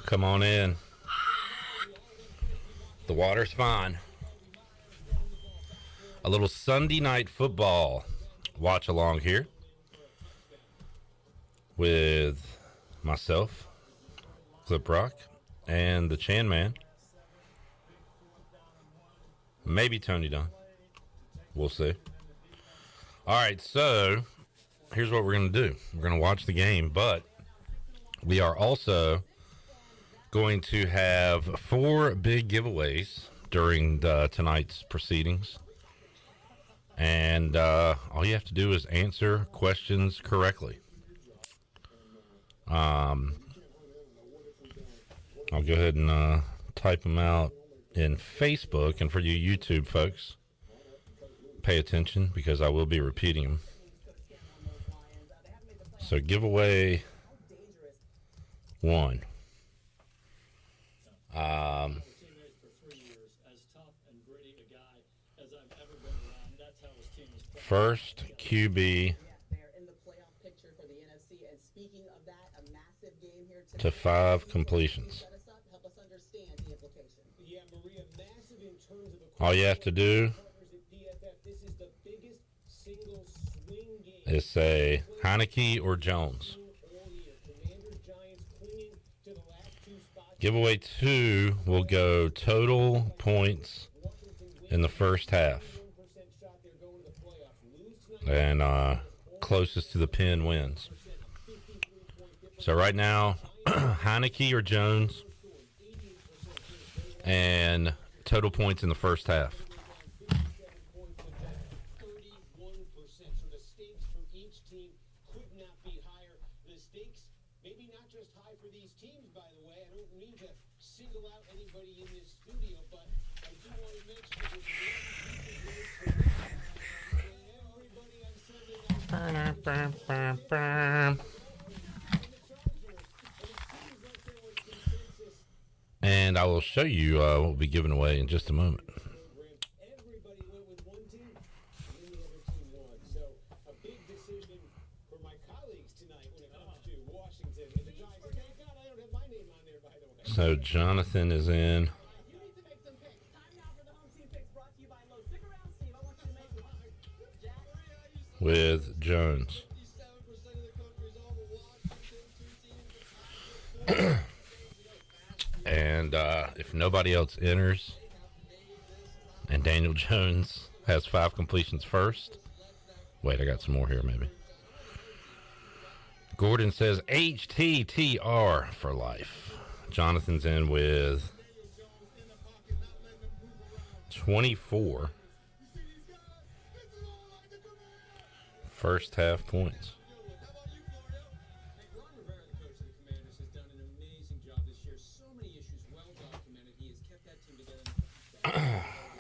Come on in. The water's fine. A little Sunday night football watch along here with myself, Clip Rock, and the Chan Man. Maybe Tony Dunn. We'll see. All right, so here's what we're going to do. We're going to watch the game, but we are also going to have 4 big giveaways during tonight's proceedings. And all you have to do is answer questions correctly. I'll go ahead and type them out in Facebook. And for you YouTube folks, pay attention because I will be repeating them. So giveaway 1. First QB to 5 completions. All you have to do is say Heineke or Jones. Giveaway 2 will go total points in the first half. And closest to the pin wins. So right now, Heineke or Jones, and total points in the first half. And I will show you what we'll be giving away in just a moment. Everybody went with one team, and then the other team won. So a big decision for my colleagues tonight when it comes to Washington and the Giants. Thank God I don't have my name on there, by the way. So Jonathan is in. You need to make some picks. Time now for the home team picks brought to you by Lowe's. Stick around, Steve. I want you to make some. Jack. With Jones. And if nobody else enters and Daniel Jones has 5 completions first. Wait, I got some more here maybe. Gordon says HTTR for life. Jonathan's in with 24 first half points.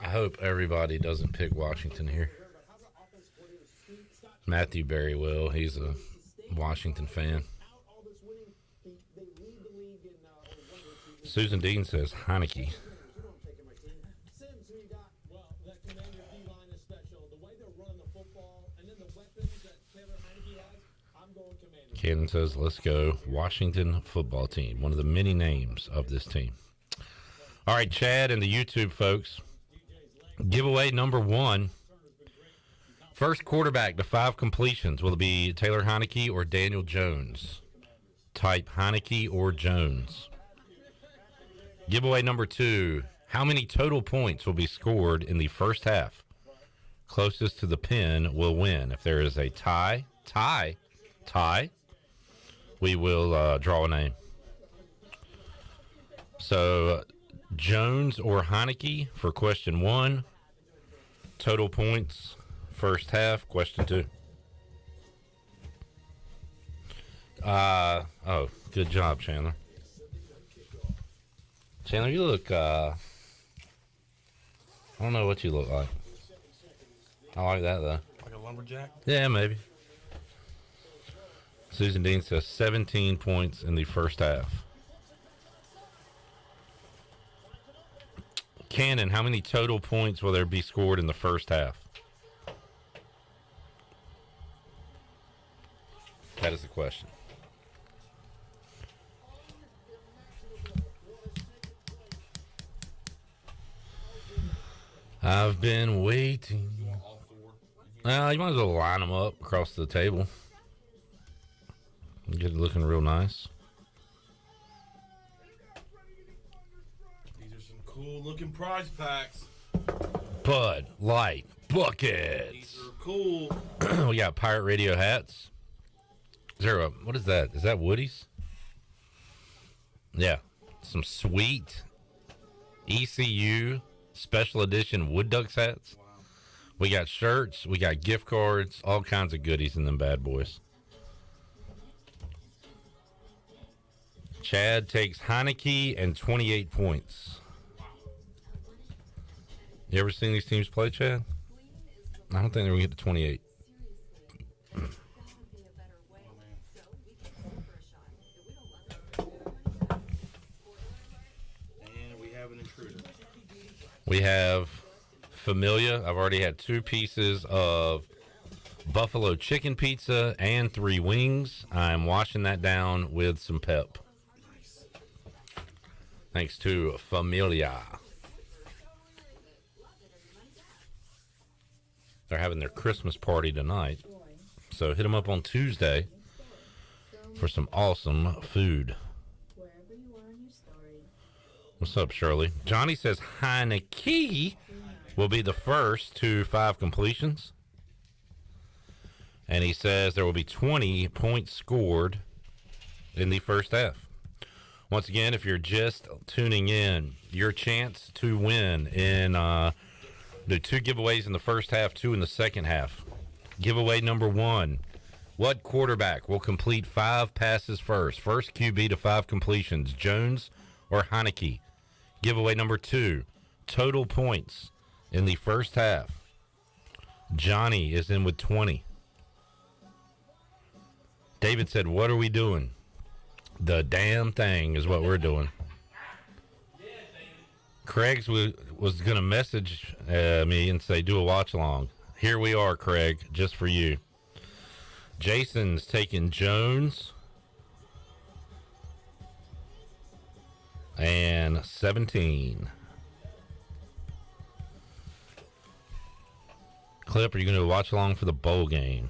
I hope everybody doesn't pick Washington here. Matthew Berry will. He's a Washington fan. Susan Dean says Heineke. Cannon says, let's go Washington football team. One of the many names of this team. All right, Chad and the YouTube folks. Giveaway number 1. First quarterback to 5 completions. Will it be Taylor Heineke or Daniel Jones? Type Heineke or Jones. Giveaway number 2. How many total points will be scored in the first half? Closest to the pin will win. If there is a tie, we will draw a name. So Jones or Heineke for question 1. Total points first half. Question 2. Good job, Chandler. Chandler, you look I don't know what you look like. I like that though. Like a lumberjack? Yeah, maybe. Susan Dean says 17 points in the first half. Cannon, how many total points will there be scored in the first half? That is the question. I've been waiting. You want all four? You might as well line them up across the table. Get it looking real nice. These are some cool looking prize packs. Bud Light buckets. These are cool. We got Pirate Radio hats. Is there a, what is that? Is that Woody's? Yeah. Some sweet ECU special edition Wood Ducks hats. Wow. We got shirts. We got gift cards. All kinds of goodies in them bad boys. Chad takes Heineke and 28 points. You ever seen these teams play, Chad? I don't think they're going to get to 28. And we have an intruder. We have Familia. I've already had 2 pieces of buffalo chicken pizza and 3 wings. I'm washing that down with some pep. Nice. Thanks to Familia. They're having their Christmas party tonight. So hit them up on Tuesday for some awesome food. What's up, Shirley? Johnny says Heineke will be the first to 5 completions. And he says there will be 20 points scored in the first half. Once again, if you're just tuning in, your chance to win in do 2 giveaways in the first half, 2 in the second half. Giveaway number 1. What quarterback will complete 5 passes first? First QB to 5 completions, Jones or Heineke? Giveaway number 2. Total points in the first half. Johnny is in with 20. David said, what are we doing? The damn thing is what we're doing. Craig's was going to message me and say, do a watch along. Here we are, Craig, just for you. Jason's taking Jones and 17. Clip, are you going to watch along for the bowl game?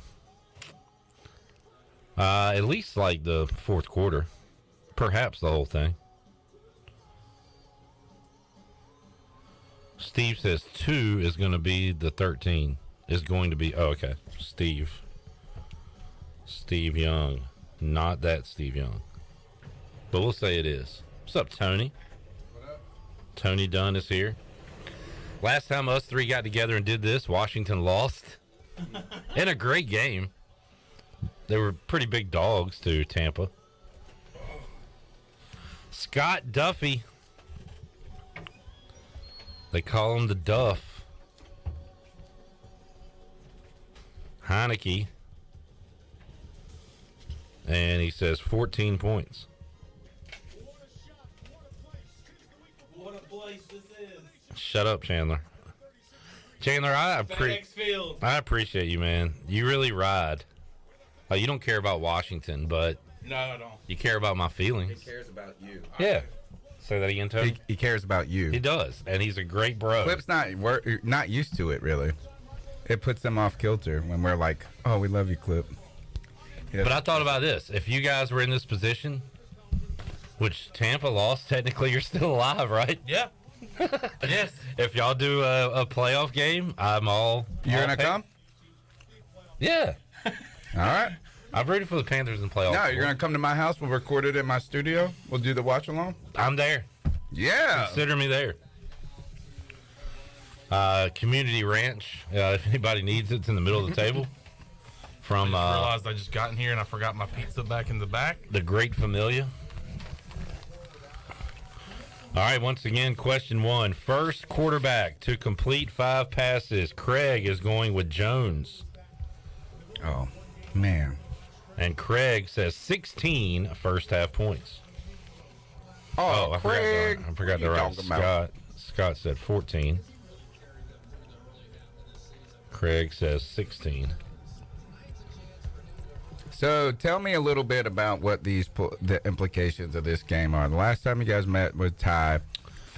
At least like the 4th quarter. Perhaps the whole thing. Steve says 2 is going to be the 13. Is going to be, oh, okay. Steve Young. Not that Steve Young. But we'll say it is. What's up, Tony? What up? Tony Dunn is here. Last time us 3 got together and did this, Washington lost. In a great game. They were pretty big dogs to Tampa. Scott Duffy. They call him the Duff. Heineke. And he says 14 points. What a place this is. Shut up, Chandler. Chandler, I appreciate you, man. You really ride. You don't care about Washington, but No, I don't. you care about my He feelings. cares about you. Yeah. Say that again, Tony. He cares about you. He does, and he's a great bro. Clip's not used to it, really. It puts them off kilter when we're like, oh, we love you, Clip. But I thought about this. If you guys were in this position, which Tampa lost, technically you're still alive, right? Yeah. Yes. If y'all do a playoff game, I'm all... You're going to come? Yeah. All right. I've rooted for the Panthers in playoffs. No, you're going to come to my house. We'll record it in my studio. We'll do the watch along. I'm there. Yeah. Consider me there. Community Ranch. If anybody needs it, it's in the middle of the table. From I realized I just got in here and I forgot my pizza back in the back. the Great Familia. All right, once again, question 1. First quarterback to complete 5 passes. Craig is going with Jones. Oh, man. And Craig says 16 first half points. Oh, I Craig. forgot to What you write talking about? Scott said 14. Craig says 16. So tell me a little bit about what the implications of this game are. The last time you guys met with Ty,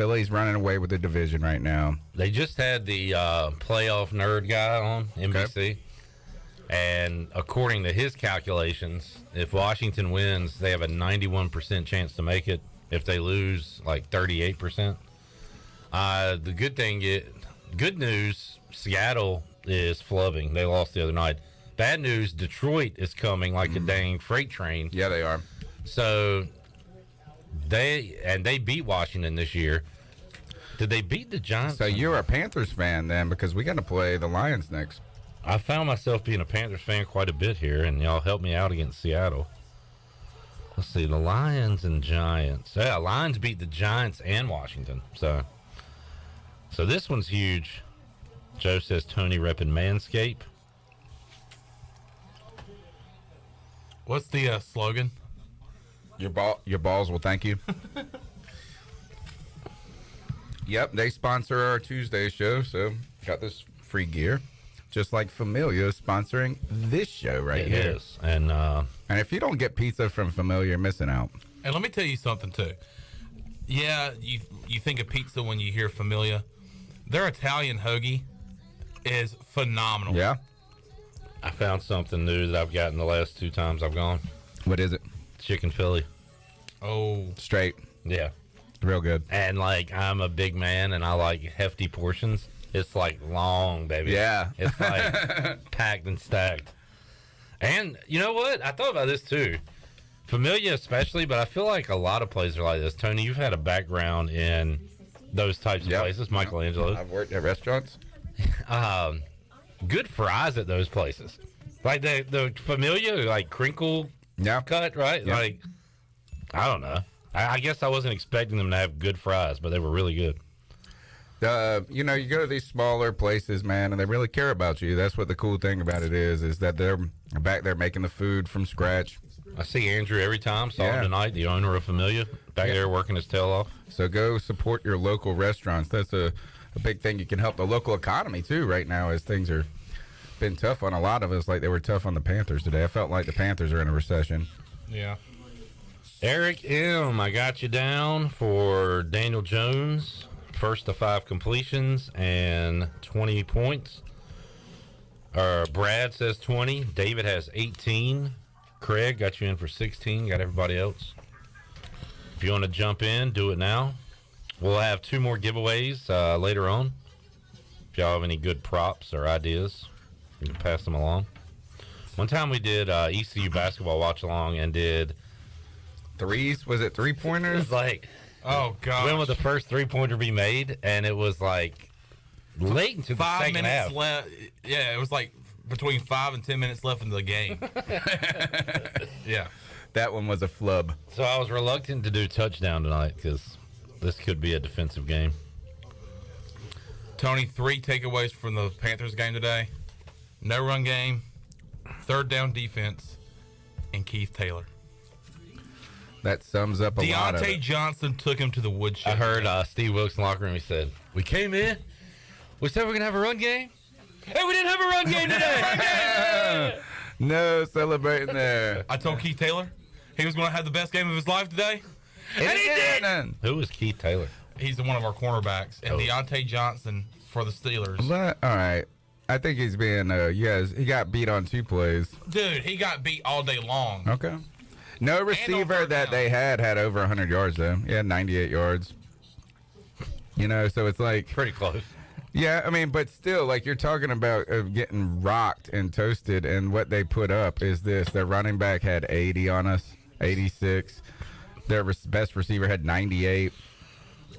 Philly's running away with the division right now. They just had the playoff nerd guy on NBC. And according to his calculations, if Washington wins, they have a 91% chance to make it. If they lose, like 38%. The good news, Seattle is flubbing. They lost the other night. Bad news, Detroit is coming like a dang freight train. Yeah, they are. So they beat Washington this year. Did they beat the Giants? So you're a Panthers fan then, because we got to play the Lions next. I found myself being a Panthers fan quite a bit here, and y'all helped me out against Seattle. Let's see, the Lions and Giants. Yeah, Lions beat the Giants and Washington. So this one's huge. Joe says Tony repping Manscaped. What's the slogan? Your balls will thank you. Yep, they sponsor our Tuesday show, so got this free gear. Just like Familia is sponsoring this show right here. It is. And if you don't get pizza from Familia, you're missing out. And let me tell you something, too. Yeah, you think of pizza when you hear Familia. Their Italian hoagie is phenomenal. Yeah? I found something new that I've gotten the last 2 times I've gone. What is it? Chicken Philly. Oh. Straight. Yeah. Real good. And, like, I'm a big man, and I like hefty portions. It's, like, long, baby. Yeah. It's, like, packed and stacked. And, you know what? I thought about this, too. Familia especially, but I feel like a lot of places are like this. Tony, you've had a background in those types of places. Michelangelo. I've worked at restaurants. Good fries at those places. Like, the Familia, like, crinkle cut, right? Yeah. Like, I don't know. I guess I wasn't expecting them to have good fries, but they were really good. You go to these smaller places, man, and they really care about you. That's what the cool thing about it is that they're back there making the food from scratch. I see Andrew every time. Saw him tonight, the owner of Familia, back there working his tail off. So go support your local restaurants. That's a big thing. You can help the local economy, too, right now, as things are been tough on a lot of us, like they were tough on the Panthers today. I felt like the Panthers are in a recession. Yeah. Eric M., I got you down for Daniel Jones. First to 5 completions and 20 points. Brad says 20. David has 18. Craig got you in for 16. Got everybody else. If you want to jump in, do it now. We'll have 2 more giveaways later on. If y'all have any good props or ideas, you can pass them along. One time we did ECU basketball watch along and did threes. Was it 3-pointers? It was like, oh god, when would the first 3-pointer be made? And it was like late into the 5 second minutes half. left. Yeah, it was like between 5 and 10 minutes left in the game. Yeah, that one was a flub. So I was reluctant to do touchdown tonight because this could be a defensive game. Tony, 3 takeaways from the Panthers game today: no run game, 3rd down defense, and Keith Taylor. That sums up a lot of Deontay it. Johnson took him to the woodshed. I heard Steve Wilkes in the locker room. He said, "We came in. We said we're gonna have a run game. Hey, we didn't have a run game today." No celebrating there. I told Keith Taylor he was going to have the best game of his life today, And he did. Who was Keith Taylor? He's one of our cornerbacks, and Deontay Johnson for the Steelers. But, all right. I think he's being, he got beat on 2 plays. Dude, he got beat all day long. Okay. No receiver third that down. they had over 100 yards, though. He had 98 yards. So it's like, Pretty close. yeah, I mean, but still, like you're talking about getting rocked and toasted, and what they put up is this. Their running back had 80 on us, 86. Their best receiver had 98.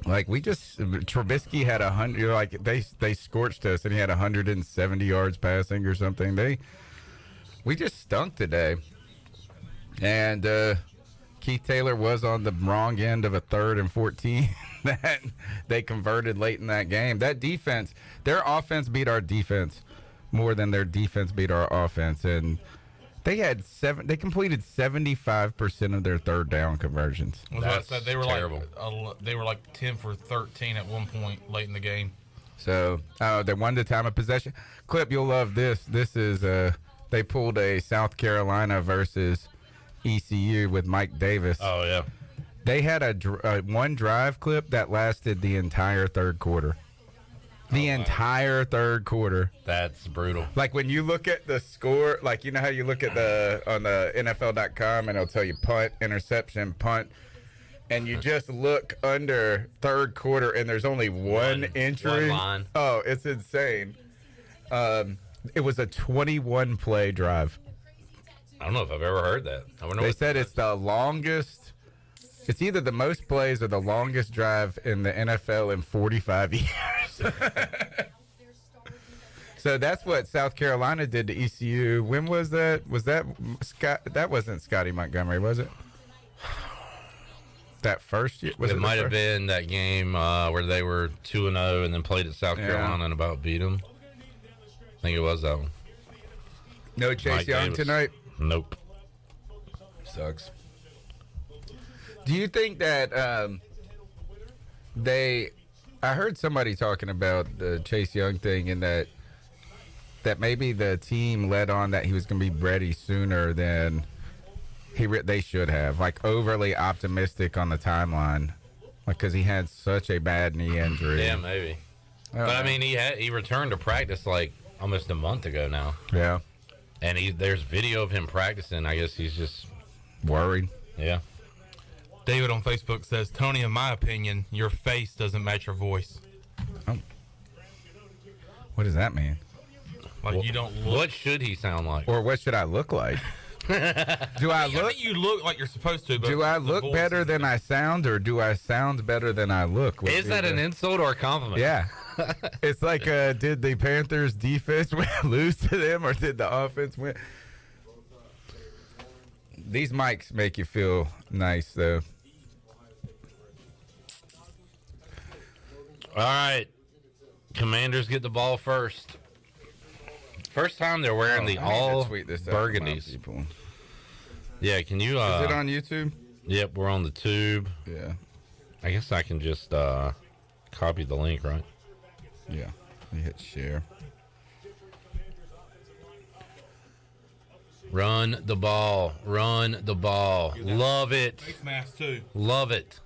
Like, Trubisky had 100. Like, they scorched us, and he had 170 yards passing or something. We just stunk today. And Keith Taylor was on the wrong end of a 3rd and 14 that they converted late in that game. That defense, their offense beat our defense more than their defense beat our offense. And they completed 75% of their 3rd down conversions. That's they were terrible. They were like 10 for 13 at one point late in the game. So they won the time of possession. Clip, you'll love this. This is they pulled a South Carolina versus ECU with Mike Davis. Oh yeah. They had a one drive clip that lasted the entire third quarter. The entire third quarter. That's brutal. Like when you look at the score, like you know how you look at on the NFL.com and it'll tell you punt, interception, punt, and you just look under third quarter and there's only one entry. One line. Oh, it's insane. It was a 21 play drive. I don't know if I've ever heard that. I wonder They what said it's the longest. It's either the most plays or the longest drive in the NFL in 45 years. So that's what South Carolina did to ECU. When was that? Was that Scott? That wasn't Scotty Montgomery, was it? That first year? Was it the might have first? been that game where they were 2-0 and then played at South Carolina and about beat them. I think it was that one. No Chase Mike Young Davis. tonight? Nope. Sucks. Do you think that I heard somebody talking about the Chase Young thing and that maybe the team led on that he was going to be ready sooner than they should have, like overly optimistic on the timeline, like because he had such a bad knee injury. Yeah, maybe. But I mean, he returned to practice like almost a month ago now, Yeah, and there's video of him practicing. I guess he's just worried. yeah. David on Facebook says, Tony, in my opinion, your face doesn't match your voice. What does that mean? Like you don't look. What should he sound like? Or what should I look like? Do I I look? think you look like you're supposed to. But Do I the look voice better is- than I sound, or do I sound better than I look? Is that an insult or a compliment? Yeah. It's like, did the Panthers defense lose to them, or did the offense win? These mics make you feel nice, though. All right. Commanders get the ball first. First time they're wearing the I need to all tweet this out to my burgundies. people. Yeah, can you? Is it on YouTube? Yep, we're on the tube. Yeah. I guess I can just copy the link, right? Yeah. You hit share. Run the ball. Run the ball. Love it. Face mask too. Love it.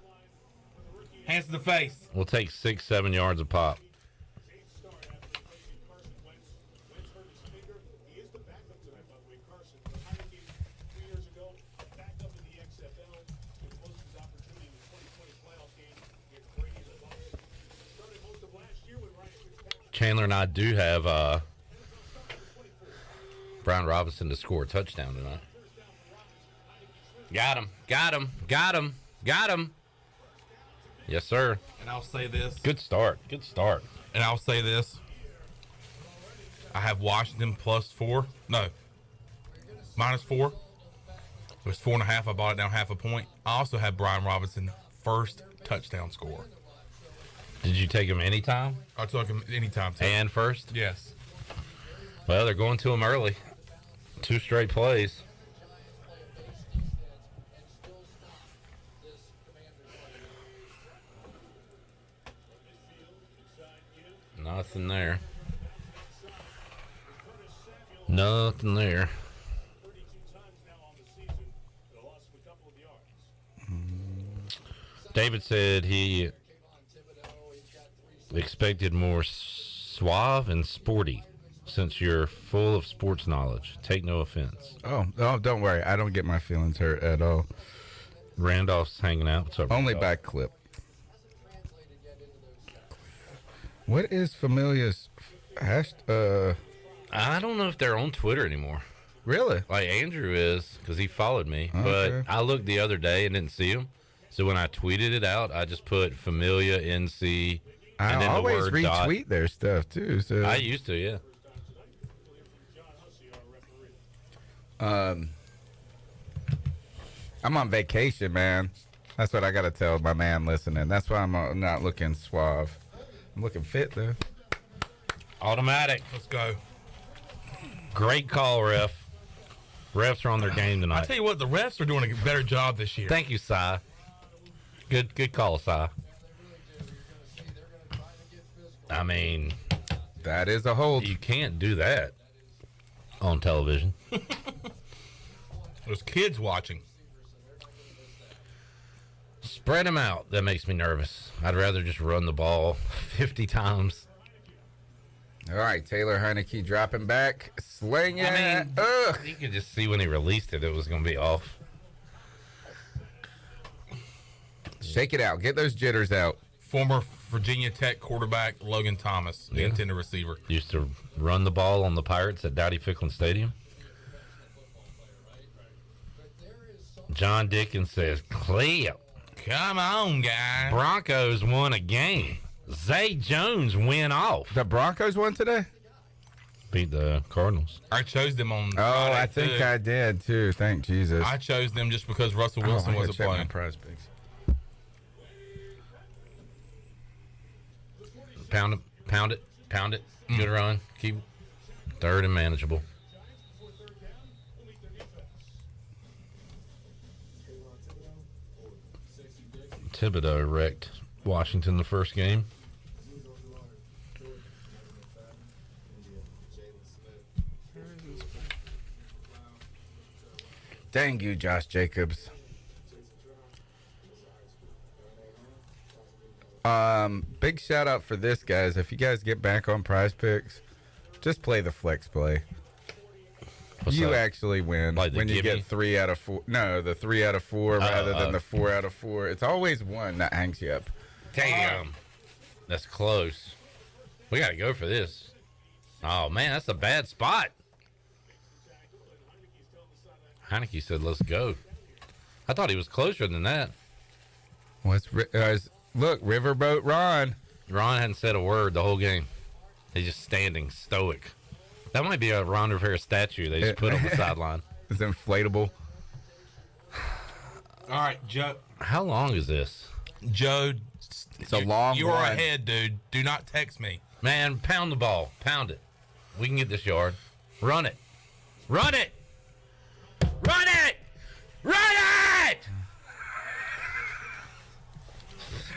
Hands to the face. We'll take 6-7 yards a pop. Chandler and I do have Brian Robinson to score a touchdown tonight. Got him. Got him. Got him. Got him. Yes, sir. And I'll say this. Good start. Good start. And I'll say this. I have Washington +4. No. -4. It was 4.5. I bought it down half a point. I also have Brian Robinson first touchdown score. Did you take him anytime I took him anytime. Too. and first? Yes. Well, they're going to him early. 2 straight plays. Nothing there. Nothing there. David said he expected more suave and sporty since you're full of sports knowledge. Take no offense. Oh, don't worry. I don't get my feelings hurt at all. Randolph's hanging out. What's up, Only Randolph? by clip. What is Familia's hash? I don't know if they're on Twitter anymore. Really? Like Andrew is, because he followed me. Okay. But I looked the other day and didn't see him. So when I tweeted it out, I just put Familia NC and I then always the word dot. retweet their stuff too. So I used to, yeah. I'm on vacation, man. That's what I gotta tell my man listening. That's why I'm not looking suave. I'm looking fit though. Automatic. Let's go. Great call, ref. Refs are on their game I tonight. tell you what, the refs are doing a better job this year. Thank you, Si. Good call, Si. I mean, That is a hold. you can't do that on television. There's kids watching. Spread them out. That makes me nervous. I'd rather just run the ball 50 times. All right, Taylor Heineke dropping back, slinging. I mean, Ugh. you could just see when he released it, it was going to be off. Shake it out. Get those jitters out. Former Virginia Tech quarterback Logan Thomas, the Yeah. intended receiver. Used to run the ball on the Pirates at Dowdy Ficklen Stadium. John Dickens says, Cleo. Come on, guys. Broncos won a game. Zay Jones went off. The Broncos won today? Beat the Cardinals. I chose them on Oh, Friday, I think too. I did too. Thank Jesus. I chose them just because Russell Oh, Wilson I gotta wasn't check my playing. prize picks. Pound it, pound it, pound it. Good run. Keep third and manageable. Thibodeau wrecked Washington the first game. Dang you, Josh Jacobs. Big shout out for this, guys. If you guys get back on prize picks, just play the flex play. What's you that? actually win Like the when you gimme? get 3 out of 4. No, the 3 out of 4 rather than the 4 out of 4. It's always one that hangs you up. Damn. That's close. We got to go for this. Oh, man, that's a bad spot. Heineke said, let's go. I thought he was closer than that. Look, Riverboat Ron. Ron hadn't said a word the whole game. He's just standing stoic. That might be a Ron Rivera statue they just put on the sideline. It's inflatable. All right, Joe. How long is this? Joe, It's a long You're one. ahead, dude. Do not text me. Man, pound the ball. Pound it. We can get this yard. Run it. Run it. Run it. Run it.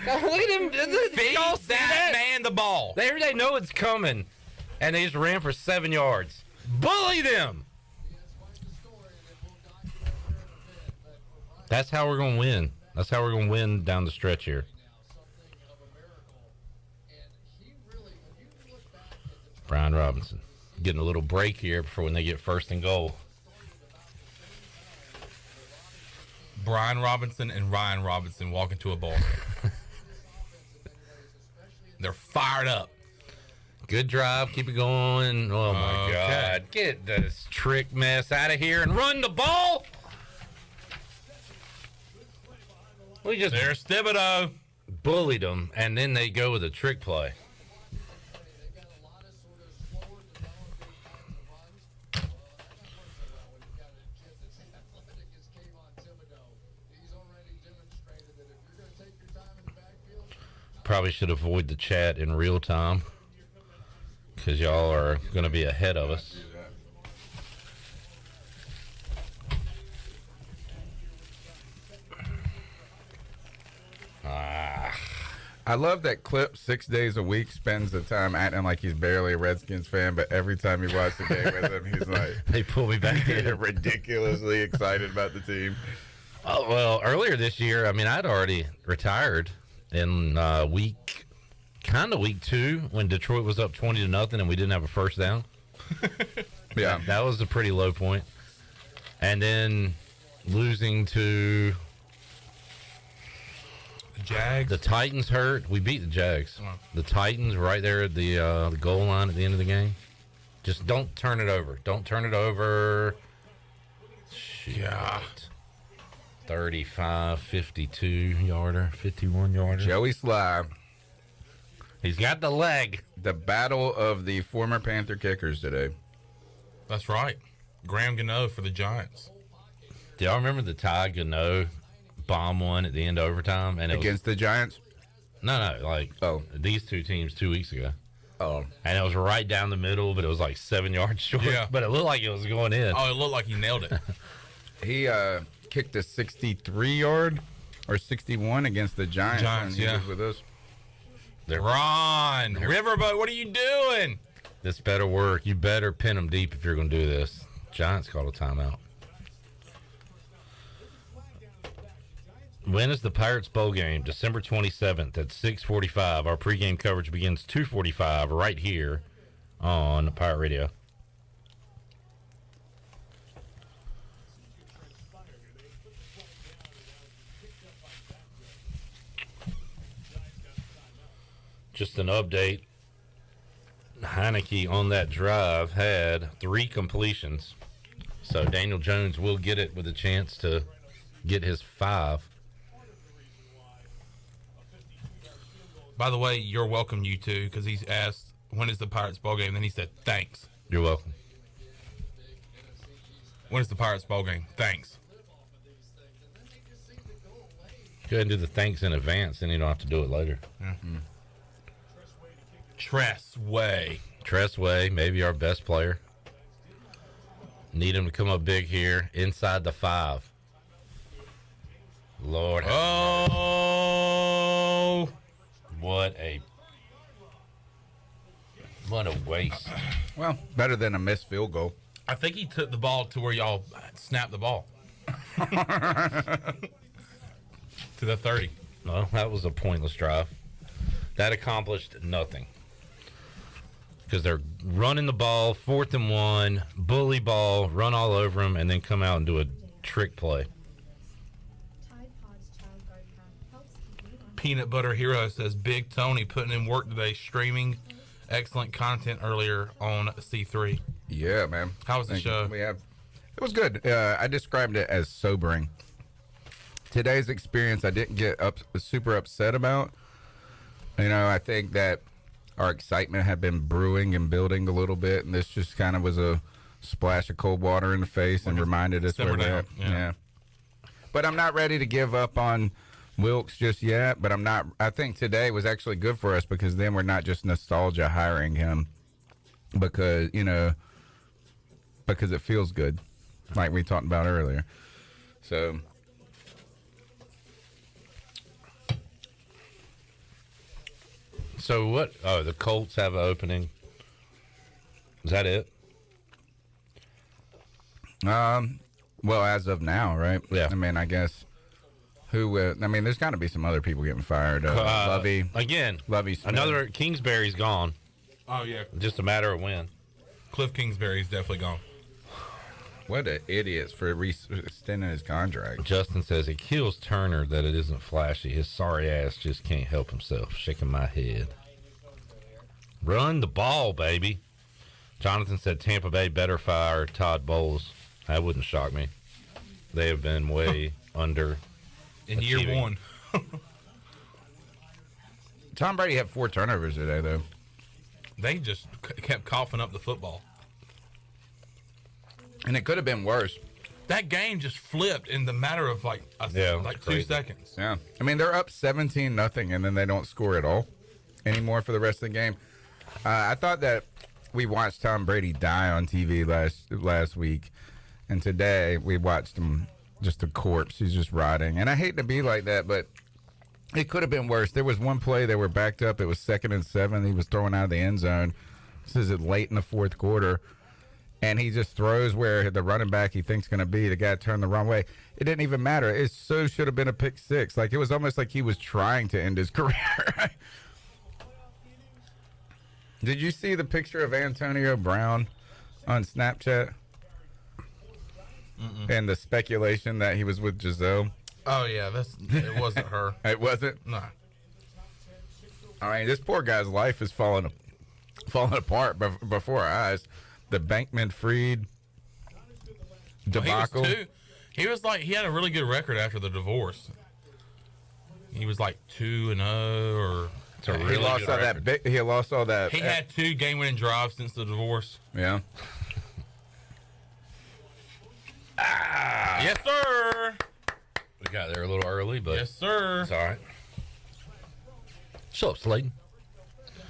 God, look at him. Feed Y'all see that that? man the ball. They know it's coming, and they just ran for 7 yards. Bully them. That's how we're going to win. That's how we're going to win down the stretch here. Brian Robinson getting a little break here before when they get first and goal. Brian Robinson and Ryan Robinson walk into a ball. They're fired up. Good drive. Keep it going. Oh, my Okay. God. Get this trick mess out of here and run the ball. We just There's Thibodeau. bullied them, and then they go with a trick play. Probably should avoid the chat in real time because y'all are going to be ahead of us. I love that Clip 6 days a week spends the time acting like he's barely a Redskins fan, but every time you watch the game with him, he's like They pull me back in. ridiculously excited about the team. Oh, well, earlier this year, I mean, I'd already retired in week 2 when Detroit was up 20-0 and we didn't have a first down. Yeah. That was a pretty low point. And then losing to The Jags. the Titans hurt. We beat the Jags. Oh. The Titans right there at the goal line at the end of the game. Just don't turn it over. Don't turn it over. Shoot. Yeah. 35, 52 yarder, 51 yarder. Joey Sly, He's got the leg. the battle of the former Panther kickers today. That's right. Graham Gano for the Giants. Do y'all remember the Ty Gano bomb one at the end of overtime? And it Against the Giants? was, no, like Oh. these two teams 2 weeks ago. Oh. And it was right down the middle, but it was like 7 yards short. Yeah. But it looked like it was going in. Oh, it looked like he nailed it. He kicked a 63-yard or 61 against the Giants. Giants, when he yeah. was with us. Ron, Riverboat, what are you doing? This better work. You better pin them deep if you're going to do this. Giants called a timeout. When is the Pirates bowl game? December 27th at 6:45. Our pregame coverage begins 2:45 right here on Pirate Radio. Just an update. Heineke on that drive had 3 completions. So Daniel Jones will get it with a chance to get his 5. By the way, you're welcome, you two, because he's asked, when is the Pirates ball game? Then he said, thanks. You're welcome. When is the Pirates ball game? Thanks. Go ahead and do the thanks in advance, then you don't have to do it later. Mm-hmm. Tressway. Tressway, maybe our best player. Need him to come up big here, inside the 5. Lord. Oh. What a waste. Well, better than a missed field goal. I think he took the ball to where y'all snapped the ball. To the 30. No, that was a pointless drive. That accomplished nothing. Because they're running the ball, 4th and 1, bully ball, run all over them, and then come out and do a trick play. Peanut Butter Hero says, Big Tony putting in work today, streaming excellent content earlier on C3. Yeah, man. How was the show? It was good. I described it as sobering. Today's experience, I didn't get super upset about. You know, I think that our excitement had been brewing and building a little bit, and this just kind of was a splash of cold water in the face and reminded us where we're at. Yeah. But I'm not ready to give up on Wilkes just yet, but I think today was actually good for us because then we're not just nostalgia hiring him because it feels good, like we talked about earlier. So what? Oh, the Colts have an opening. Is that it? Well, as of now, right? Yeah. I mean, I guess there's got to be some other people getting fired. Lovey again. Lovey Smith. Another Kingsbury's gone. Oh, yeah. Just a matter of when. Cliff Kingsbury's definitely gone. What an idiots for extending his contract. Justin says it kills Turner that it isn't flashy. His sorry ass just can't help himself. Shaking my head. Run the ball, baby. Jonathan said Tampa Bay better fire Todd Bowles. That wouldn't shock me. They have been way under. In year one. Tom Brady had 4 turnovers today, though. They just kept coughing up the football. And it could have been worse. That game just flipped in the matter of like 2 seconds. Yeah. I mean, they're up 17-0, and then they don't score at all anymore for the rest of the game. I thought that we watched Tom Brady die on TV last week, and today we watched him just a corpse. He's just rotting. And I hate to be like that, but it could have been worse. There was one play they were backed up. It was 2nd and 7. He was throwing out of the end zone. This is late in the 4th quarter. And he just throws where the running back he thinks going to be. The guy turned the wrong way. It didn't even matter. It so should have been a pick 6. Like, it was almost like he was trying to end his career. Did you see the picture of Antonio Brown on Snapchat? Mm-mm. And the speculation that he was with Giselle? Oh, yeah. It wasn't her. It wasn't? No. I mean, this poor guy's life is falling apart before our eyes. The Bankman-Fried debacle. Well, he had a really good record after the divorce. He was like 2-0 or. He lost all that. He had 2 game-winning drives since the divorce. Yeah. Yes, sir. We got there a little early, but yes, sir. It's all right. Shut up, Slayton.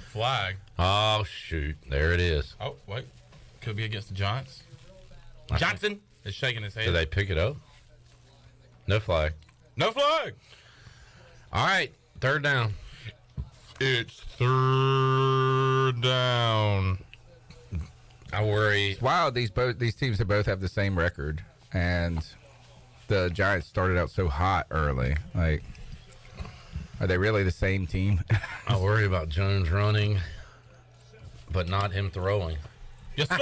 Flag. Oh, shoot. There it is. Oh, wait. Could be against the Giants. Johnson is shaking his head. Did they pick it up? No flag. No flag. All right. 3rd down. It's 3rd down. I worry. It's wild. These teams both have the same record, and the Giants started out so hot early. Like, are they really the same team? I worry about Jones running, but not him throwing. Yes, sir.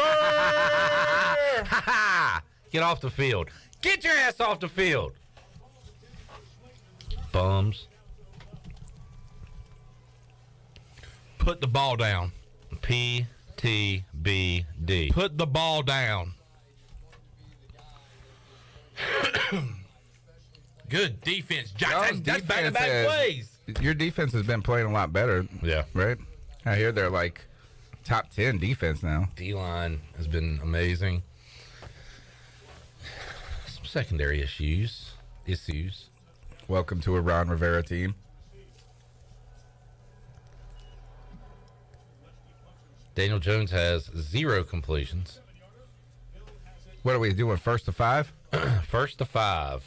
Get off the field. Get your ass off the field. Bums. Put the ball down. PTBD. Put the ball down. Good defense, Johnson. That's back-to-back plays. Your defense has been playing a lot better. Yeah. Right? I hear they're like top 10 defense now. D-line has been amazing. Some secondary issues. Welcome to a Ron Rivera team. Daniel Jones has 0 completions. What are we doing? First to 5? First to 5.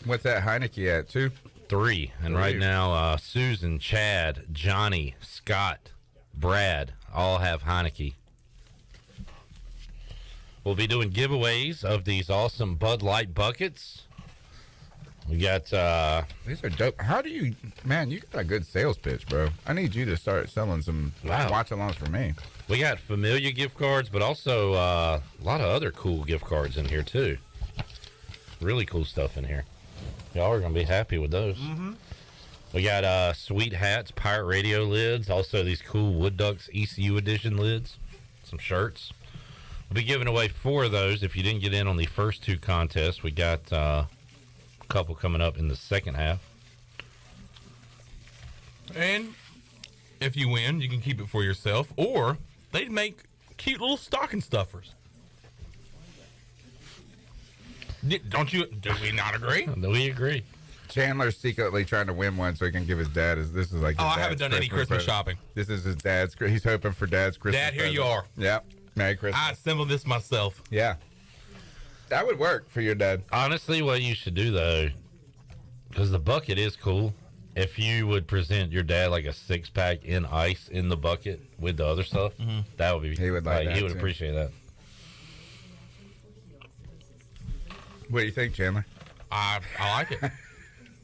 What's that Heineke at? 2? 3. And right now, Susan, Chad, Johnny, Scott, Brad all have Heineke. We'll be doing giveaways of these awesome Bud Light buckets. We got These are dope. How do you, man, you got a good sales pitch, bro. I need you to start selling some watch-alongs for me. we got Familia gift cards, but also a lot of other cool gift cards in here too. Really cool stuff in here. Y'all are gonna be happy with those. We got sweet hats, pirate radio lids, also these cool Wood Ducks ECU edition lids, some shirts. We'll be giving away 4 of those. If you didn't get in on the first 2 contests, we got a couple coming up in the second half. And if you win, you can keep it for yourself, or they make cute little stocking stuffers. Don't you? Do we not agree? Do we agree? Chandler's secretly trying to win one so he can give his dad. This is like. Oh, his I haven't dad's done any Christmas present. shopping. This is his dad's. He's hoping for dad's Christmas. Dad, here you present. are. Yep. Merry Christmas. I assembled this myself. Yeah. That would work for your dad. Honestly, what you should do though, because the bucket is cool, if you would present your dad like a 6-pack in ice in the bucket with the other stuff, that would be. He would like that, He would too. appreciate that. What do you think, Chandler? I like it.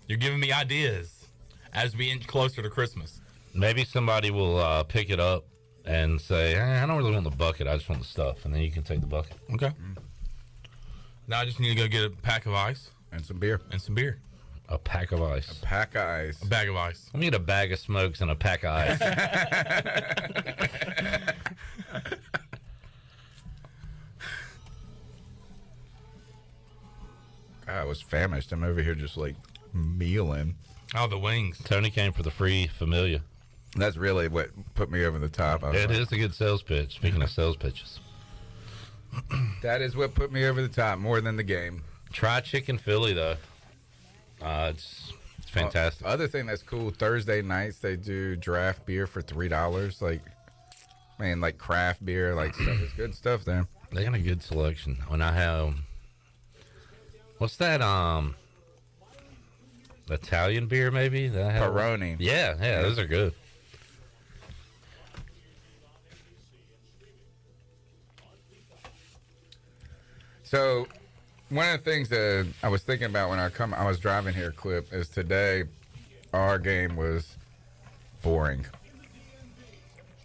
You're giving me ideas as we inch closer to Christmas. Maybe somebody will pick it up and say, I don't really want the bucket. I just want the stuff, and then you can take the bucket. Okay. Now I just need to go get a pack of ice And some beer. and some beer. A pack of ice. Pack of ice. A bag of ice. Let me get a bag of smokes and a pack of ice. I was famished. I'm over here just like mealing. Oh, the wings. Tony came for the free Familia. That's really what put me over the top. I was It like, is a good sales pitch. Speaking of sales pitches, That is what put me over the top more than the game. try chicken Philly though. It's fantastic. Other thing that's cool, Thursday nights they do draft beer for $3. Like, man, like craft beer, like stuff. It's good stuff there. They got a good selection. When I have, what's that? Italian beer maybe that I have? Peroni. Yeah, those are good. So, one of the things that I was thinking about when I was driving here, Clip, is today our game was boring.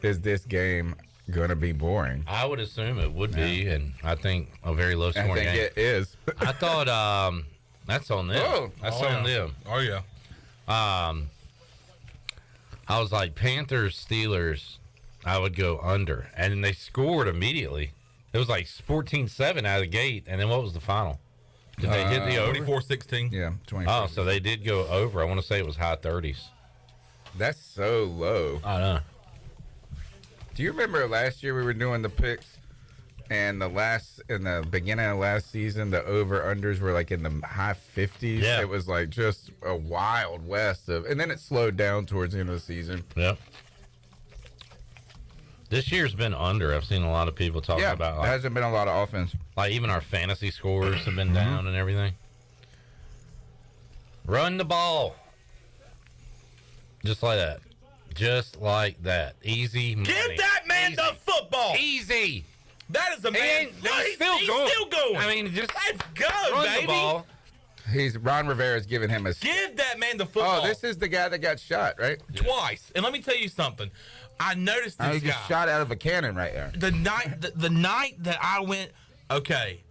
Is this game gonna be boring? I would assume it would be, and I think a very low I scoring think game. it is. I thought that's on them. Oh. That's Oh, on yeah. them. Oh, yeah. I was like Panthers, Steelers. I would go under, and then they scored immediately. It was like 14-7 out of the gate, and then what was the final? Did they hit the over? 24-16. Yeah, 20. Oh, so they did go over. I want to say it was high 30s. That's so low. I know. Do you remember last year we were doing the picks, and in the beginning of last season, the over-unders were like in the high 50s? Yeah. It was like just a wild west of, and then it slowed down towards the end of the season. Yep. This year's been under. I've seen a lot of people talking Yeah, about there like, hasn't been a lot of offense. even our fantasy scores have been down and everything. Run the ball. Just like that. Just like that. Easy money. Give that man Easy. the football. Easy. That is a man. He's still going. Still going. I mean, just let's go, run baby. the ball. Ron Rivera's giving him a. Give that man the football. Oh, this is the guy that got shot, right? Twice. And let me tell you something. I noticed this He guy. just shot out of a cannon right there. The night that I went, okay,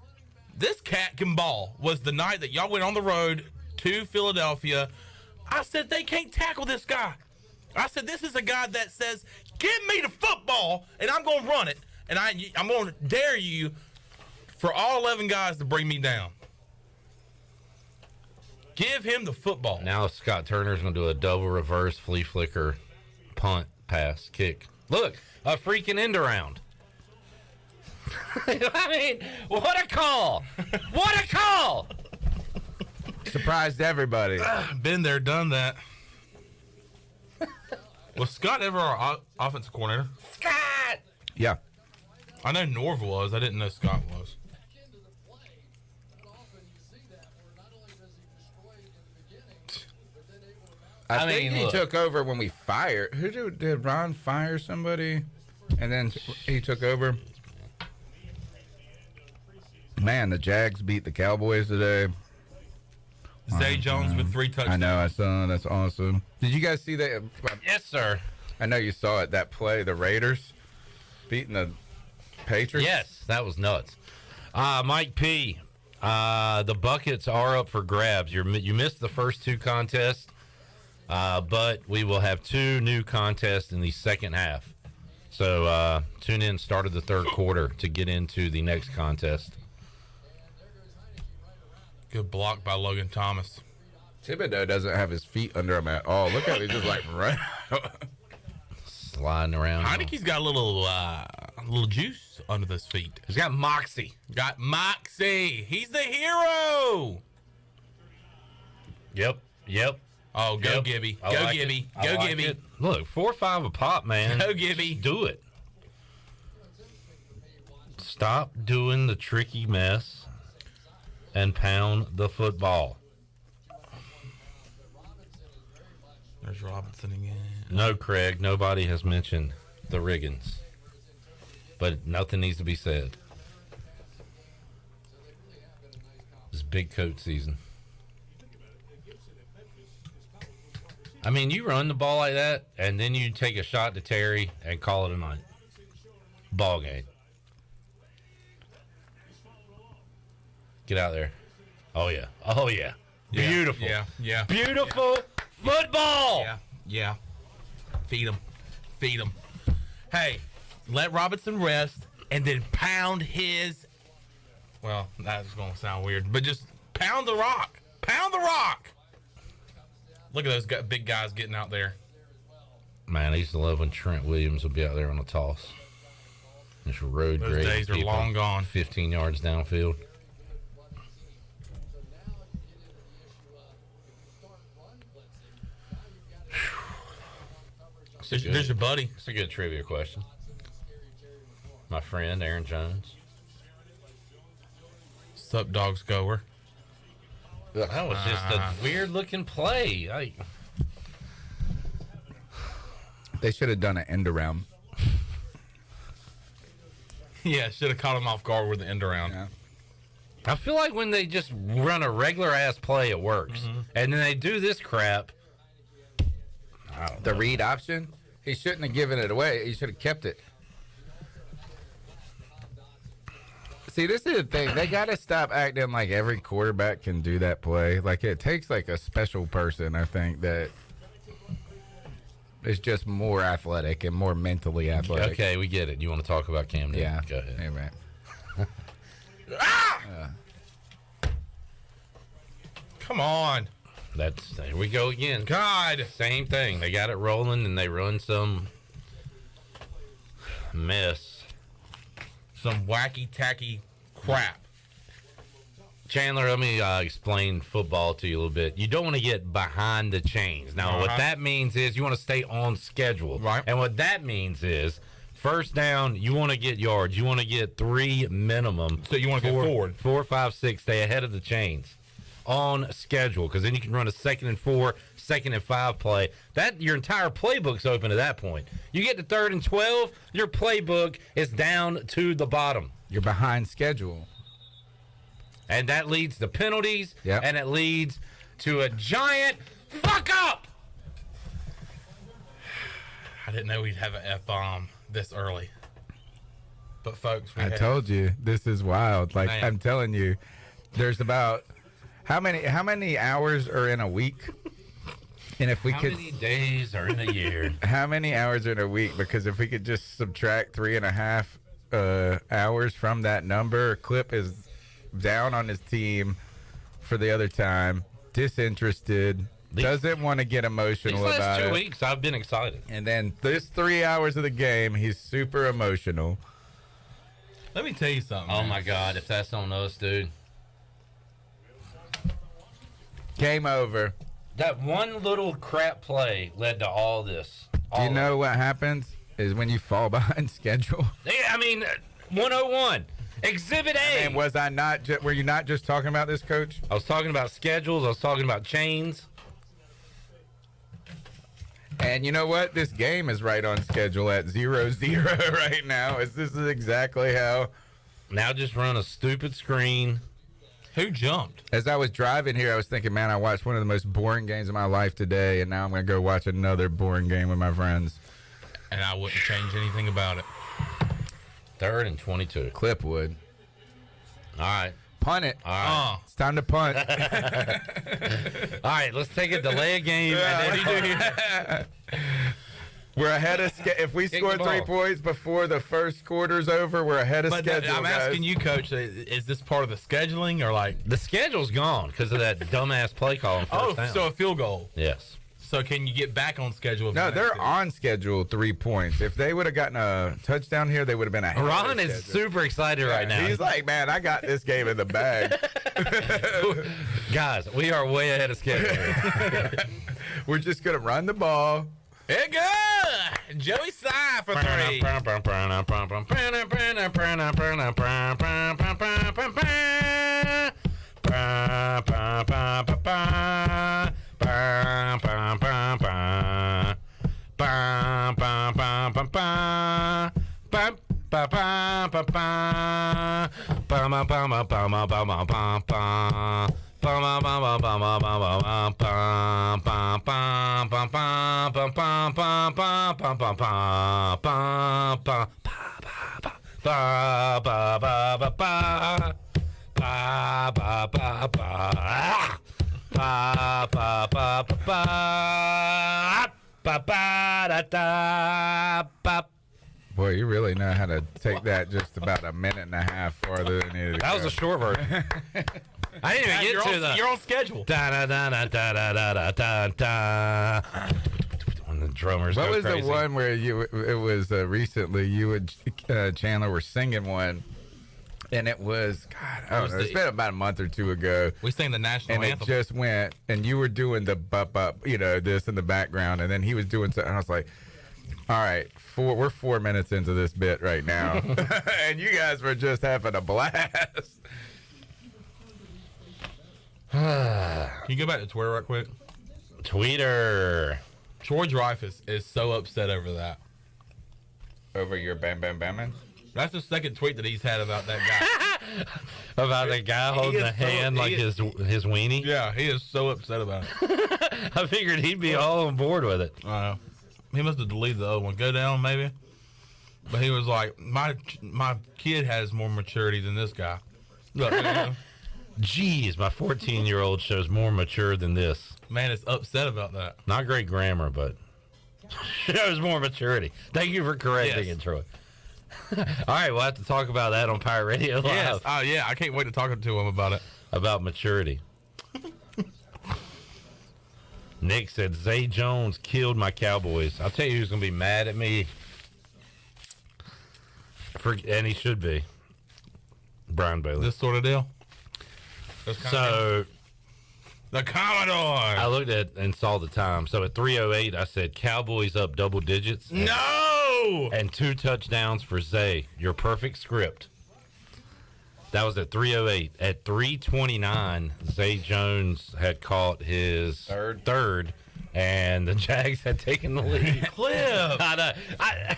this cat can ball was the night that y'all went on the road to Philadelphia. I said, they can't tackle this guy. I said, this is a guy that says, give me the football, and I'm going to run it. And I'm going to dare you for all 11 guys to bring me down. Give him the football. Now Scott Turner's going to do a double reverse flea flicker punt, pass, kick. Look, a freaking end around. I mean, what a call. What a call. Surprised everybody. Been there, done that. Was Scott ever our offensive coordinator? Scott! Yeah. I know Norv was. I didn't know Scott was. I mean, think he look. took over when we fired. Did Ron fire somebody? And then he took over. Man, the Jags beat the Cowboys today. Zay Jones with 3 touchdowns. I know, I saw. That's awesome. Did you guys see that? Yes, sir. I know you saw it. That play, the Raiders beating the Patriots. Yes, that was nuts. Mike P., the buckets are up for grabs. You missed the first 2 contests, but we will have 2 new contests in the second half. So tune in, start of the third quarter to get into the next contest. Good block by Logan Thomas. Thibodeau doesn't have his feet under him at all. Look how he's just like right. Sliding around. Heineke's got a little juice under his feet. He's got moxie. Got Moxie. He's the hero. Yep. Oh, go Yep. Gibby. I Go like Gibby. it. I Go like Gibby. it. Look, 4 or 5 a pop, man. Go Gibby. Just do it. Stop doing the tricky mess and pound the football. There's Robinson again. No, Craig, nobody has mentioned the Riggins. But nothing needs to be said. It's big coat season. I mean, you run the ball like that, and then you take a shot to Terry and call it a night. Ball game. Get out there. Oh, yeah. Oh, yeah. Beautiful. Yeah. Beautiful football. Yeah. Feed him. Hey, let Robinson rest and then pound his. Well, that's going to sound weird, but just pound the rock. Pound the rock. Look at those big guys getting out there. Man, I used to love when Trent Williams would be out there on a toss. Just road Those grading days are people long gone. 15 yards downfield. There's your buddy. It's a good trivia question. My friend, Aaron Jones. Sup, dogs goer. That was just a weird-looking play. They should have done an end around. Yeah, should have caught him off guard with the end around. Yeah. I feel like when they just run a regular-ass play, it works. And then they do this crap. The read option, he shouldn't have given it away. He should have kept it. See, this is the thing. They got to stop acting like every quarterback can do that play. Like, it takes, like, a special person, I think, that is just more athletic and more mentally athletic. Okay, we get it. You want to talk about Cam Newton? Yeah. Go ahead. Hey, man. Come on. There we go again. God. Same thing. They got it rolling, and they run some mess. Some wacky tacky crap. Chandler, let me explain football to you a little bit. You don't want to get behind the chains. Now, what that means is you want to stay on schedule. Right. And what that means is first down, you want to get yards. You want to get 3 minimum. So you want to go forward. 4, 5, 6. Stay ahead of the chains on schedule, because then you can run a 2nd and 4, 2nd and 5 play. That your entire playbook's open at that point. You get to 3rd and 12, your playbook is down to the bottom. You're behind schedule. And that leads to penalties, Yep. and it leads to a giant fuck up. I didn't know we'd have an F-bomb this early. But, folks, I told you, this is wild. Like, Man. I'm telling you, there's about how many hours are in a week? And if we How could, many days are in a year? how many hours are in a week? Because if we could just subtract 3.5 hours from that number, Clip is down on his team for the other time, disinterested, doesn't want to get These emotional last about 2 it. weeks, I've been excited. And then this 3 hours of the game, he's super emotional. Let me tell you something. Oh, man. my God, if that's on us, dude. Game over. That one little crap play led to all this. Do you know what happens is when you fall behind schedule? Yeah, I mean, 101. Exhibit A. And was I not? Were you not just talking about this, Coach? I was talking about schedules. I was talking about chains. And you know what? This game is right on schedule at 0-0 right now. This is exactly how. Now just run a stupid screen. Who jumped? As I was driving here, I was thinking, man, I watched one of the most boring games of my life today, and now I'm going to go watch another boring game with my friends. And I wouldn't change anything about it. 3rd and 22. Clipwood. All right. Punt it. All right. It's time to punt. All right, let's take a delay a game. And then We're ahead of if we Kick score the 3 ball. points before the first quarter's over, we're ahead of But schedule, I'm guys. asking you, Coach, is this part of the scheduling or like... the schedule's gone because of that dumbass play call on Oh, first down. so a field goal. Yes. So can you get back on schedule? No, if they're next on schedule 3 points. If they would have gotten a touchdown here, they would have been ahead. Ron of is schedule. super excited right now. He's like, man, I got this game in the bag. Guys, we are way ahead of schedule. We're just going to run the ball. It good. Joey Sy for 3. Boy, you really know how to take that just about a minute and a half farther than it. That was a short version. I didn't even get to the. You're on schedule. Da da da da da da da da da. When the drummers What go was crazy. the one where it was recently you and Chandler were singing one, and it was God, I don't know, it's been about a month or 2 ago, We sang the national and anthem. it just went, and you were doing the up, this in the background, and then he was doing something, and I was like, all right, we're 4 minutes into this bit right now, and you guys were just having a blast. Can you go back to Twitter right quick? Tweeter. Troy Dreyfus is so upset over that. Over your bam bam bamming. That's the second tweet that he's had about that guy. About the guy holding is the hand so- like he his weenie. Yeah, he is so upset about it. I figured he'd be all on board with it. He must have deleted the other one. Go down, maybe. But he was like, my kid has more maturity than this guy. Look, Jeez, my 14-year-old shows more mature than this. man is upset about that. Not great grammar, but shows more maturity. Thank you for correcting Yes. it, Troy. All right, we'll have to talk about that on Pirate Radio Live. Yes. Oh, yeah. I can't wait to talk to him about it. About maturity. Nick said Zay Jones killed my Cowboys. I'll tell you who's going to be mad at me. And he should be. Brian Bailey. This sort of deal. So the Commodore. I looked at and saw the time. So at 3:08, I said Cowboys up double digits. No. And 2 touchdowns for Zay. Your perfect script. That was at 3:08. At 3:29, Zay Jones had caught his third and the Jags had taken the lead. Cliff. I know.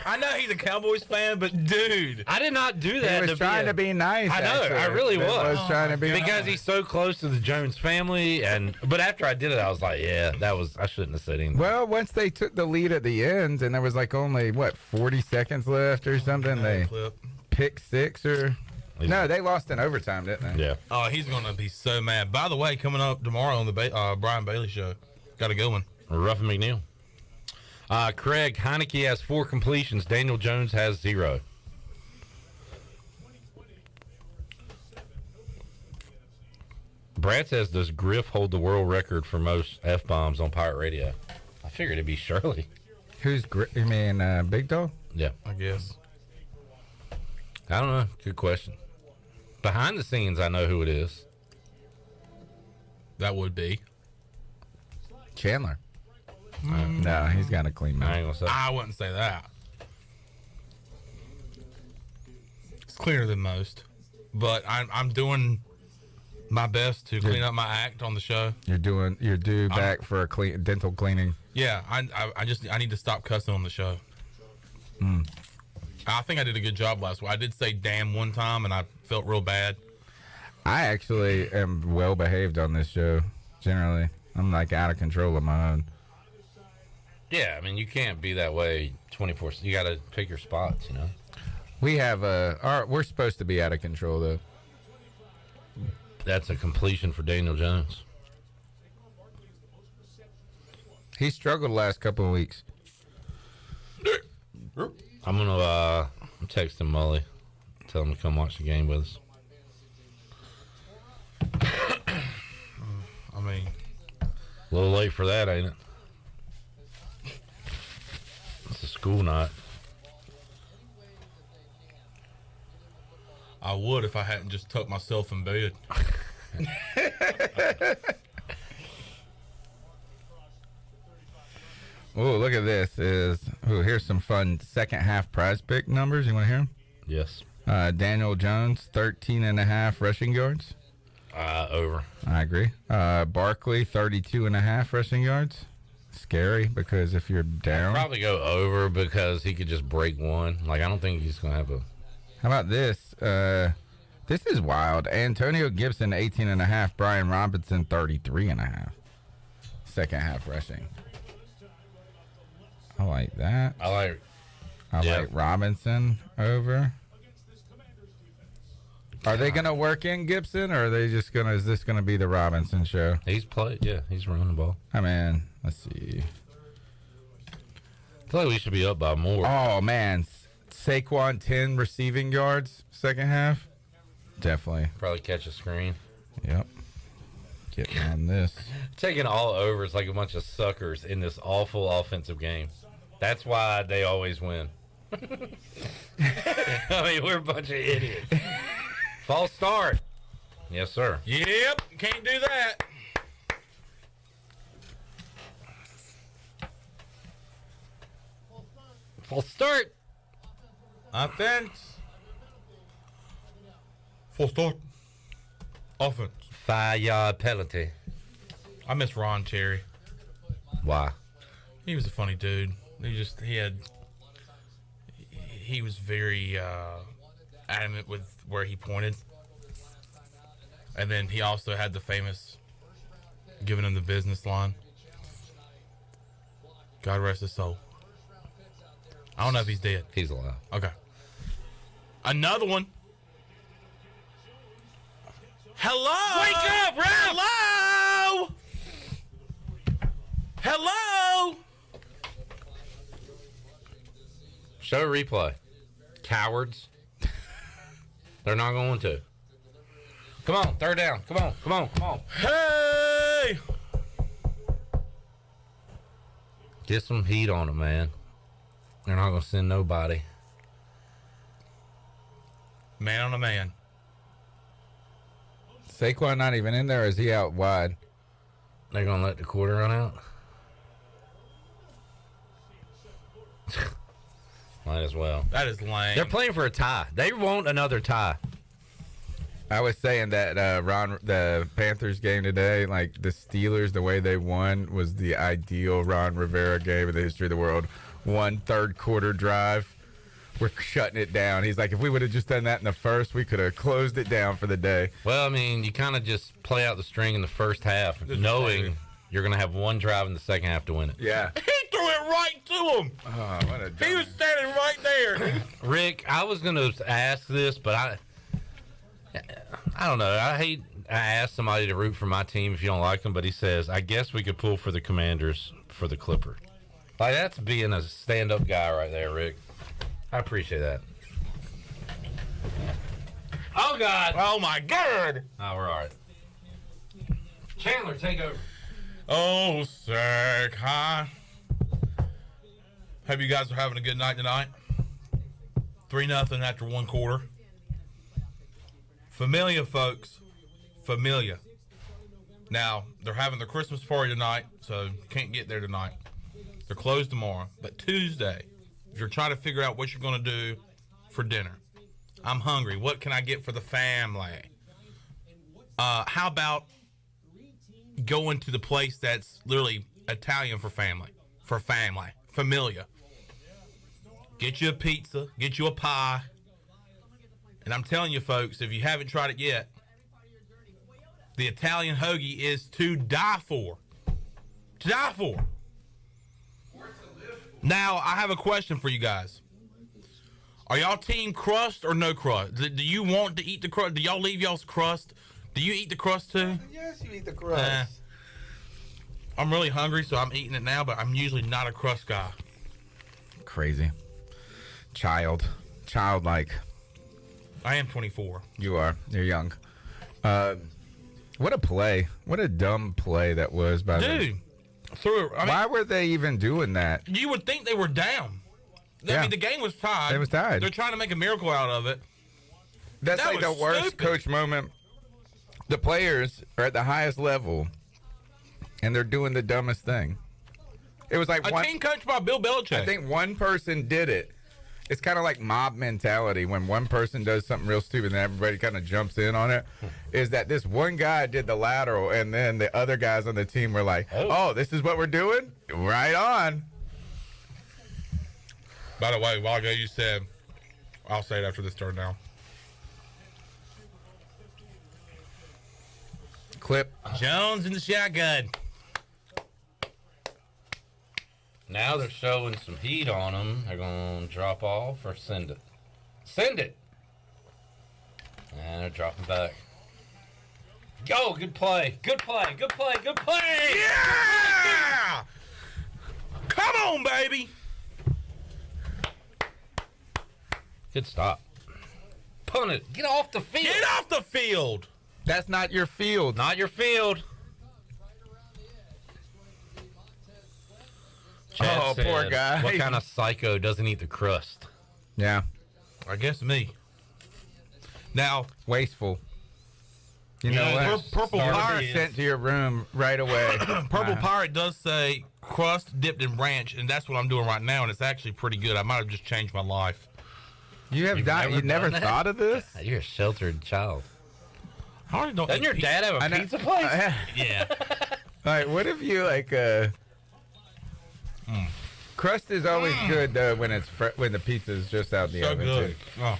I know he's a Cowboys fan, but dude, I did not do that. He was trying to be nice. I know. actually. I really He was. trying to be because nice. he's so close to the Jones family, but after I did it, I was like, yeah, I shouldn't have said anything. Well, once they took the lead at the end, and there was like only 40 seconds left or something, they Clip. pick six or no, they lost in overtime, didn't they? Yeah. Oh, he's gonna be so mad. By the way, coming up tomorrow on the Brian Bailey show, got a good one. Ruffin McNeil. Craig Heineke has 4 completions. Daniel Jones has 0. Brad says, does Griff hold the world record for most F-bombs on Pirate Radio? I figured it'd be Shirley. Who's you mean Big Dog? Yeah. I guess. I don't know. Good question. Behind the scenes, I know who it is. That would be. Chandler. No, he's got a clean I mouth. ain't gonna say. I wouldn't say that. It's cleaner than most, but I'm doing my best to clean up my act on the show. You're due back for a dental cleaning. Yeah, I need to stop cussing on the show. I think I did a good job last week. I did say damn one time, and I felt real bad. I actually am well behaved on this show. Generally, I'm like out of control of my own. Yeah, I mean, you can't be that way 24. You got to pick your spots, you know? We have we're supposed to be out of control though. That's a completion for Daniel Jones. He struggled the last couple of weeks. I'm going to text him Mully. Tell him to come watch the game with us. I mean, A little late for that, ain't it? It's a school night. I would if I hadn't just tucked myself in bed. Oh, look at this! Here's some fun second half prize pick numbers. You want to hear them? Yes. Daniel Jones, 13.5 rushing yards. Over. I agree. Barkley, 32.5 rushing yards. Scary because if you're down. Probably go over because he could just break one. Like, I don't think he's going to have a... How about this? This is wild. Antonio Gibson, 18.5. Brian Robinson, 33.5. Second half rushing. I like that. I like... I Yeah. like Robinson over. Are they going to work in Gibson, or are they just going to? Is this going to be the Robinson show? He's played. Yeah, he's running the ball. I mean, let's see. I feel like we should be up by more. Oh man, Saquon 10 receiving yards second half. Definitely. Probably catch a screen. Yep. Getting on this. Taking all overs like a bunch of suckers in this awful offensive game. That's why they always win. I mean, we're a bunch of idiots. False start. Yes, sir. Yep, can't do that. False start. Offense. Full start. Offense. 5-yard penalty. I miss Ron Cherry. Why? He was a funny dude. He was very adamant with where he pointed. And then he also had the famous giving him the business line. God rest his soul. I don't know if he's dead. He's alive. Okay. Another one. Hello. Wake up, Ralph! Hello. Hello. Show replay. Cowards. They're not going to. Come on, third down. Come on, come on, come on. Hey. Get some heat on them, man. They're not going to send nobody. Man on a man. Saquon not even in there, or is he out wide? They're going to let the quarter run out? Might as well. That is lame. They're playing for a tie. They want another tie. I was saying that the Panthers game today, like the Steelers, the way they won was the ideal Ron Rivera game in the history of the world. 1 third-quarter drive. We're shutting it down. He's like, if we would have just done that in the first, we could have closed it down for the day. Well, I mean, you kind of just play out the string in the first half, knowing you're going to have one drive in the second half to win it. Yeah. He threw it right to him. Oh, what a He was standing right there. Rick, I was going to ask this, but I don't know. I asked somebody to root for my team if you don't like them, but he says, I guess we could pull for the Commanders for the Clipper. Like, that's being a stand-up guy right there, Rick. I appreciate that. Oh, God. Oh, my God. Oh, we're all right. Chandler, take over. Oh, sick, huh? Hope you guys are having a good night tonight. 3-0 after 1 quarter. Familia, folks. Familia. Now, they're having their Christmas party tonight, so can't get there tonight. They're closed tomorrow. But Tuesday, if you're trying to figure out what you're going to do for dinner, I'm hungry. What can I get for the family? How about going to the place that's literally Italian for family? For family. Familia. Get you a pizza. Get you a pie. And I'm telling you, folks, if you haven't tried it yet, the Italian hoagie is to die for. To die for. Now, I have a question for you guys. Are y'all team crust or no crust? Do you want to eat the crust? Do y'all leave y'all's crust? Do you eat the crust too? Yes, you eat the crust. I'm really hungry, so I'm eating it now, but I'm usually not a crust guy. Crazy. Childlike. I am 24. You are. You're young. What a play. What a dumb play that was by Dude, why were they even doing that? you would think they were down. Yeah. I mean, the game was tied. It was tied. They're trying to make a miracle out of it. That's That like the was worst stupid. coach moment. The players are at the highest level, and they're doing the dumbest thing. It was like A team coached by Bill Belichick. I think one person did it. It's kind of like mob mentality when one person does something real stupid and everybody kind of jumps in on it. Is that this one guy did the lateral and then the other guys on the team were like, oh, this is what we're doing? Right on. By the way, a while ago you said, I'll say it after this turn down. Clip. Jones in the shotgun. Now they're showing some heat on them. They're going to drop off or send it. Send it. And they're dropping back. Go, good play. Good play. Good play. Good play. Yeah! Come on, baby. Good stop. Punt it. Get off the field. Get off the field. That's not your field. Not your field. Chad Oh, poor said, guy. What kind of psycho doesn't eat the crust? Yeah. I guess me. Now, Wasteful. You know Yeah, what? Purple You're Pirate- sent to your room right away. Purple Pirate does say crust dipped in ranch, and that's what I'm doing right now, and it's actually pretty good. I might have just changed my life. You have You've never done that? thought of this? You're a sheltered child. I already don't Doesn't your dad have I a know- pizza place? Yeah. Like, what if you crust is always good though when it's when the pizza is just out the So oven good. too. Oh.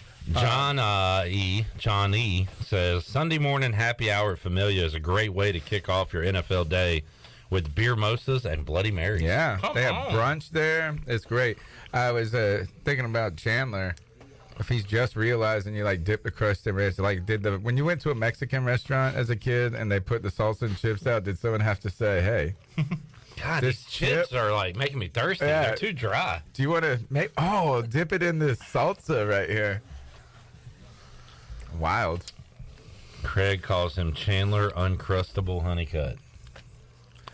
John E says Sunday morning happy hour at Familia is a great way to kick off your NFL day with beer mimosas and Bloody Marys. Yeah, Come they have on. brunch there. It's great. I was thinking about Chandler. If he's just realizing you like dip the crust in ranch, like when you went to a Mexican restaurant as a kid and they put the salsa and chips out, did someone have to say, "Hey, God, This these chips chip- are like making me thirsty. Yeah. They're too dry. do you want to make? Oh, dip it in this salsa right here." Wild. Craig calls him Chandler Uncrustable Honeycut.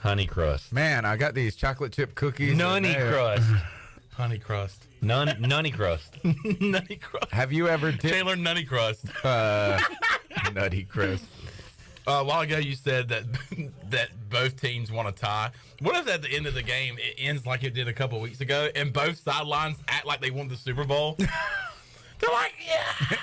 Honey crust. Man, I got these chocolate chip cookies. Nunny and they- crust. Honey crust. Nunny crust. Nutty crust. Have you ever dipped Chandler Nutty crust. nutty crust? A while ago you said that that both teams want to tie. What if at the end of the game it ends like it did a couple weeks ago and both sidelines act like they won the Super Bowl? They're like, yeah.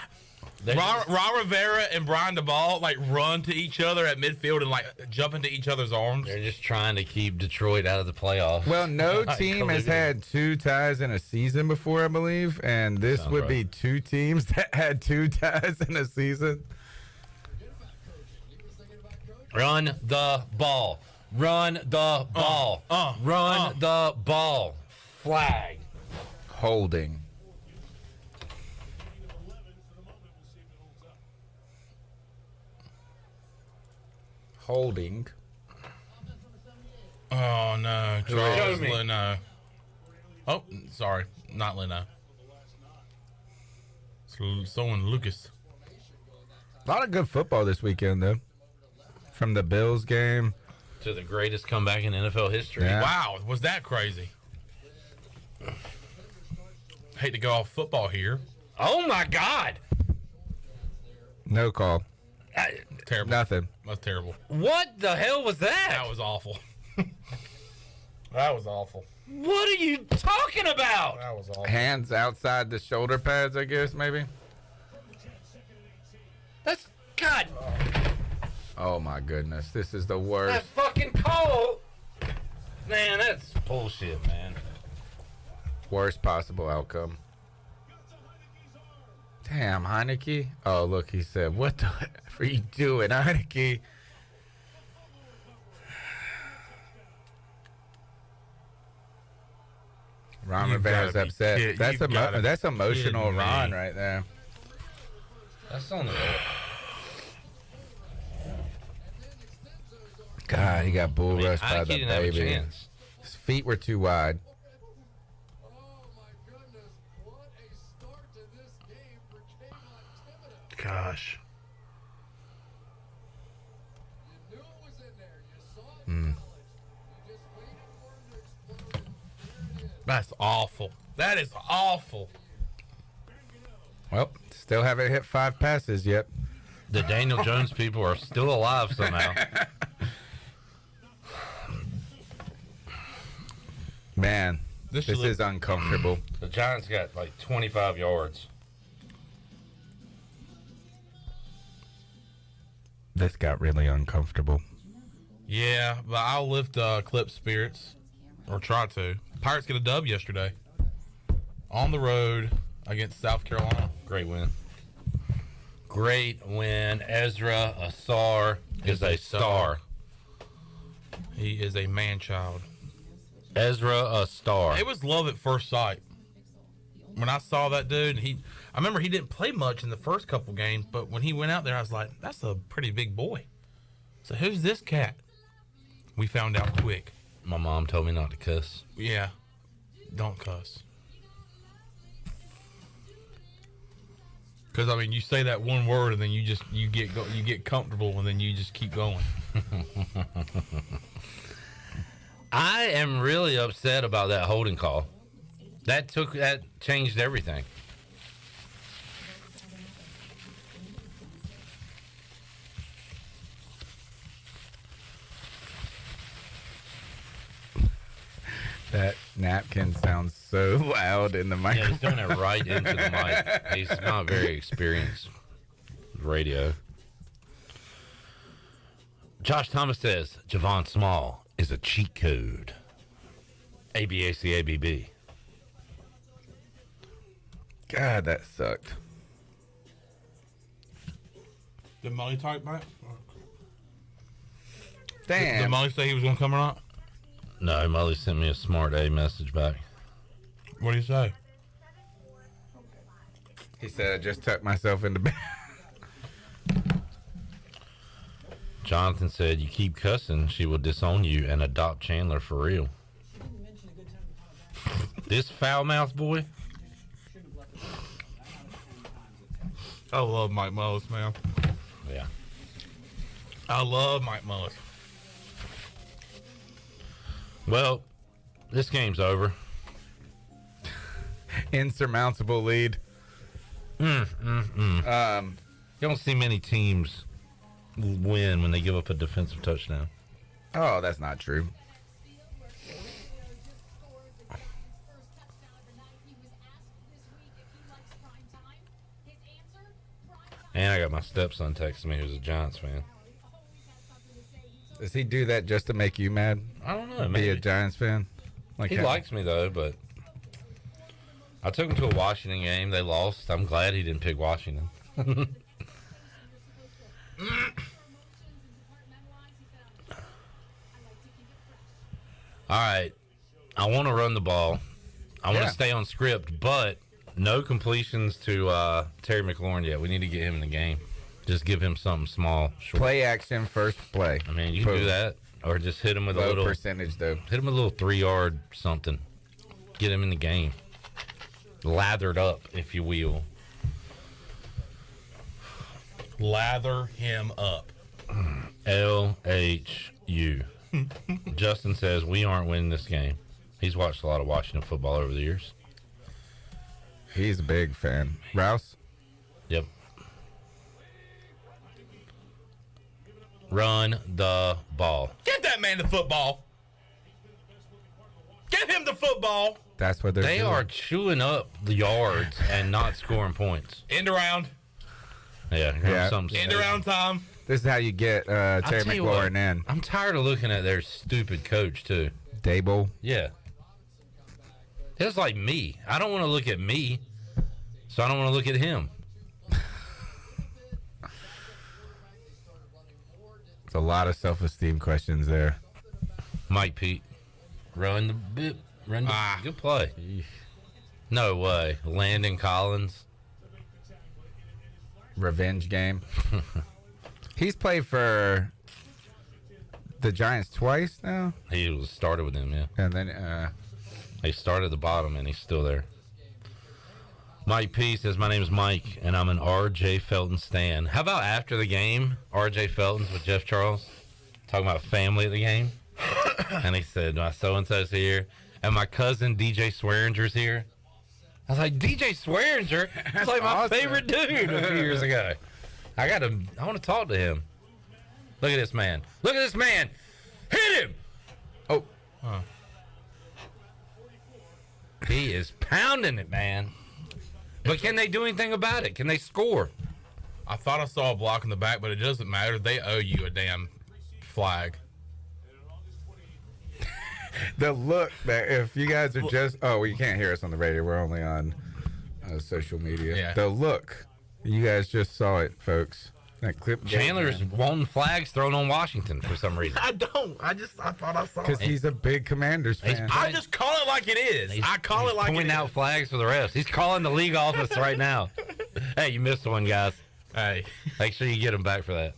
Ron Rivera and Brian DeBall like run to each other at midfield and like jump into each other's arms. They're just trying to keep Detroit out of the playoffs. Well, no Like, team has colluding. had 2 ties in a season before, I believe, and this Sounds would right. be 2 teams that had 2 ties in a season. Run the ball. Run the ball. Run the ball. Flag. Holding. Holding. Oh no, Charles Show me. Leno. Oh, sorry, not Leno. Someone Lucas. A lot of good football this weekend, though. From the Bills game. To the greatest comeback in NFL history. Yeah. Wow, was that crazy? Hate to go off football here. Oh my God. No call. Terrible. Nothing. That's terrible. What the hell was that? That was awful. That was awful. What are you talking about? That was awful. Hands outside the shoulder pads, I guess, maybe. That's God. Oh, my goodness. This is the That worst. fucking call. Man, that's bullshit, man. Worst possible outcome. Damn, Heineke. Oh, look, he said, what the f are you doing, Heineke? Ron You've Rivera's gotta be upset. kid- That's you've gotta be that's emotional kidding me. Ron right there. That's on the. God, he got bull rushed by Heineke the didn't have a baby. chance. His feet were too wide. Oh my goodness, what a start to this game for Kayvon Thibodeau. Gosh. You knew it was in there. You saw it in college. You just waited for him to explode. There it is. That's awful. That is awful. Well, still haven't hit 5 passes yet. The Daniel Jones people are still alive somehow. Man, This this should look- is uncomfortable. The Giants got like 25 yards. This got really uncomfortable. Yeah, but I'll lift Clip spirits, or try to. Pirates get a dub yesterday on the road against South Carolina. Great win. Great win. Ezra Asar is a star. He is a man-child. Ezra a star. It was love at first sight. When I saw that dude, I remember he didn't play much in the first couple games, but when he went out there, I was like, that's a pretty big boy. So who's this cat? We found out quick. My mom told me not to cuss. Yeah, don't cuss. Because I mean, you say that one word and then you get comfortable and then you just keep going. I am really upset about that holding call. That changed everything. That napkin sounds so loud in the Yeah, microphone. he's doing it right into the mic. He's not very experienced with radio. Josh Thomas says Javon Small is a cheat code. ABACABB. God, that sucked. Did Molly talk back? Damn. Did Molly say he was going to come or not? No, Molly sent me a smart A message back. What did he say? He said, I just tucked myself into bed. Jonathan said, you keep cussing, she will disown you and adopt Chandler for real. This foul-mouthed boy? I love Mike Mullis, man. Yeah. I love Mike Mullis. Well, this game's over. Insurmountable lead. You don't see many teams win when they give up a defensive touchdown. Oh, that's not true. And I got my stepson texting me who's a Giants fan. Does he do that just to make you mad? I don't know. Be a Maybe. Giants fan? Like He likes me, though, but I took him to a Washington game. They lost. I'm glad he didn't pick Washington. All right. I want to run the ball. I want Yeah. to stay on script, but no completions to Terry McLaurin yet. We need to get him in the game. Just give him something small, short. Play action, first play. I mean, you can do Boom. that, or just hit him with a Low little percentage, though. hit him with a little 3-yard something. Get him in the game. Lathered up, if you will. Lather him up. LHU. Justin says we aren't winning this game. He's watched a lot of Washington football over the years. He's a big fan. Rouse? Yep. Run the ball. Get that man the football. Get him the football. That's what they're They doing. are chewing up the yards and not scoring points. End around. Yeah, here comes Yeah. something. End around time. This is how you get Terry tell you what, McLaurin in. I'm tired of looking at their stupid coach, too. Dable. Yeah. It's like me. I don't want to look at me, so I don't want to look at him. It's a lot of self-esteem questions there. Mike Pete. Run the bit. Run the good play. No way. Landon Collins. Revenge game. He's played for the Giants twice now, He was started with him, yeah. and then He started at the bottom, and he's still there. Mike P says, my name is Mike, and I'm an R.J. Felton stan. How about after the game, R.J. Felton's with Jeff Charles, talking about family at the game? And he said, my so-and-so's here, and my cousin DJ Swearinger's here. I was like, DJ Swearinger? That's like my awesome. favorite dude a few years ago. I want to talk to him. Look at this man. Look at this man. Hit him. oh, He is pounding it, man. But can they do anything about it? Can they score? I thought I saw a block in the back, but it doesn't matter. They owe you a damn flag. the look that if you guys are just well, you can't hear us on the radio. We're only on social media. Yeah. The look, you guys just saw it, folks. That clip. Chandler's wanting flags thrown on Washington for some reason. I don't. I thought I saw because he's a big Commanders He's fan. I just call it like it is. I call it like it pointing is. out flags for the rest. He's calling the league office right now. Hey, you missed one, guys. Hey, Make sure you get him back for that.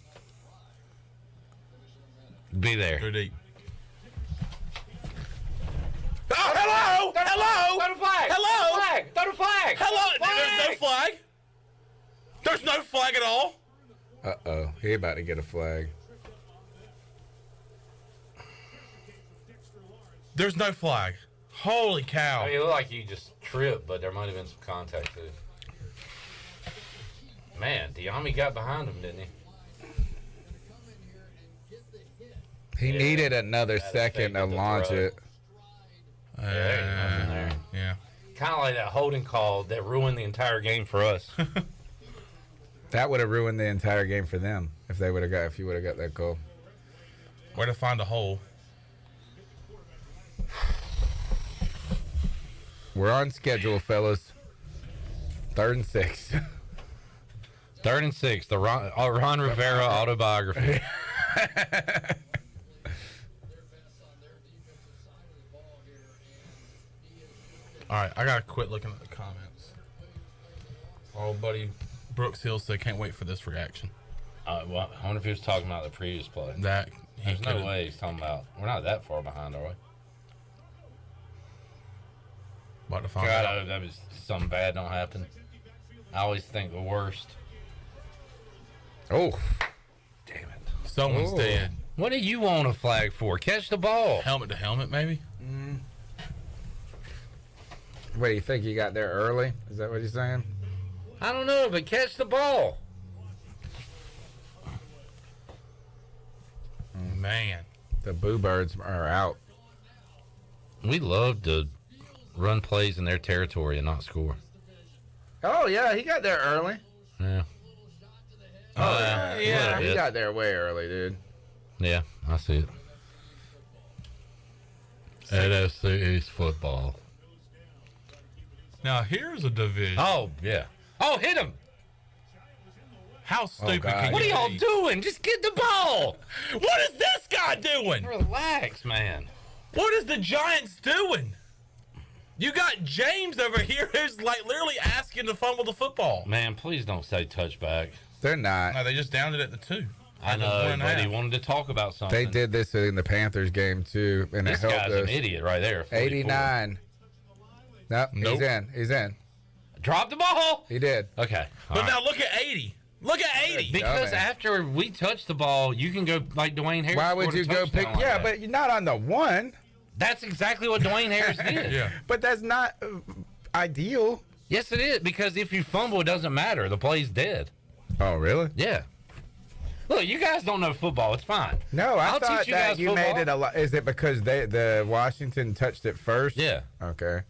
Be there. go deep. Oh, hello! Hello! Throw the flag! Hello! Throw the flag! Hello! There's no flag. There's no flag at all. Uh-oh, he about to get a flag. There's no flag. Holy cow! I mean, it looked like you just tripped, but there might have been some contact too. Man, Diami got behind him, didn't he? He Yeah. needed another Had to second fake to the launch throw. it. Yeah, nothing there. Yeah. Kind of like that holding call that ruined the entire game for us. That would have ruined the entire game for them if you would have got that goal. Where to find a hole? We're on schedule, fellas. 3rd and 6. 3rd and 6, the Ron Rivera autobiography. All right, I gotta quit looking at the comments. Our old buddy Brooks Hill said, "Can't wait for this reaction." Well, I wonder if he was talking about the previous play. That he There's no could've- way he's talking about. We're not that far behind, are we? About to find God, I out. hope that was something bad don't happen. I always think the worst. Oh, Damn it. Someone's Oh. dead. What do you want a flag for? Catch the ball. Helmet to helmet, maybe. wait, you think he got there early? Is that what he's saying? I don't know, but catch the ball. Man, The Boo Birds are out. We love to run plays in their territory and not score. Oh, yeah, he got there early. Yeah. Yeah, he bit. got there way early, dude. Yeah, I see it. NFC East football. Now here's a division. Oh, yeah. Oh, hit him. How stupid God. can What are you y'all be? doing? Just get the ball. What is this guy doing? Relax, man. What is the Giants doing? You got James over here who's like literally asking to fumble the football. Man, please don't say touchback. They're not. No, they just downed it at the 2. I At the know, 1.5. but he wanted to talk about something. They did this in the Panthers game too, and This it helped guy's us. an idiot right there. 44. 89. Nope, Nope. he's in. He's in. Drop the ball. He did. Okay. But all right. now look at 80. Look at 80. Because Dumbass. after we touch the ball, you can go like Dwayne Harris. Why would scored a you go touchdown pick? like Yeah, that. but you're not on the one. That's exactly what Dwayne Harris did. Yeah. But that's not ideal. Yes, it is. Because if you fumble, it doesn't matter. The play's dead. Oh, really? Yeah. Look, you guys don't know football. It's fine. No, I I'll thought teach you that guys you football. made it a lot. Is it because the Washington touched it first? Yeah. Okay.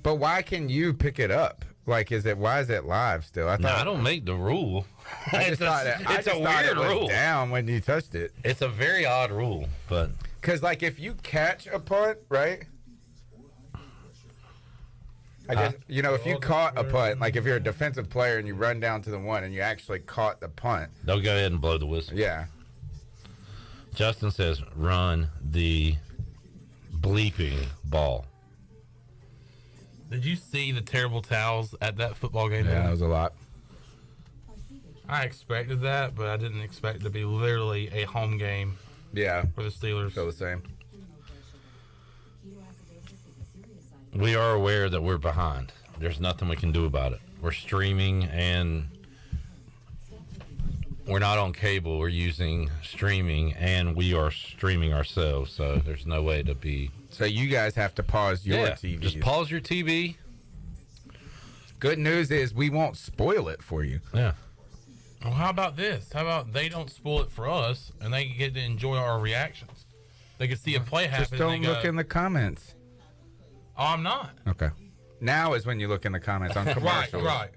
But why can you pick it up? Like, why is it live still? I No, thought. I don't make the rule. I just it's thought a, I it's just a thought weird it was rule. down when you touched it. It's a very odd rule, but Because, like, if you catch a punt, right? I guess, if you caught a punt, like if you're a defensive player and you run down to the one and you actually caught the punt, they'll go ahead and blow the whistle. yeah. Justin says, run the bleeping ball. Did you see the terrible towels at that football game? Yeah, that was a lot. I expected that, but I didn't expect it to be literally a home game Yeah, for the Steelers. feel the same. We are aware that we're behind. There's nothing we can do about it. We're streaming and we're not on cable. We're using streaming and we are streaming ourselves. So there's no way to be. So you guys have to pause your TV. Just pause your TV. Good news is we won't spoil it for you. Yeah. Well, how about this? How about they don't spoil it for us and they get to enjoy our reactions? They can see a play happen. Just don't and they look go, in the comments. Oh, I'm not. Okay. Now is when you look in the comments on Right, commercials. right.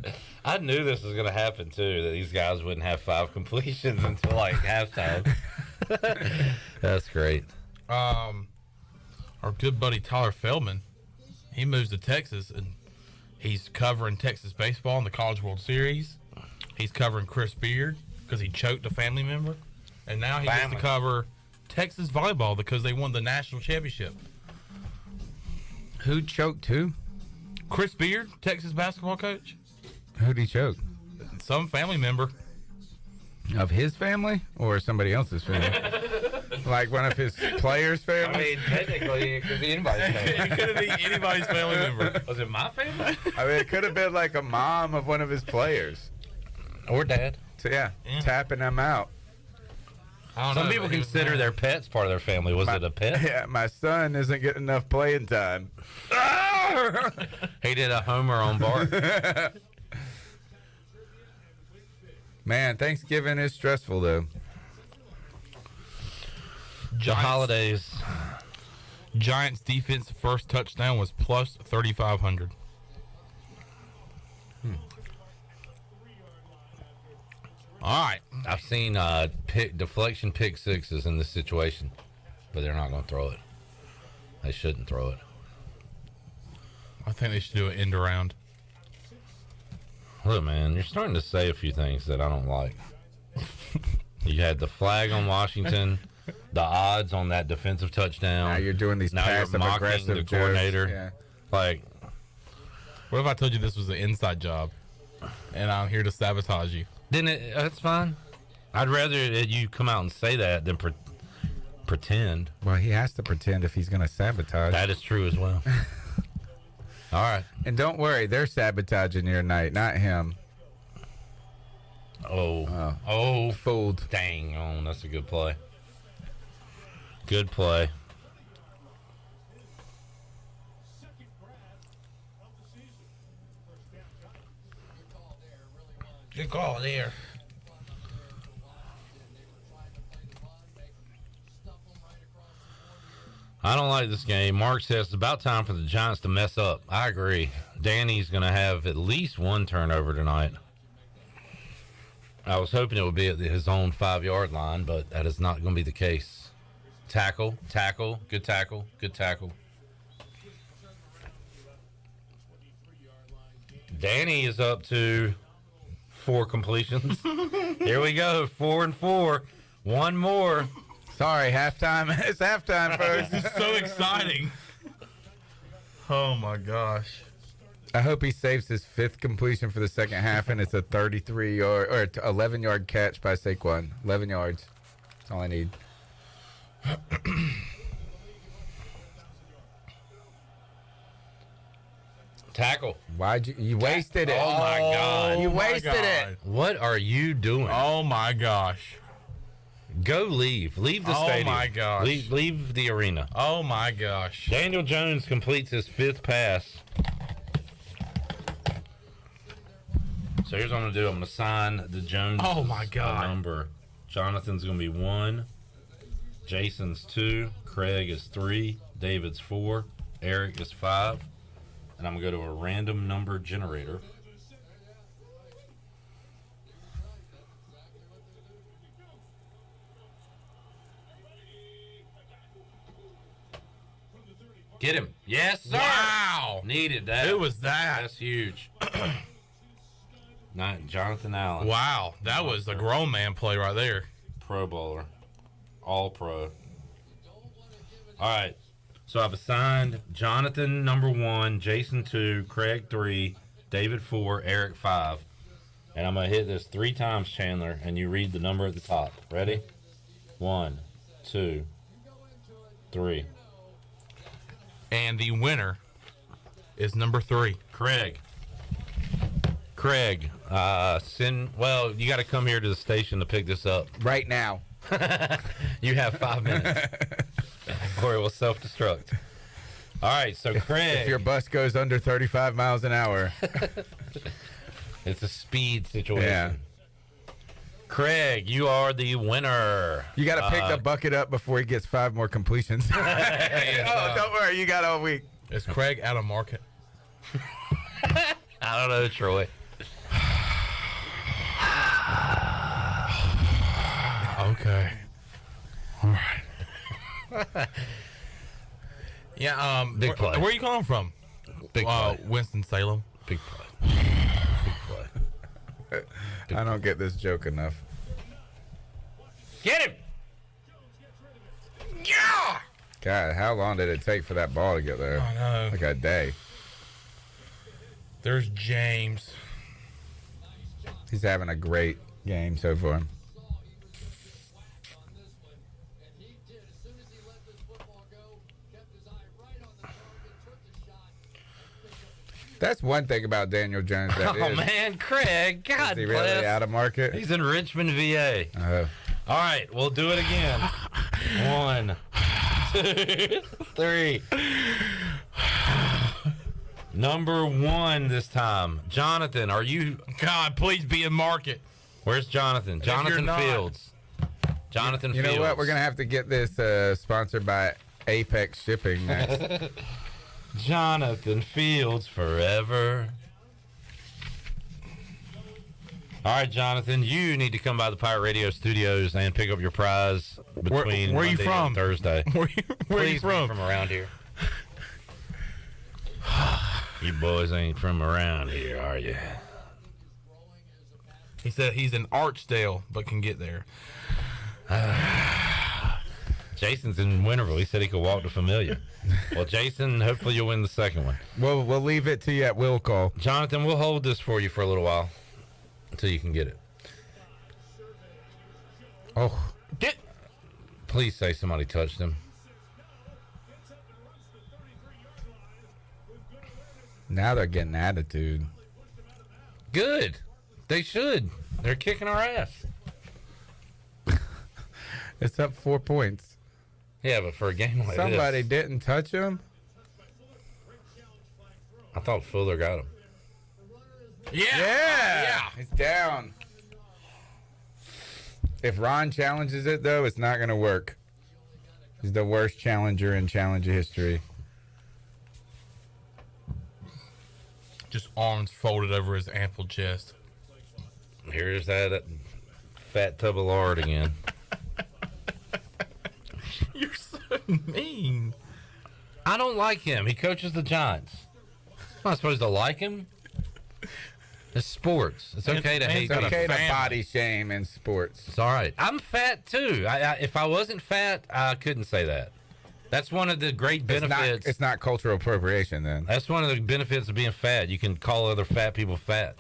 I knew this was going to happen too, that these guys wouldn't have 5 completions until like halftime. That's great. Our good buddy Tyler Feldman, he moves to Texas and he's covering Texas baseball in the College World Series. He's covering Chris Beard because he choked a family member, and now he gets Family. to cover Texas volleyball because they won the national championship. Who choked who? Chris Beard, Texas basketball coach, Who'd he choke? some family member. Of his family or somebody else's family? Like one of his players' family? Technically, it could be anybody's It could have been anybody's family member. Was it my family? I mean, it could have been like a mom of one of his players. Or dad. So, yeah, Yeah. tapping them out. I don't Some know, people but he was consider mad. their pets part of their family. Was it a pet? Yeah, my son isn't getting enough playing time. He did a homer on Bart. Man, Thanksgiving is stressful, though. The holidays. Giants defense first touchdown was plus 3,500. All right. I've seen deflection pick sixes in this situation, but they're not going to throw it. They shouldn't throw it. I think they should do an end around. Look, man, you're starting to say a few things that I don't like. You had the flag on Washington, the odds on that defensive touchdown. Now you're doing these Now you're passive mocking aggressive the jokes. coordinator. Yeah. Like, What if I told you this was an inside job and I'm here to sabotage you? then that's fine. I'd rather that you come out and say that than pretend. Well, he has to pretend if he's going to sabotage. That is true as well. All right. And don't worry, they're sabotaging your night, not him. Oh. Fooled. Dang on. That's a good play. Good play. Good call there. I don't like this game. Mark says it's about time for the Giants to mess up. I agree. Danny's going to have at least one turnover tonight. I was hoping it would be at his own 5-yard line, but that is not going to be the case. Tackle, good tackle, good tackle. Danny is up to 4 completions. Here we go, 4 and 4. One more. Sorry, halftime. It's halftime, folks. It's so exciting. Oh my gosh. I hope he saves his 5th completion for the second half, and it's a 33-yard or 11-yard catch by Saquon. 11 yards. That's all I need. Tackle. Why'd you wasted it? Oh my God. You Oh my wasted God. it. What are you doing? Oh my gosh. Go leave. Leave the Oh stadium. my gosh. Leave the arena. Oh my gosh. Daniel Jones completes his 5th pass. So here's what I'm going to do. I'm going to sign the Jones Oh, my God. number. Jonathan's going to be 1. Jason's 2. Craig is 3. David's 4. Eric is 5. And I'm going to go to a random number generator. Get him. Yes, sir. Wow. Needed that. Who was that? That's huge. Not Jonathan Allen. Wow. That was a grown man play right there. Pro bowler. All pro. All right. So I've assigned Jonathan number 1, Jason 2, Craig 3, David 4, Eric 5. And I'm going to hit this 3 times, Chandler, and you read the number at the top. Ready? 1, 2, 3. And the winner is number 3. Craig. You got to come here to the station to pick this up. Right now. You have 5 minutes. Or it will self-destruct. All right, so Craig. If your bus goes under 35 miles an hour. It's a speed situation. Yeah. Craig, you are the winner. You got to pick the bucket up before he gets 5 more completions. Oh, don't worry. You got all week. Is Craig out of market? I don't know, Troy. Okay. All right. Yeah, Big play. Where are you calling from? Big play. Winston-Salem. Big play. Big play. I don't get this joke enough. Get him! Yeah! God, how long did it take for that ball to get there? I know. Like a day. There's James. He's having a great game so far. That's one thing about Daniel Jones. That Oh, is, man, Craig, God is he bless. really out of market? He's in Richmond, VA. All right, we'll do it again. 1, 2, 3. Number 1 this time. Jonathan, are you... God, please be in market. Where's Jonathan? you're Jonathan not- Fields. Jonathan You Fields. know what? We're going to have to get this sponsored by Apex Shipping next. Jonathan Fields forever. All right, Jonathan, you need to come by the Pirate Radio studios and pick up your prize between where you Monday from? and Thursday. Where are you Please be from? around here. You boys ain't from around here, are you? He said he's in Archdale, but can get there. Jason's in Winterville. He said he could walk to Familiar. Well, Jason, hopefully you'll win the second one. We'll leave it to you at will call. Jonathan, we'll hold this for you for a little while until you can get it. Oh, Get. Please say somebody touched him. now they're getting attitude. Good. They should. They're kicking our ass. It's up 4 points. Yeah, but for a game like Somebody this, didn't touch him. I thought Fuller got him. Yeah. It's down. If Ron challenges it, though, it's not going to work. He's the worst challenger in Challenger history. Just arms folded over his ample chest. Here's that fat tub of lard again. You're so mean. I don't like him. He coaches the Giants. I'm not supposed to like him. It's sports. It's okay to hate. It's people. okay to family. body shame in sports. It's all right. I'm fat too. If I wasn't fat, I couldn't say that. That's one of the great benefits. It's not cultural appropriation then. That's one of the benefits of being fat. You can call other fat people fat.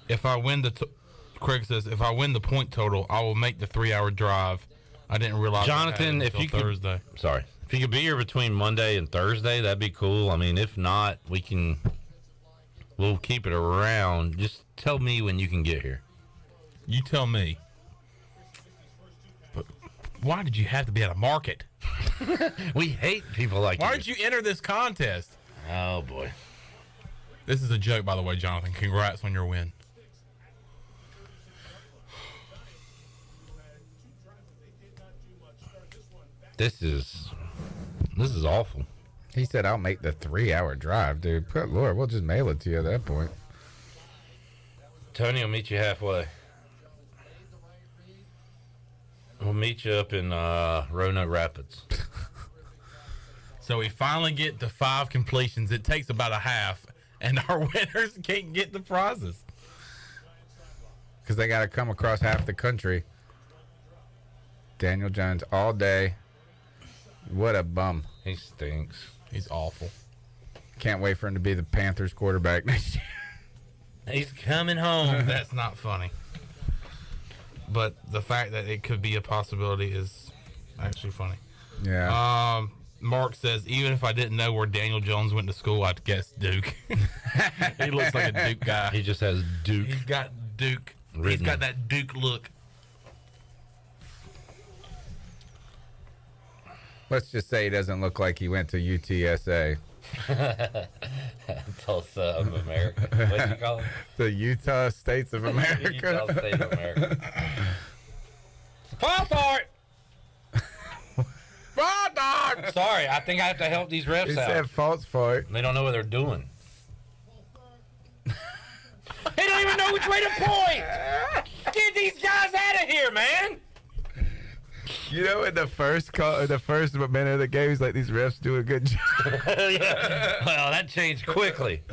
If I win Craig says, if I win the point total, I will make the 3-hour drive. I didn't realize. Jonathan, if you could, Thursday. sorry, if you could be here between Monday and Thursday, that'd be cool. I mean, if not, we'll keep it around. Just tell me when you can get here. You tell me. But why did you have to be at a market? We hate people like Why you. did you enter this contest? Oh boy. This is a joke, by the way, Jonathan. Congrats on your win. This is awful. He said, "I'll make the 3-hour drive, dude." Good Lord, we'll just mail it to you at that point. Tony will meet you halfway. We'll meet you up in Roanoke Rapids. So we finally get to 5 completions. It takes about a half, and our winners can't get the prizes. Because they got to come across half the country. Daniel Jones all day. What a bum. He stinks. He's awful. Can't wait for him to be the Panthers quarterback next year. He's coming home. That's not funny. But the fact that it could be a possibility is actually funny. Yeah. Mark says, even if I didn't know where Daniel Jones went to school, I'd guess Duke. He looks like a Duke guy. He just has Duke. He's got Duke. He's Written. got that Duke look. Let's just say he doesn't look like he went to UTSA. Tulsa of America. What do you call it? The Utah States of America. Utah State of America. Fall for it! Sorry, I think I have to help these refs He out. said false for it. They don't know what they're doing. They don't even know which way to point! Get these guys out of here, man! You know, in the first minute of the game, he's like, these refs do a good job. Yeah. Well, that changed quickly.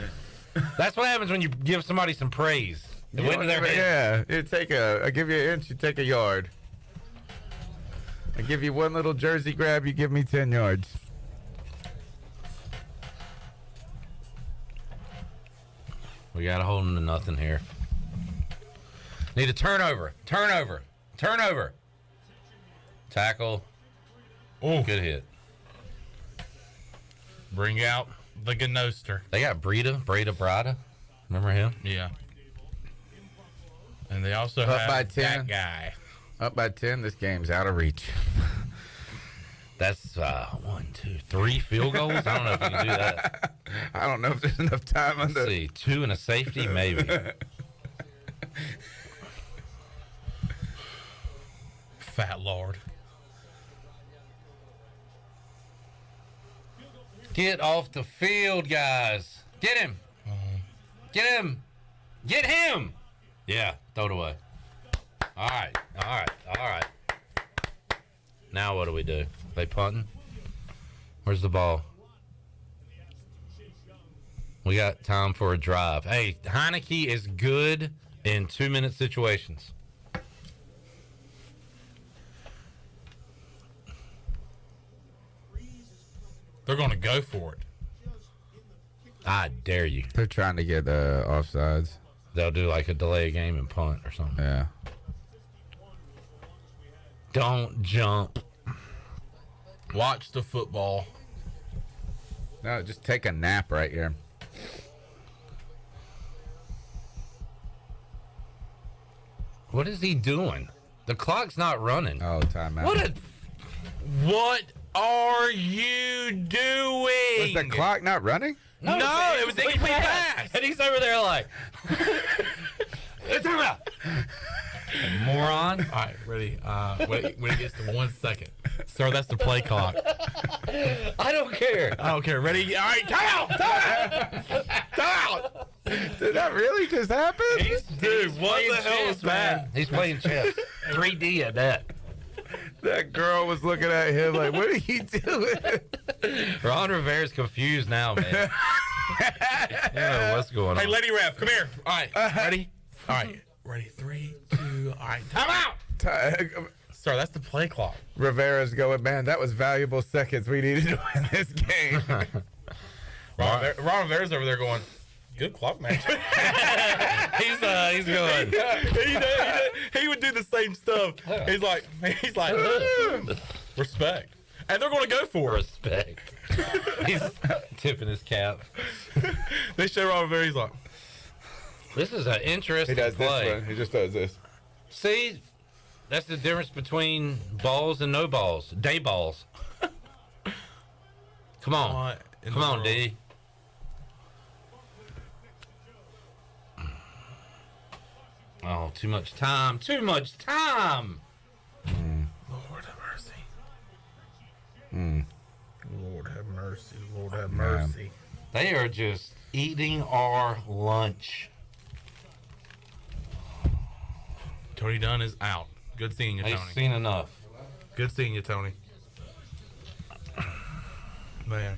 That's what happens when you give somebody some praise. It went to their head. Yeah, I give you an inch, you take a yard. I give you one little jersey grab, you give me 10 yards. We got to hold them to nothing here. Need a turnover. Turnover. Tackle. Oh, Good hit. bring out the Gnoster. They got Breda. Remember him? Yeah. And they also Up have by that 10. guy. Up by 10, this game's out of reach. That's 1, 2, 3 field goals. I don't know if you can do that. I don't know if there's enough time on Let's the... see, 2 and a safety, maybe. Fat Lord. Get off the field, guys. Get him. Get him. Get him. Yeah, throw it away. All right. Now what do we do? They punting? Where's the ball? We got time for a drive. Hey, Heineke is good in 2-minute situations. They're going to go for it. I dare you. They're trying to get offsides. They'll do like a delay a game and punt or something. Yeah. Don't jump. Watch the football. No, just take a nap right here. What is he doing? The clock's not running. Oh, timeout. What are you doing? Was the clock not running? No, it was incomplete pass. And he's over there like, it's out. Moron. All right, ready? When it gets to 1 second. Sir, that's the play clock. I don't care. I don't care. Ready? All right, time out! Did that really just happen? Dude, what the hell is that? He's playing chess. 3D at that. That girl was looking at him like, what are you doing? Ron Rivera's confused now, man. I don't know what's going on. Hey, Lady Ref, come here. All right, ready? All right, ready? 3, 2, all right. Time out. Sir, that's the play clock. Rivera's going, man, that was valuable seconds we needed to win this game. Ron Rivera's over there going, good clock match. He's going. He would do the same stuff. He's like, respect. And they're going to go for it. Respect. He's tipping his cap. They show Ron Rivera, he's like, This is an interesting He does play. this one. He just does this. See, that's the difference between balls and no balls. Day balls. Come on. What in Come the on, world? D. Oh, too much time. Too much time. Lord have mercy. Lord have mercy. Lord have mercy. They are just eating our lunch. Tony Dunn is out. Good seeing you, They've Tony. seen enough. Good seeing you, Tony. Man.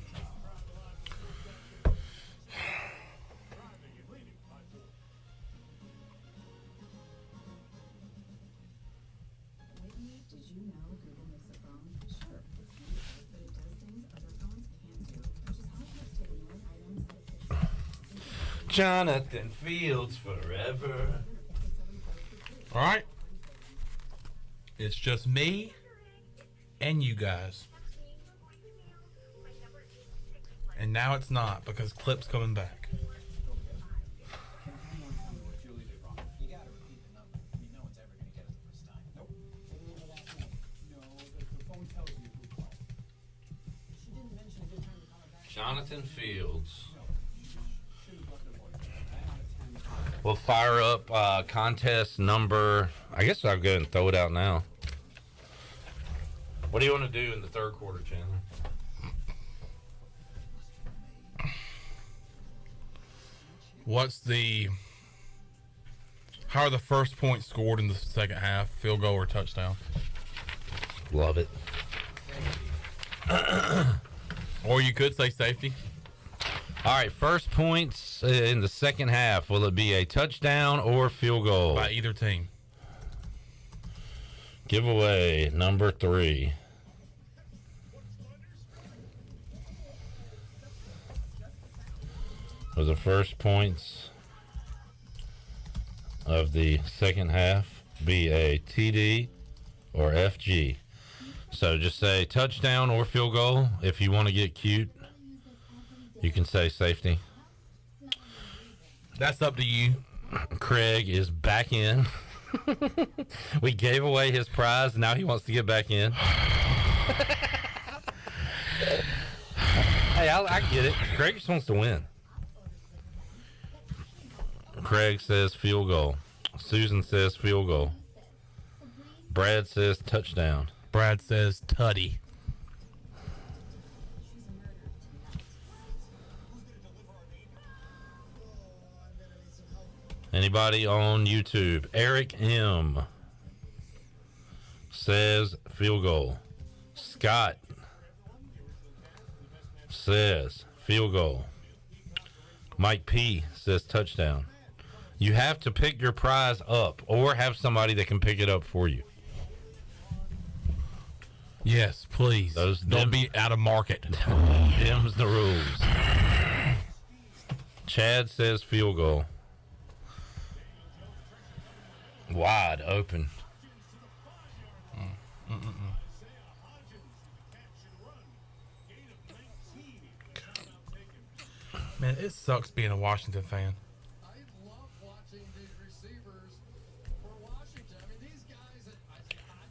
Whitney, did you know Google makes a phone? Sure, it's handy, but it does things other phones can't do, which is how it helps take annoying items that it fixes. Jonathan Fields forever. All right. It's just me and you guys. And now it's not because Clip's coming back. Jonathan Fields. We'll fire up contest number. I guess I'll go ahead and throw it out now. What do you want to do in the third quarter, Chandler? How are the first points scored in the second half? Field goal or touchdown? Love it. Or you could say safety. All right, first points in the second half. Will it be a touchdown or field goal? By either team. Giveaway number 3. Will the first points of the second half be a TD or FG? So just say touchdown or field goal. If you want to get cute, you can say safety. That's up to you. Craig is back in. We gave away his prize. Now he wants to get back in. Hey, I get it. Craig just wants to win. Craig says field goal. Susan says field goal. Brad says touchdown. Brad says tutty. Anybody on YouTube? Eric M says field goal. Scott says field goal. Mike P says touchdown. You have to pick your prize up or have somebody that can pick it up for you. Yes, please. Don't be out of market. Them's the rules. Chad says field goal. Wide open. Man, it sucks being a Washington fan. I love watching these receivers for Washington. I mean, these guys, I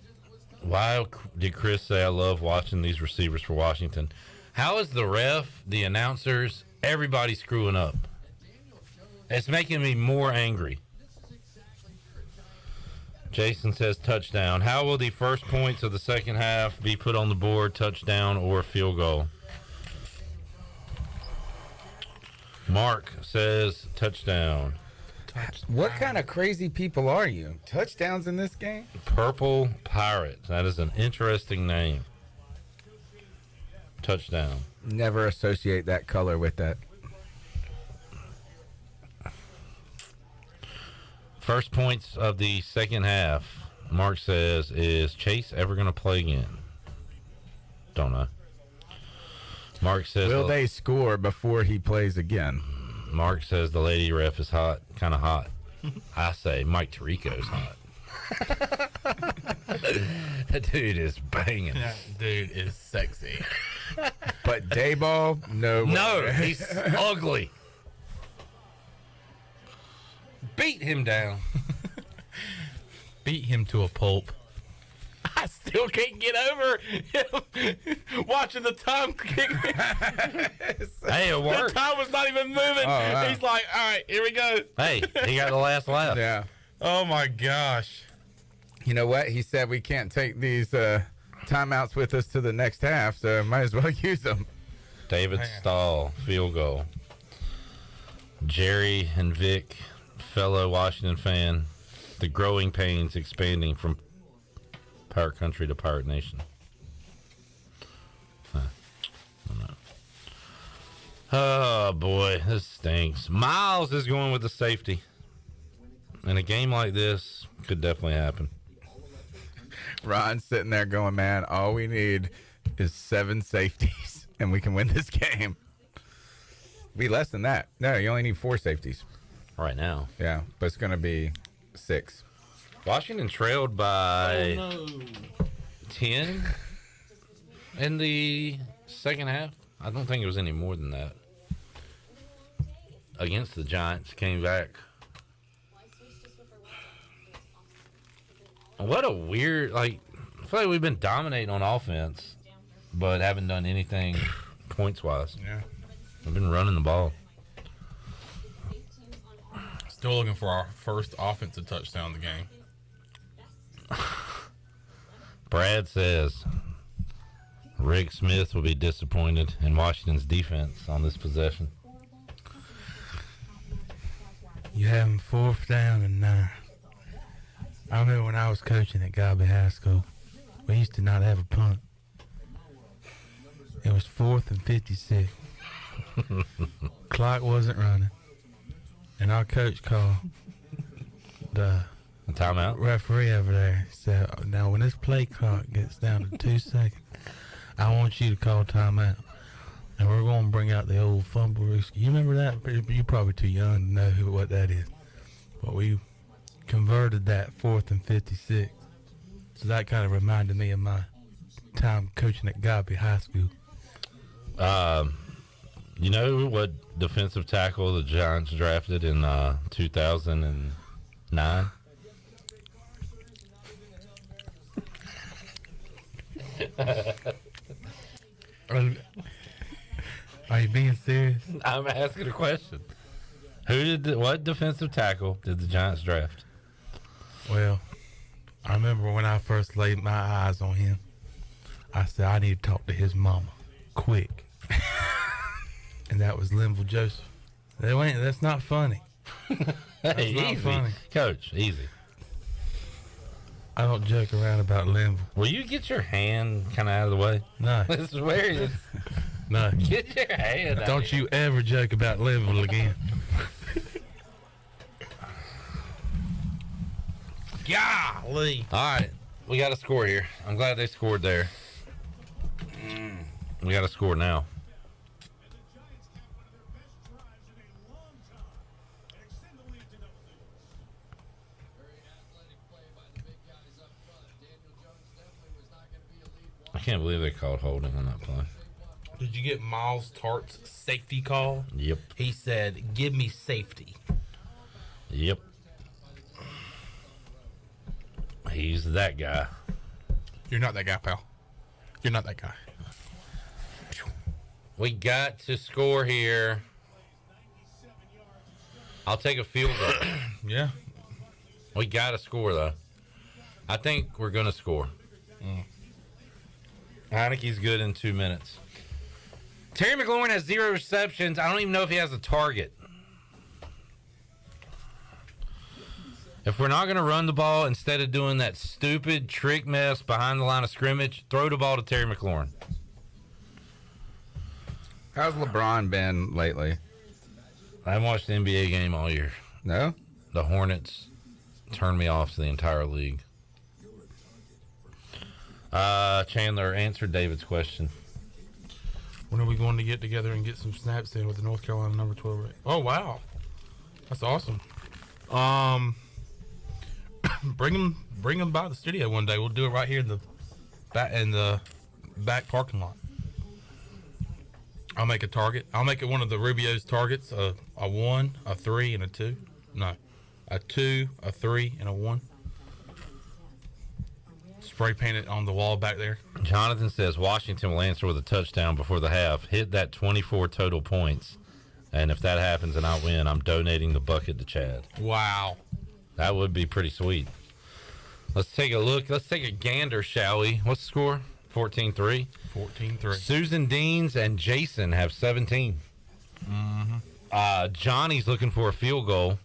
just was kind of Why did Chris say I love watching these receivers for Washington? How is the ref, the announcers, everybody screwing up? It's making me more angry. Jason says touchdown. How will the first points of the second half be put on the board, touchdown or field goal? Mark says touchdown. What kind of crazy people are you? Touchdowns in this game? Purple Pirates. That is an interesting name. Touchdown. Never associate that color with that. First points of the second half, Mark says, is Chase ever going to play again? Don't know. Mark says, Will they score before he plays again? Mark says the lady ref is hot, kind of hot. I say Mike Tirico's hot. That dude is banging. That dude is sexy. But Dayball, no. No, way. he's ugly. Beat him down. Beat him to a pulp. I still can't get over him watching the time kick. Hey, it The worked. time was not even moving. wow. He's like, all right, here we go. Hey, he got the last laugh. Yeah. Oh, my gosh. You know what? He said we can't take these timeouts with us to the next half, so might as well use them. David Stahl, field goal. Jerry and Vic, fellow Washington fan, the growing pains expanding from Pirate Country to Pirate Nation. I don't know. Oh, boy, this stinks. Miles is going with the safety. In a game like this, could definitely happen. Ron's sitting there going, man, all we need is 7 safeties, and we can win this game. Be less than that. No, you only need 4 safeties. Right now. Yeah, but it's going to be 6. Washington trailed by 10 in the second half. I don't think it was any more than that. Against the Giants, came back. What a weird, I feel like we've been dominating on offense, but haven't done anything points-wise. Yeah. We've been running the ball. Still looking for our first offensive touchdown of the game. Brad says Rick Smith will be disappointed in Washington's defense on this possession. You have him 4th down and 9. I remember when I was coaching at Godby High School, we used to not have a punt. It was 4th and 56. Clock wasn't running. And our coach called the A timeout? referee over there. Said, now when this play clock gets down to 2 seconds, I want you to call timeout. And we're going to bring out the old fumble rooski. You remember that? You're probably too young to know what that is. But we converted that 4th and 56. So that kind of reminded me of my time coaching at Godby High School. You know what defensive tackle the Giants drafted in 2009? Are you being serious? I'm asking a question. What defensive tackle did the Giants draft? Well, I remember when I first laid my eyes on him, I said, I need to talk to his mama, quick. And that was Linville Joseph. That's not funny. That's Hey, not easy. funny. Coach, easy. I don't joke around about Linville. Will you get your hand kind of out of the way? No, This is where it is. no. Get your hand out. Don't you ever joke about Linville again. Golly. All right. We got a score here. I'm glad they scored there. We got a score now. Very athletic play by the big guys up front. Daniel Jones definitely was not going to be a lead I can't believe they called holding on that play. Did you get Miles Tart's safety call? Yep. He said, give me safety. Yep. He's that guy. You're not that guy, pal. You're not that guy. We got to score here. I'll take a field goal. Yeah. We got to score, though. I think we're going to score. Heineke's good in 2 minutes. Terry McLaurin has 0 receptions. I don't even know if he has a target. If we're not going to run the ball, instead of doing that stupid trick mess behind the line of scrimmage, throw the ball to Terry McLaurin. How's LeBron been lately? I haven't watched the NBA game all year. No? The Hornets turned me off to the entire league. Chandler, answer David's question. When are we going to get together and get some snaps in with the North Carolina number 12 rate? Oh, wow. That's awesome. Bring them by the studio one day. We'll do it right here in the back parking lot. I'll make a target. I'll make it one of the Rubio's targets. A 1, a 3, and a 2. No, a 2, a 3, and a 1. Spray paint it on the wall back there. Jonathan says Washington will answer with a touchdown before the half. Hit that 24 total points. And if that happens and I win, I'm donating the bucket to Chad. Wow. That would be pretty sweet. Let's take a look. Let's take a gander, shall we? What's the score? 14-3. 14-3. Susan Deans and Jason have 17. Johnny's looking for a field goal,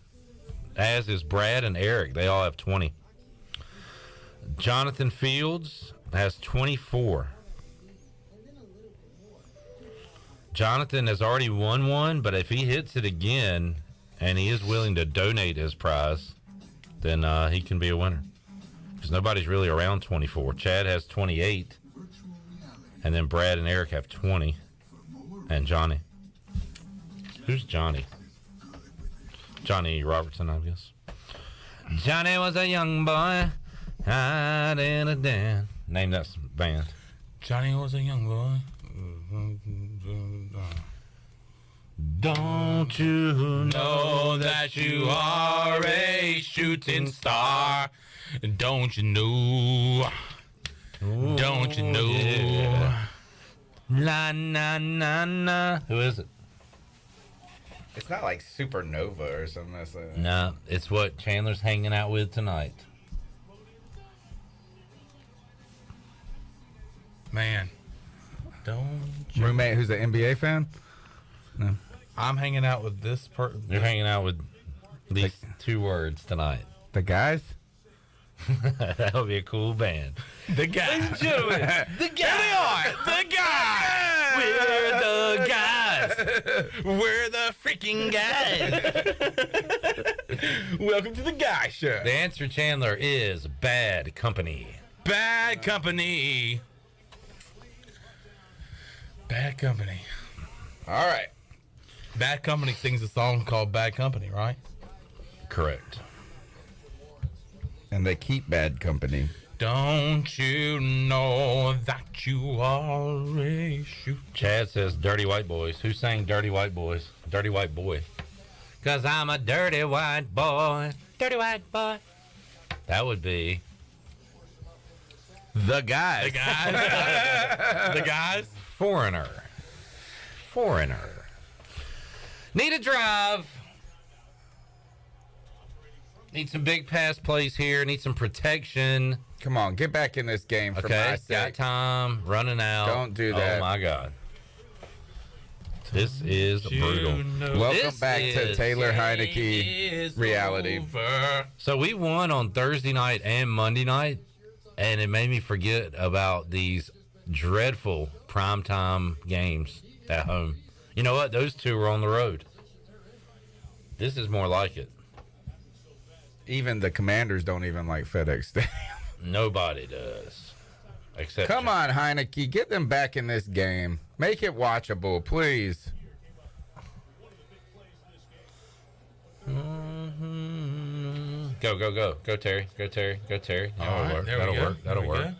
as is Brad and Eric. They all have 20. Jonathan Fields has 24. Jonathan has already won one, but if he hits it again and he is willing to donate his prize, then he can be a winner. Because nobody's really around 24. Chad has 28. And then Brad and Eric have 20. And Johnny. Who's Johnny? Johnny Robertson, I guess. Johnny was a young boy. Hide in a den. Name that band. Johnny was a young boy. Don't you know that you are a shooting star? Don't you know? Don't you know? Yeah. La na na na. Who is it? It's not like Supernova or something like that. No, it's what Chandler's hanging out with tonight. Man. Don't you? Roommate who's an NBA fan? No. I'm hanging out with this person. You're hanging out with these 2 words tonight. The guys? That would be a cool band. The guy. Ladies and gentlemen, the guys. The guy. We're the guys. We're the freaking guys. Welcome to the Guy Show. The answer, Chandler, is Bad Company. Bad Company. Bad Company. All right. Bad Company sings a song called Bad Company, right? Correct. And they keep bad company. Don't you know that you are a shoot? Chad says Dirty White Boys. Who sang Dirty White Boys? Dirty White Boy. 'Cause I'm a dirty white boy. Dirty white boy. That would be The guys. The guys. The guys. Foreigner. Need a drive. Need some big pass plays here. Need some protection. Come on, get back in this game for my Okay, sake. got time. Running out. Don't do that. Oh, my God. This is brutal. Welcome This back to is- Taylor Heineke reality. So we won on Thursday night and Monday night, and it made me forget about these dreadful primetime games at home. You know what? Those 2 were on the road. This is more like it. Even the Commanders don't even like FedEx Stadium. Nobody does. Except Come on, Heineke, get them back in this game. Make it watchable, please. Go, Terry. Go, Terry. All right, there we That'll go. work. That'll There we work.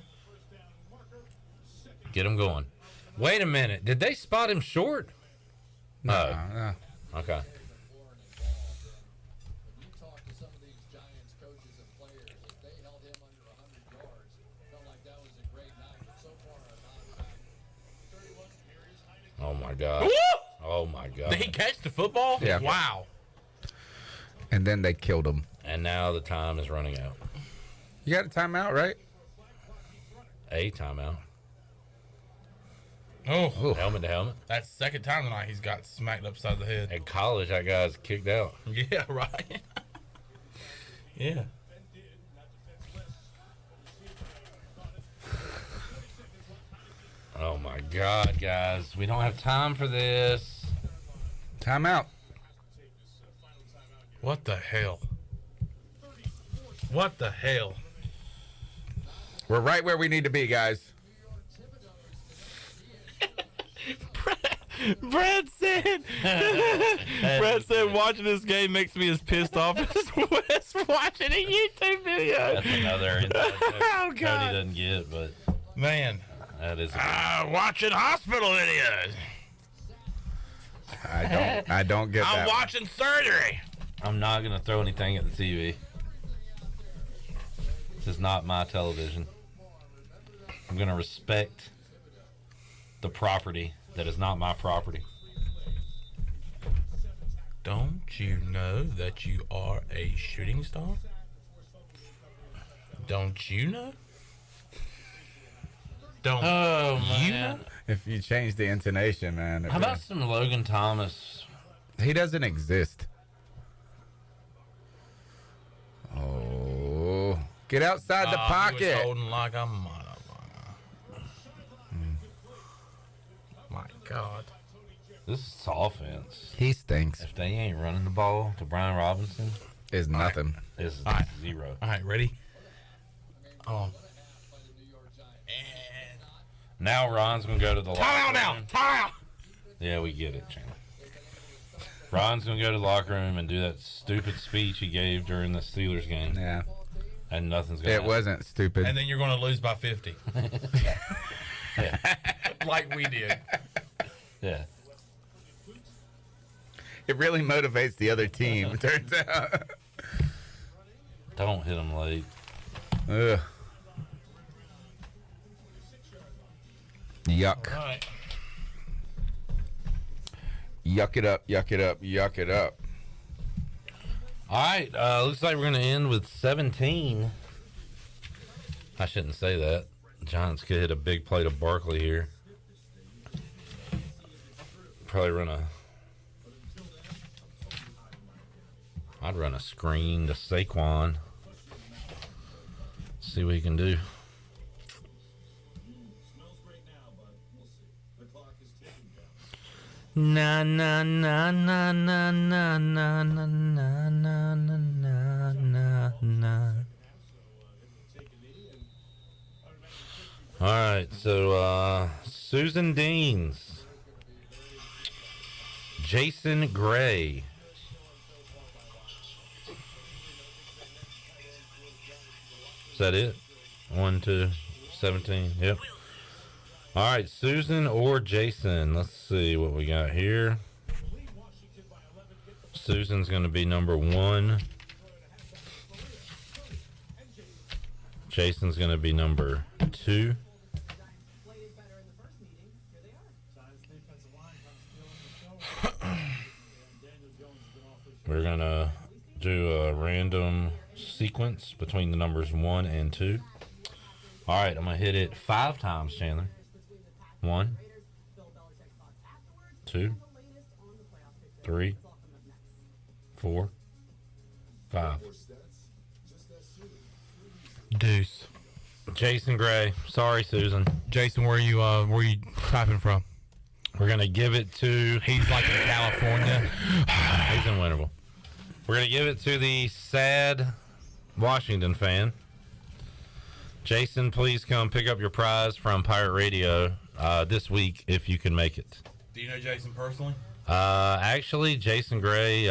Get him going. Wait a minute. Did they spot him short? No. Okay. You talk to some of these Giants coaches and players, if they held him under 100 yards, felt like that was a great night. But so far, a non-factor. Oh, my God. Woo! Oh, my God. Did he catch the football? Yeah. Wow. And then they killed him. And now the time is running out. You got a timeout, right? A timeout. Oh, helmet to helmet. that's the second time tonight he's got smacked upside the head. At college, that guy's kicked out. Yeah, right. Yeah. Oh my God, guys, we don't have time for this. Timeout. What the hell? What the hell? We're right where we need to be, guys. Brad said. Brad said watching this game makes me as pissed off as Wes watching a YouTube video. That's another inside joke Oh, Cody God. doesn't get, but Man, that is. watching hospital videos. I don't get I'm that. watching surgery. I'm not gonna throw anything at the TV. This is not my television. I'm gonna respect the property that is not my property. Don't you know that you are a shooting star? Don't you know? Don't Oh you man! know? If you change the intonation, man. How about some Logan Thomas? He doesn't exist. Oh. Get outside the He was pocket. holding like a motherfucker. My God. This is offense. He stinks. If they ain't running the ball to Brian Robinson, Is nothing. this is All right. zero. All right, ready? Oh. Now Ron's gonna go to the locker Time out now. room. Time out. Yeah, we get it, Chandler. Ron's gonna go to the locker room and do that stupid speech he gave during the Steelers game, Yeah. and nothing's gonna. It happen. wasn't stupid. And then you're going to lose by 50. Yeah. Like we did. Yeah. It really motivates the other team, it turns out. Don't hit him late. Ugh. Yuck. All right. Yuck it up, yuck it up, yuck it up. All right. Looks like we're gonna end with 17. I shouldn't say that. Giants could hit a big play to Barkley here. Probably run a. I'd run a screen to Saquon. See what he can do. Na na na na na na na na na na na na na. All right, so Susan Deans, Jason Gray. Is that it? 1, 2, 17. Yep. All right, Susan or Jason. Let's see what we got here. Susan's going to be number 1. Jason's going to be number 2. We're going to do a random sequence between the numbers 1 and 2. All right, I'm going to hit it 5 times, Chandler. 1, 2, 3, 4, 5. Deuce. Jason Gray. Sorry, Susan. Jason, where you typing from? We're going to give it to... He's like in California. He's in Winterville. We're going to give it to the sad Washington fan. Jason, please come pick up your prize from Pirate Radio this week if you can make it. Do you know Jason personally? Actually, Jason Gray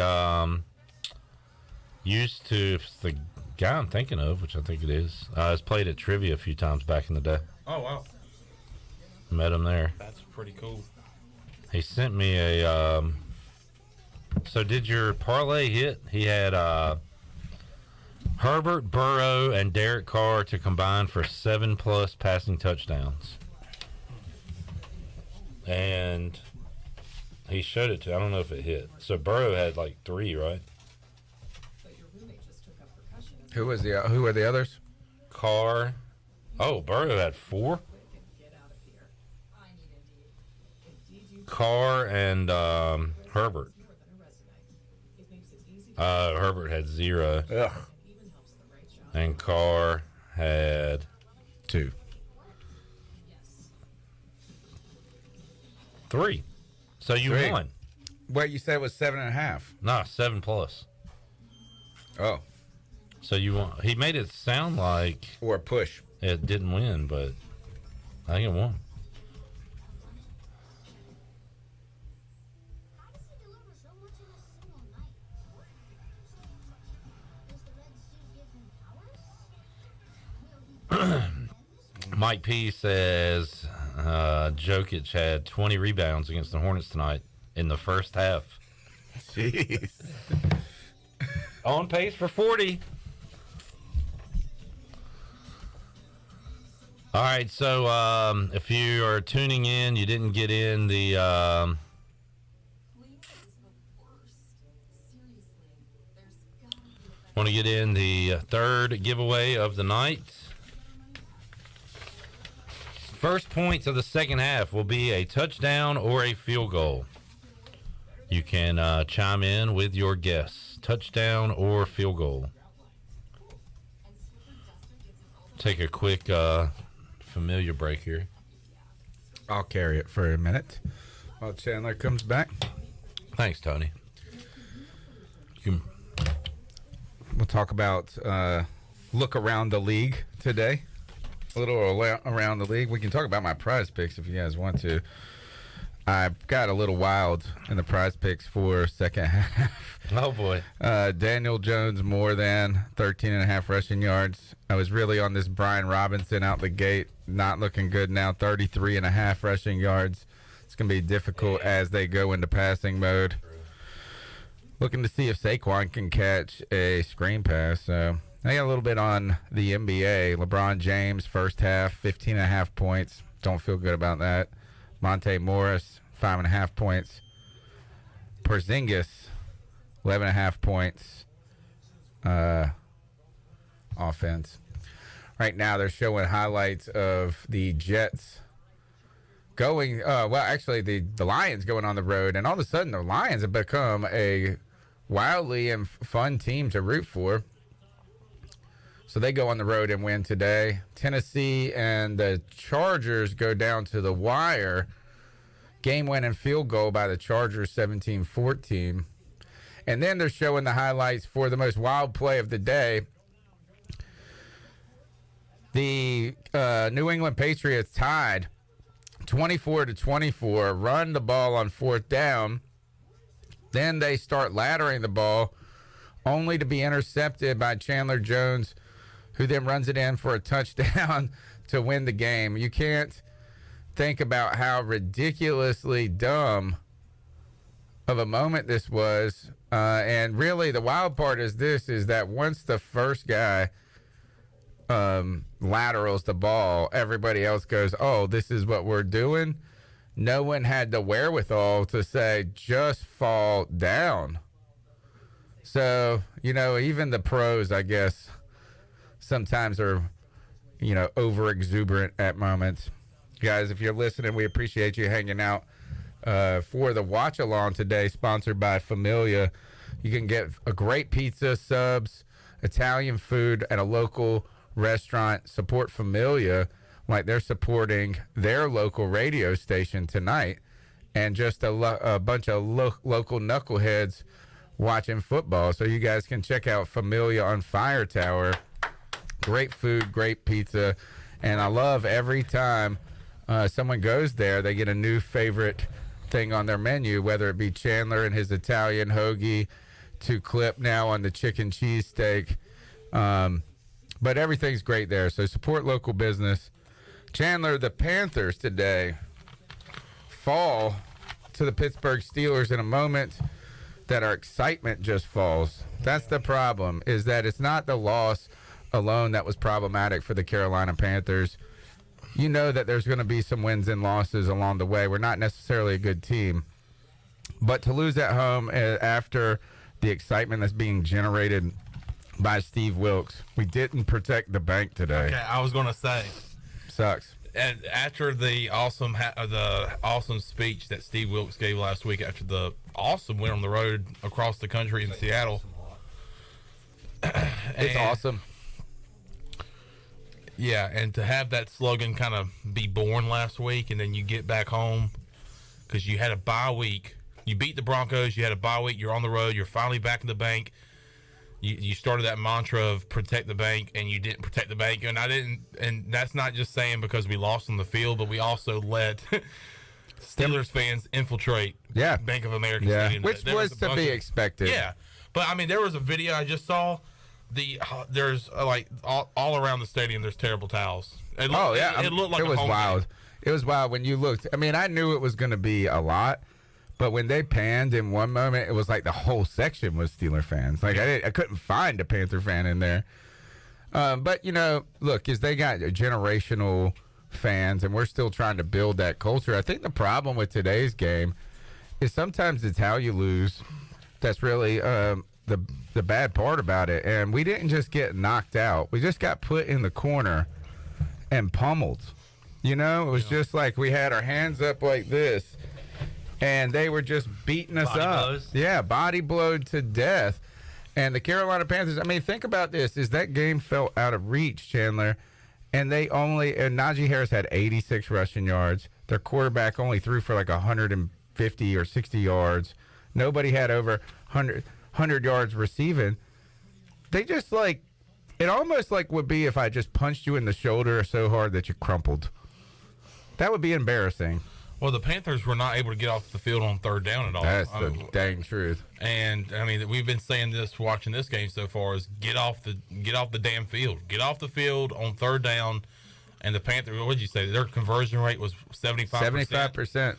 used to, if it's the guy I'm thinking of, which I think it is, has played at trivia a few times back in the day. Oh, wow. Met him there. That's pretty cool. He sent me a. So did your parlay hit? He had Herbert, Burrow, and Derek Carr to combine for 7+ passing touchdowns. And he showed it to. I don't know if it hit. So Burrow had like 3, right? Who were the others? Carr. Oh, Burrow had 4. Carr and Herbert. Herbert had 0. Ugh. And Carr had 2. 3. So you 3. won. What you said was 7.5. No, 7 plus. Oh, So you won. He made it sound like or push. it didn't win, but I think it won. How does he deliver so much in a single night? Does the Red Sea give him powers? Mike P says Jokic had 20 rebounds against the Hornets tonight in the first half. Jeez. On pace for 40. All right, so if you are tuning in, you didn't get in the Sleep is the worst. Seriously, there's gotta be a better. want to get in the third giveaway of the night. First points of the second half will be a touchdown or a field goal. You can chime in with your guess. Touchdown or field goal. Take a quick familiar break here. I'll carry it for a minute while Chandler comes back. Thanks, Tony. You can, We'll talk about look around the league today. A little around the league. We can talk about my prize picks if you guys want to. I got a little wild in the prize picks for second half. oh, boy. Daniel Jones more than 13.5 rushing yards. I was really on this Brian Robinson out the gate. Not looking good now. 33.5 rushing yards. It's going to be difficult as they go into passing mode. Looking to see if Saquon can catch a screen pass. So I got a little bit on the NBA. LeBron James, first half, 15.5 points. Don't feel good about that. Monte Morris, 5.5 points. Porzingis, 11.5 points. Offense. Right now, they're showing highlights of the Jets going. Actually, the Lions going on the road, and all of a sudden, the Lions have become a wildly and fun team to root for. So they go on the road and win today. Tennessee and the Chargers go down to the wire. Game-winning field goal by the Chargers, 17-14. And then they're showing the highlights for the most wild play of the day. The New England Patriots tied 24-24, run the ball on fourth down. Then they start laddering the ball, only to be intercepted by Chandler Jones, who then runs it in for a touchdown to win the game. You can't think about how ridiculously dumb of a moment this was. And really, the wild part is that once the first guy laterals the ball, everybody else goes, oh, this is what we're doing. No one had the wherewithal to say, just fall down. So, even the pros, I guess, sometimes are, over exuberant at moments. Guys, if you're listening, we appreciate you hanging out for the watch along today, sponsored by Familia. You can get a great pizza, subs, Italian food at a local restaurant. Support Familia like they're supporting their local radio station tonight, and just a bunch of local knuckleheads watching football. So you guys can check out Familia on Fire Tower. Great food, great pizza, and I love every time someone goes there, they get a new favorite thing on their menu, whether it be Chandler and his Italian hoagie to Clip now on the chicken cheesesteak. But everything's great there, so support local business. Chandler, the Panthers today fall to the Pittsburgh Steelers in a moment that our excitement just falls. That's the problem, is that it's not the loss alone that was problematic for the Carolina Panthers. You know that there's going to be some wins and losses along the way. We're not necessarily a good team. But to lose at home after the excitement that's being generated by Steve Wilkes, we didn't protect the bank today. Okay, I was going to say, Sucks. And after the awesome speech that Steve Wilkes gave last week after the awesome win on the road across the country in Seattle, It's awesome. Yeah, and to have that slogan kind of be born last week, and then you get back home because you had a bye week. You beat the Broncos. You had a bye week. You're on the road. You're finally back in the bank. You started that mantra of protect the bank, and you didn't protect the bank. And I didn't. And that's not just saying because we lost on the field, but we also let Steelers fans infiltrate Bank of America Stadium. Which was to be expected. Yeah, but I mean, there was a video I just saw. There's like all around the stadium. There's terrible towels. It looked like it was a home wild. game. It was wild when you looked. I mean, I knew it was going to be a lot, but when they panned in one moment, it was like the whole section was Steeler fans. Like I couldn't find a Panther fan in there. But you know, look, is they got generational fans, and we're still trying to build that culture. I think the problem with today's game is sometimes it's how you lose. That's really the bad part about it. And we didn't just get knocked out. We just got put in the corner and pummeled. You know, it was just like we had our hands up like this, and they were just beating us up. Blows. Yeah, body blowed to death. And the Carolina Panthers, I mean, think about this. Is that game felt out of reach, Chandler, and Najee Harris had 86 rushing yards. Their quarterback only threw for like 150 or 60 yards. Nobody had over 100 yards receiving. They just like, it almost like would be if I just punched you in the shoulder so hard that you crumpled. That would be embarrassing. Well, the Panthers were not able to get off the field on third down at all. That's the dang truth. And I mean, we've been saying this watching this game so far is get off the damn field. Get off the field on third down. And the Panthers, what did you say? Their conversion rate was 75%. 75%.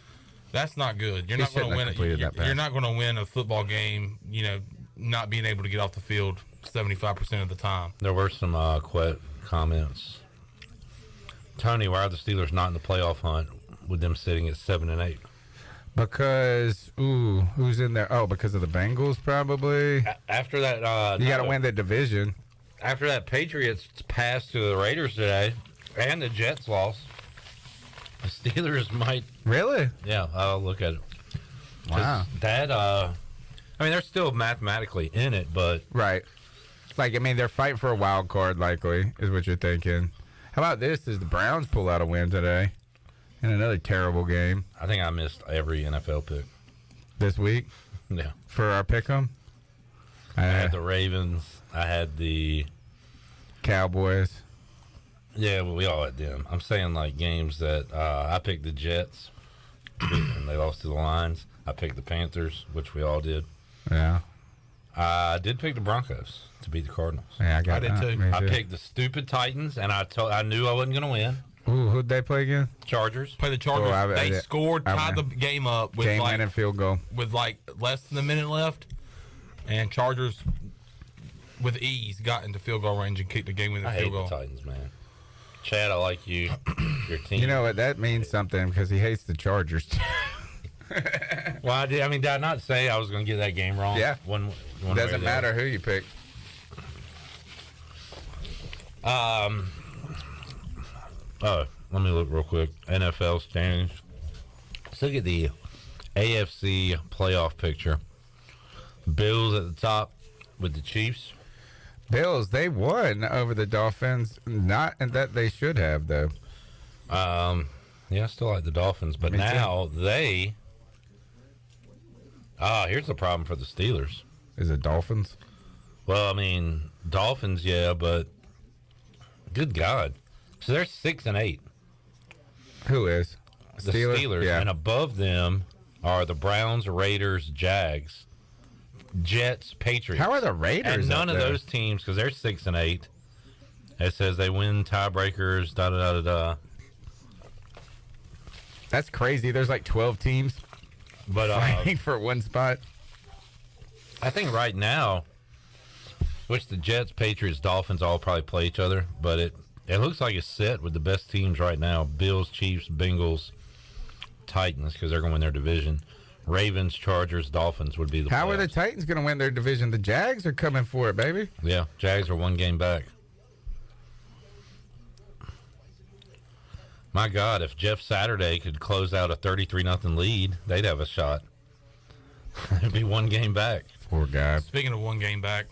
That's not good. You're not going to win it. You're not going to win a football game, you know, not being able to get off the field 75% of the time. There were some comments. Tony, why are the Steelers not in the playoff hunt with them sitting at 7-8? Because, who's in there? Oh, because of the Bengals, probably. After that, you got to win the division. After that Patriots pass to the Raiders today, and the Jets lost, the Steelers might. Really? Yeah, I'll look at it. Wow. That, I mean, they're still mathematically in it, but. Right. Like, I mean, they're fighting for a wild card, likely, is what you're thinking. How about this? Does the Browns pull out a win today in another terrible game? I think I missed every NFL pick this week. Yeah. For our pick 'em? I had the Ravens. I had the Cowboys. Yeah, well, we all had them. I'm saying like games that I picked the Jets, and they lost to the Lions. I picked the Panthers, which we all did. Yeah. I did pick the Broncos to beat the Cardinals. Yeah, I did too. I picked the stupid Titans, and I knew I wasn't going to win. Ooh, who'd they play again? Chargers. Play the Chargers. They scored, tied the game up with game-winning field goal with like less than a minute left, and Chargers with ease got into field goal range and kicked the game-winning field goal. I hate the Titans, man. Chad, I like you. Your team. You know what? That means something because he hates the Chargers. Well, I did. I mean, did I not say I was going to get that game wrong? Yeah. One Doesn't matter who you pick. Oh, let me look real quick. NFL standings. Let's look at the AFC playoff picture. Bills at the top with the Chiefs. Bills, they won over the Dolphins. Not and that they should have, though. Yeah, I still like the Dolphins, but now they. Here's the problem for the Steelers. Is it Dolphins? Well, I mean, Dolphins, yeah, but good God. So they're 6-8. Who is? The Steelers. Yeah. And above them are the Browns, Raiders, Jags, Jets, Patriots. How are the Raiders? And none up of there? those teams, because they're 6-8. It says they win tiebreakers, da-da-da-da-da. That's crazy. There's like 12 teams But fighting for one spot. I think right now, which the Jets, Patriots, Dolphins all probably play each other, but it looks like it's set with the best teams right now. Bills, Chiefs, Bengals, Titans, because they're going to win their division. Ravens, Chargers, Dolphins would be the How are the playoffs. Titans going to win their division? The Jags are coming for it, baby. Yeah, Jags are one game back. My God, if Jeff Saturday could close out a 33-0 lead, they'd have a shot. It'd be one game back. Poor guy. Speaking of one game back,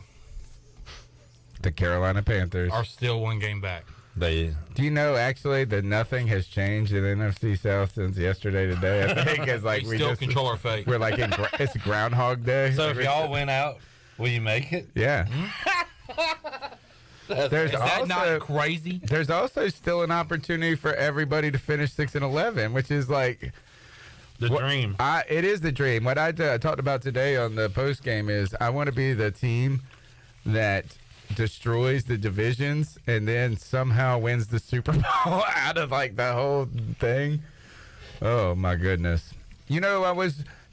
The Carolina Panthers. are still one game back. They Do you know actually that nothing has changed in NFC South since yesterday today? I think it's like We still control our fate. We're like it's Groundhog Day. So if y'all win out, will you make it? Yeah. There's Is that also not crazy? there's also still an opportunity for everybody to finish 6-11, which is like The dream. It is the dream. What I talked about today on the post game is I want to be the team that destroys the divisions and then somehow wins the Super Bowl out of like the whole thing. Oh my goodness. You know,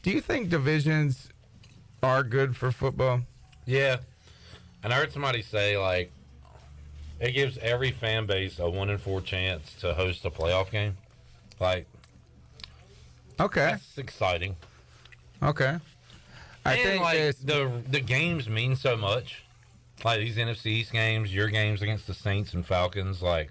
do you think divisions are good for football? Yeah. And I heard somebody say, like, it gives every fan base a 1-in-4 chance to host a playoff game. Like, Okay. that's exciting. Okay. I And, think like, it's, the games mean so much. Like, these NFC East games, your games against the Saints and Falcons, like,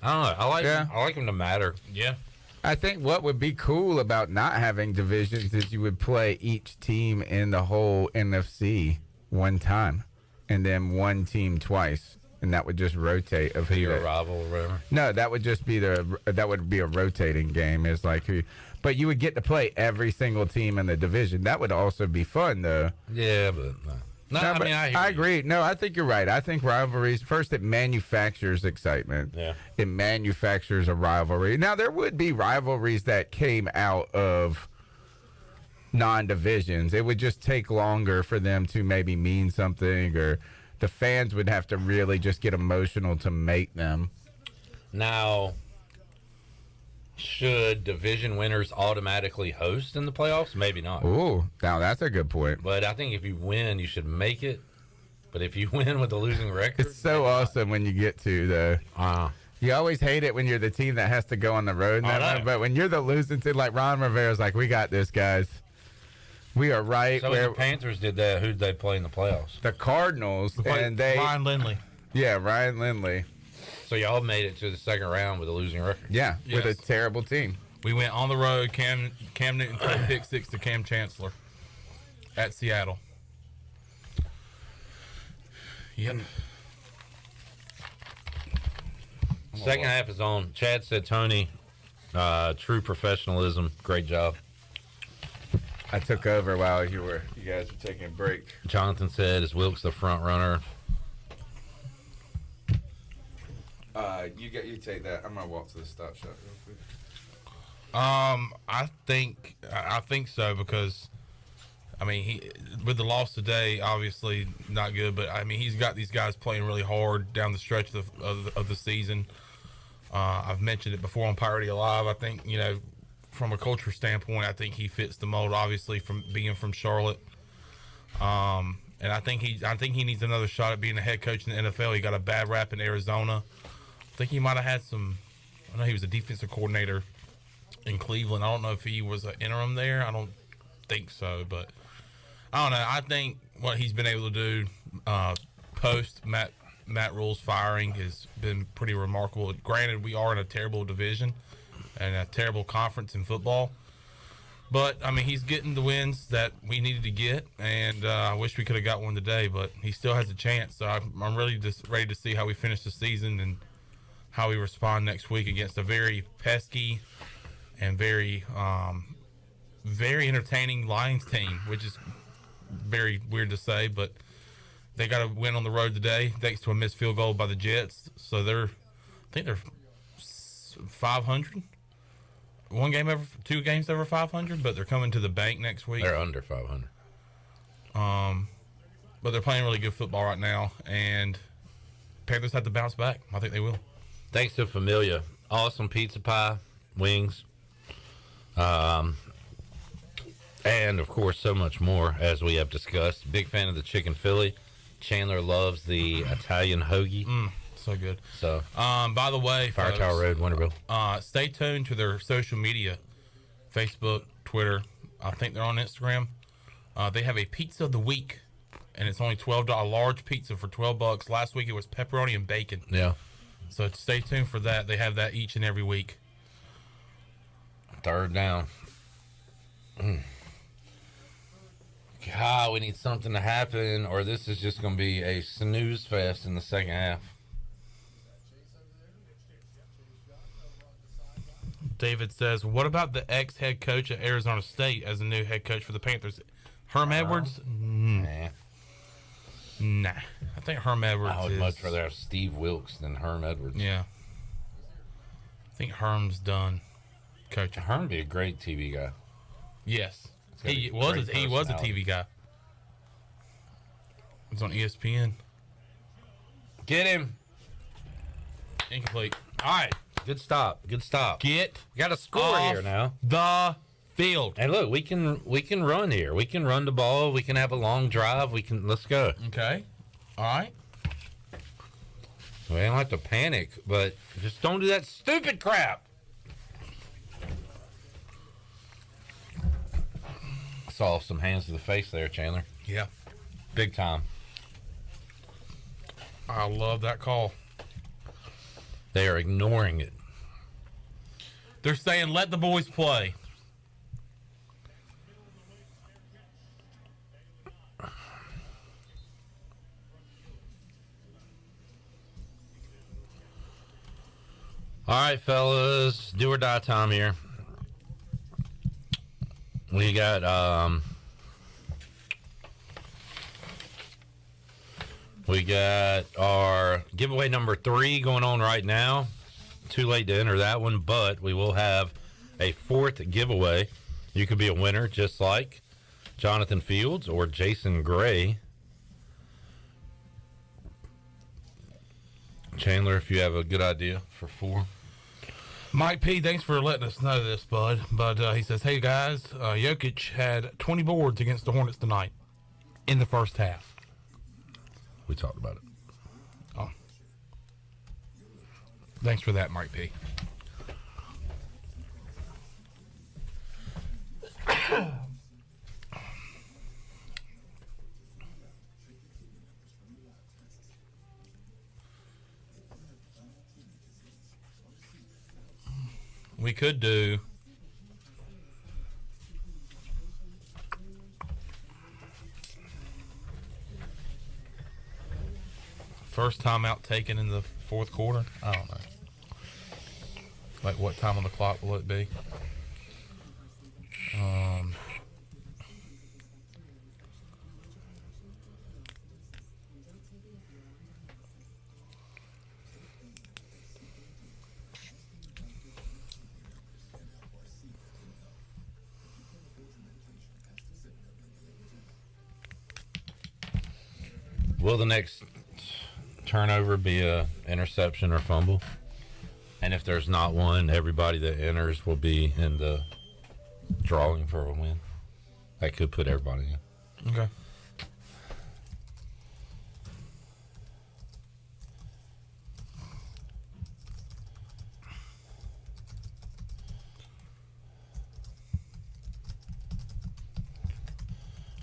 I don't know. I like them to matter. Yeah. I think what would be cool about not having divisions is you would play each team in the whole NFC one time and then one team twice, and that would just rotate of who Your that- rival or whatever. No, that would just be that would be a rotating game. Is like who, but you would get to play every single team in the division. That would also be fun though. Yeah, but no. No, No, I but mean, I hear I you. agree. No, I think you're right. I think rivalries first it manufactures excitement. Yeah. It manufactures a rivalry. Now there would be rivalries that came out of non-divisions. It would just take longer for them to maybe mean something, or the fans would have to really just get emotional to make them. Now, should division winners automatically host in the playoffs? Maybe not. Ooh, now that's a good point. But I think if you win, you should make it. But if you win with a losing record, It's so awesome when you get to the. You always hate it when you're the team that has to go on the road, and I that know. one, but when you're the losing team, like Ron Rivera's like, we got this, guys. We are right So when where the Panthers did that, who'd they play in the playoffs? the Cardinals and they, Ryan Lindley. yeah, Ryan Lindley, So y'all made it to the second round with a losing record. yeah, with a Yes. terrible team. We went on the road. Cam Newton threw pick six to Cam Chancellor at Seattle. Yep. Second half is on. Chad said, Tony, true professionalism. Great job. I took over while you guys were taking a break. Jonathan said, is Wilkes the front runner? You take that. I'm gonna walk to the stop shop real quick. I think so, because I mean, he with the loss today, obviously not good, but I mean, he's got these guys playing really hard down the stretch of the season. I've mentioned it before on Pirate Alive. I think, you know, from a culture standpoint, I think he fits the mold, obviously, from being from Charlotte. And I think he needs another shot at being a head coach in the NFL. He got a bad rap in Arizona. I think he might have had some. I know he was a defensive coordinator in Cleveland. I don't know if he was an interim there. I don't think so, but I don't know. I think what he's been able to do post Matt Rule's firing has been pretty remarkable. Granted, we are in a terrible division and a terrible conference in football, but I mean, he's getting the wins that we needed to get, and I wish we could have got one today, but he still has a chance. So I'm really just ready to see how we finish the season and how we respond next week against a very pesky and very entertaining Lions team, which is very weird to say, but they got a win on the road today thanks to a missed field goal by the Jets. So I think they're 500. Two games over 500, but they're coming to the bank next week. They're under 500. But they're playing really good football right now, and Panthers have to bounce back. I think they will. Thanks to Familia. Awesome pizza pie, wings, and, of course, so much more, as we have discussed. Big fan of the chicken Philly. Chandler loves the Italian hoagie. So good. So, By the way, Fire folks, Tower Road, Winterville. Stay tuned to their social media, Facebook, Twitter. I think they're on Instagram. They have a pizza of the week, and it's only $12. A large pizza for $12. Last week it was pepperoni and bacon. Yeah. So stay tuned for that. They have that each and every week. Third down. God, we need something to happen, or this is just going to be a snooze fest in the second half. David says, what about the ex-head coach at Arizona State as the new head coach for the Panthers? Herm Edwards? Nah. Nah. I think Herm Edwards I would is... much rather have Steve Wilkes than Herm Edwards. Yeah. I think Herm's done coaching. Herm would be a great TV guy. Yes. got He a was great he was a personality. TV guy. He was on ESPN. Get him. Incomplete. All right. Good stop. Good stop. Get We got a score off here now. the field. And look, we can run here. We can run the ball. We can have a long drive. Let's go. Okay. All right. We don't have to panic, but just don't do that stupid crap. Saw some hands to the face there, Chandler. Yeah. Big time. I love that call. They are ignoring it. They're saying, let the boys play. All right, fellas, do or die time here. We got our giveaway number 3 going on right now. Too late to enter that one, but we will have a 4th giveaway. You could be a winner just like Jonathan Fields or Jason Gray. Chandler, if you have a good idea for 4. Mike P, thanks for letting us know this, bud. But he says, hey, guys, Jokic had 20 boards against the Hornets tonight in the first half. We talked about it. Oh. Thanks for that, Mike P. We could do first timeout taken in the fourth quarter. I don't know. Like, what time on the clock will it be? Will the next turnover be a interception or fumble? And if there's not one, everybody that enters will be in the drawing for a win. That could put everybody in. Okay.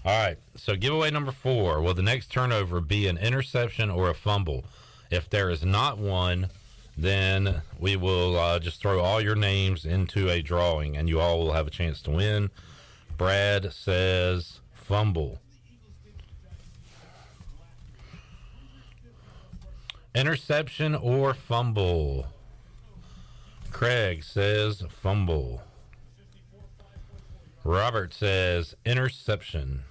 All right, so giveaway number 4. Will the next turnover be an interception or a fumble? If there is not one, then we will just throw all your names into a drawing, and you all will have a chance to win. Brad says fumble. Interception or fumble? Craig says fumble. Robert says interception.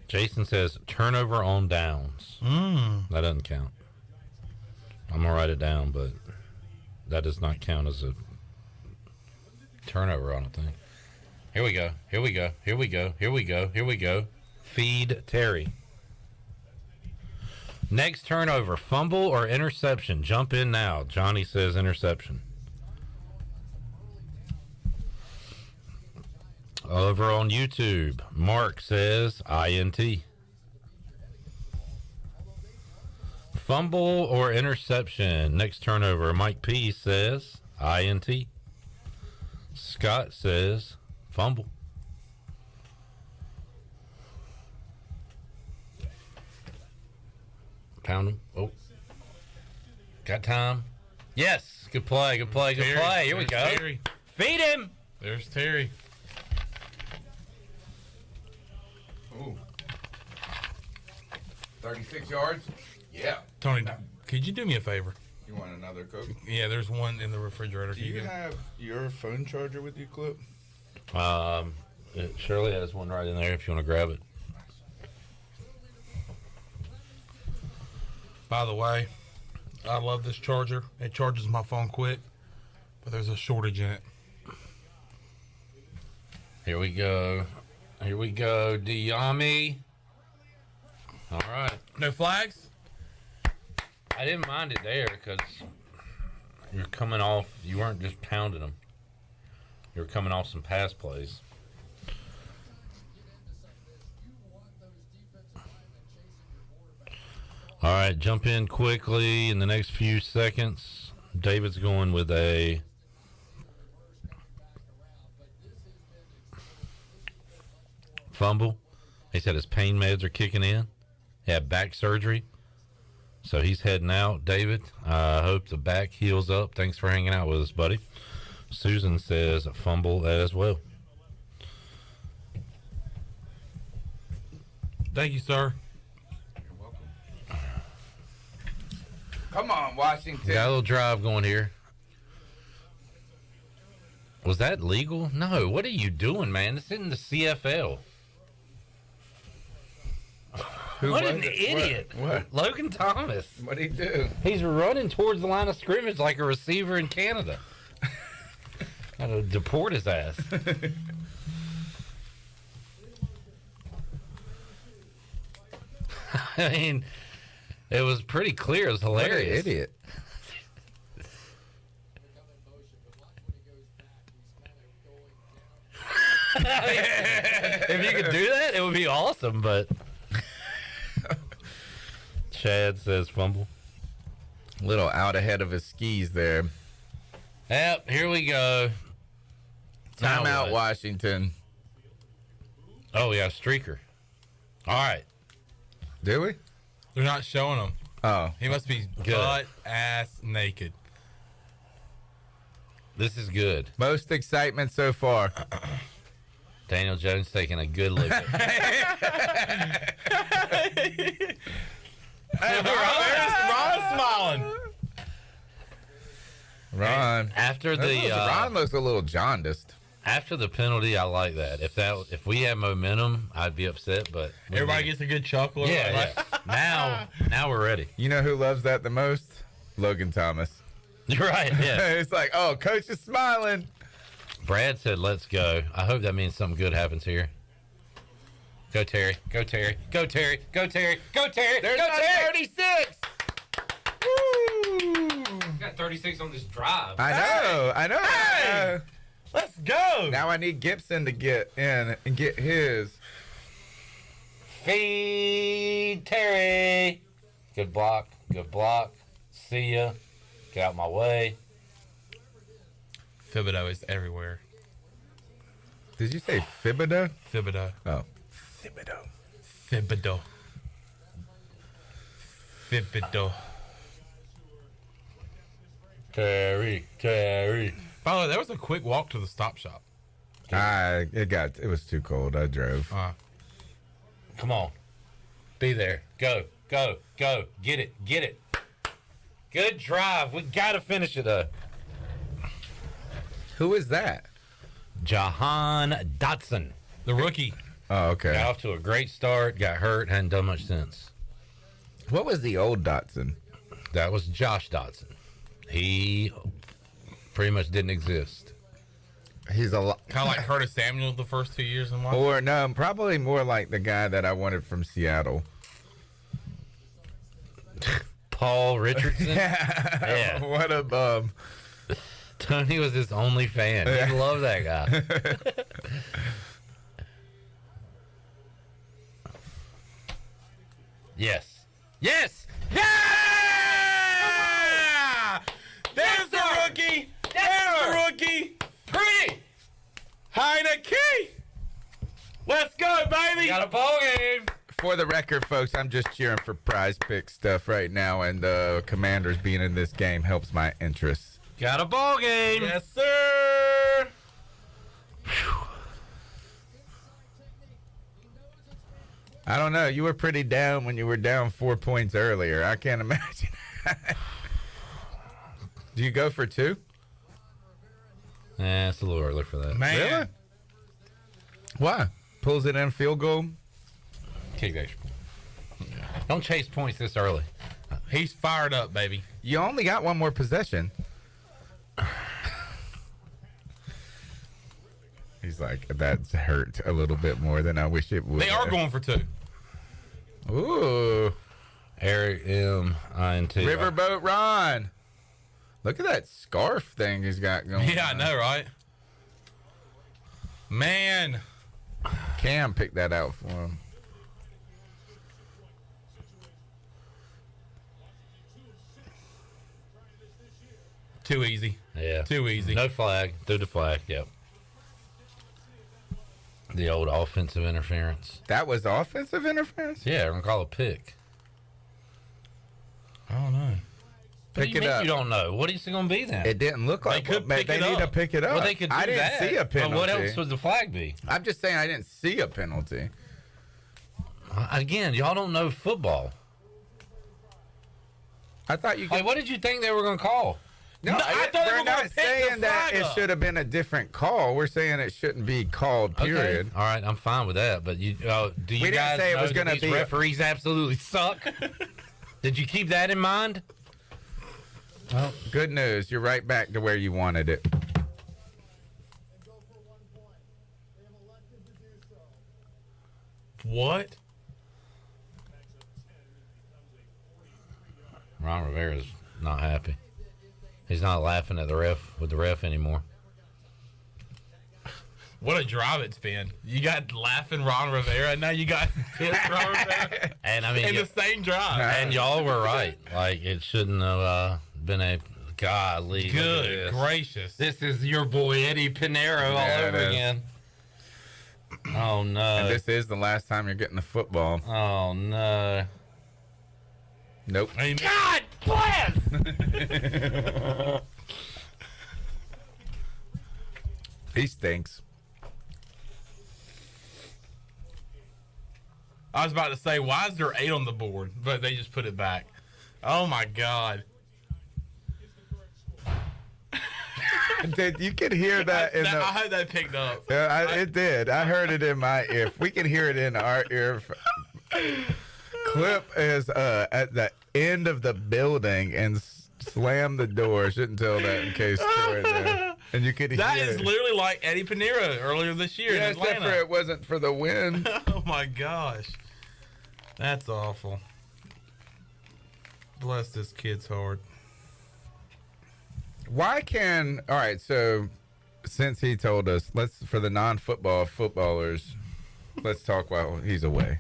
Jason says turnover on downs. That doesn't count. I'm going to write it down, but that does not count as a turnover, I don't think. Here we go. Here we go. Here we go. Here we go. Here we go. Feed Terry. Next turnover, fumble or interception? Jump in now. Johnny says interception. Over on YouTube, Mark says INT. Fumble or interception? Next turnover, Mike P says INT. Scott says fumble. Pound him. Oh. Got time. Yes. Good play. Good play. Good Terry. play. Here we go. There's Terry. Feed him. There's Terry. Ooh. 36 yards? Yeah. Tony, could you do me a favor? You want another Coke? Yeah, there's one in the refrigerator. Do you have your phone charger with you, Clip? It surely has one right in there if you want to grab it. By the way, I love this charger. It charges my phone quick, but there's a shortage in it. Here we go. Here we go. Diami. All right. No flags? I didn't mind it there because you're coming off. You weren't just pounding them. You were coming off some pass plays. All right, jump in quickly in the next few seconds. David's going with a fumble. He said his pain meds are kicking in. He had back surgery, so he's heading out. David, I hope the back heals up. Thanks for hanging out with us, buddy. Susan says a fumble as well. Thank you, sir. Come on, Washington. Got a little drive going here. Was that legal? No. What are you doing, man? This isn't the CFL. What an idiot. What? Logan Thomas. What'd he do? He's running towards the line of scrimmage like a receiver in Canada. Gotta deport his ass. I mean, it was pretty clear. It was hilarious. What an idiot. If you could do that, it would be awesome, but Chad says fumble. A little out ahead of his skis there. Yep, here we go. Now Timeout, what? Washington. Oh, yeah, streaker. All right. Do we? They're not showing him. Oh. He must be Good. butt ass naked. This is good. Most excitement so far. Daniel Jones taking a good look at it. Ron's smiling. Ron. After the Ron looks a little jaundiced. after the penalty, I like that. If we had momentum, I'd be upset, but Everybody gets a good chuckle. yeah, yeah. Now we're ready. You know who loves that the most? Logan Thomas. You're right. Yeah. It's like, oh, coach is smiling. Brad said, "Let's go." I hope that means something good happens here. Go Terry! Go Terry! Go Terry! Go Terry! Go Terry! There's go my Terry! 36. Woo! Got 36 on this drive. I know. Hey! Let's go. Now I need Gibson to get in and get his. Feed Terry. Good block. Good block. See ya. Get out my way. Thibodeau is everywhere. Did you say Thibodeau? Thibodeau. Oh. Thibodeau. Thibodeau. Thibodeau. Terry. Terry. By the way, that was a quick walk to the stop shop. It was too cold. I drove. Come on. Be there. Go. Go. Go. Get it. Get it. Good drive. We got to finish it up. Who is that? Jahan Dotson. The rookie. Oh, okay. Got off to a great start. Got hurt. Hadn't done much since. What was the old Dotson? That was Josh Dotson. He pretty much didn't exist. He's a lot. Kind of like Curtis Samuel the first 2 years in life. Or no, probably more like the guy that I wanted from Seattle. Paul Richardson. Yeah. What a bum. Tony was his only fan. He loved that guy. Yes. Yes. Yeah! There's the rookie. There's the rookie. Pretty. Heineke. Let's go, baby. Got a ball game. For the record, folks, I'm just cheering for Prize Pick stuff right now, and the Commanders being in this game helps my interests. Got a ball game. Yes, sir. I don't know. You were pretty down when you were down 4 points earlier. I can't imagine. Do you go for 2? It's a little early for that. Man. Really? Why? Pulls it in field goal? Kick the extra point. Don't chase points this early. He's fired up, baby. You only got one more possession. He's like, that's hurt a little bit more than I wish it would. They are going for 2. Ooh. Eric M. INT. Riverboat Ron. Look at that scarf thing he's got going Yeah, I on. know, right? Man. Cam picked that out for him. Too easy. Yeah. Too easy. No flag. Through the flag. Yep. The old offensive interference. That was offensive interference? Yeah, we're going to call a pick. I don't know. What Pick do you it mean up. you don't know? What is it going to be then? It didn't look like could one. pick They it need to up. pick it up. Well, they could do I didn't that. see a But penalty. what else would the flag be? I'm just saying I didn't see a penalty. Again, y'all don't know football. I thought you could. Like, what did you think they were going to call? No, I thought they we're were gonna not pick the saying that flag it up. should have been a different call. We're saying it shouldn't be called, period. Okay. All right, I'm fine with that. But do you didn't guys say it know was that gonna these be a- referees absolutely suck? Did you keep that in mind? Well, good news. You're right back to where you wanted it. What? Ron Rivera's not happy. He's not laughing at the ref anymore. What a drive it's been. You got laughing Ron Rivera, and now you got pissed Ron Rivera And I mean, in the same drive. and y'all were right. Like, it shouldn't have been a golly. look at Good this. gracious. This is your boy Eddie Pinero all Yeah, it over is. again. Oh no! And this is the last time you're getting the football. Oh no! Nope. Amen. God bless. He stinks. I was about to say, why is there 8 on the board? But they just put it back. Oh my God. You could hear that in I the. hope that picked up. Yeah, it did. I heard it in my ear. If we can hear it in our ear. Clip is at the end of the building and slam the door. Shouldn't tell that in case Troy there. And you could That hear is it. literally like Eddie Pinero earlier this year Yeah, in except Atlanta. for it wasn't for the win. Oh my gosh. That's awful. Bless this kid's heart. Why can all right? So since he told us, let's for the non-football footballers, let's talk while he's away.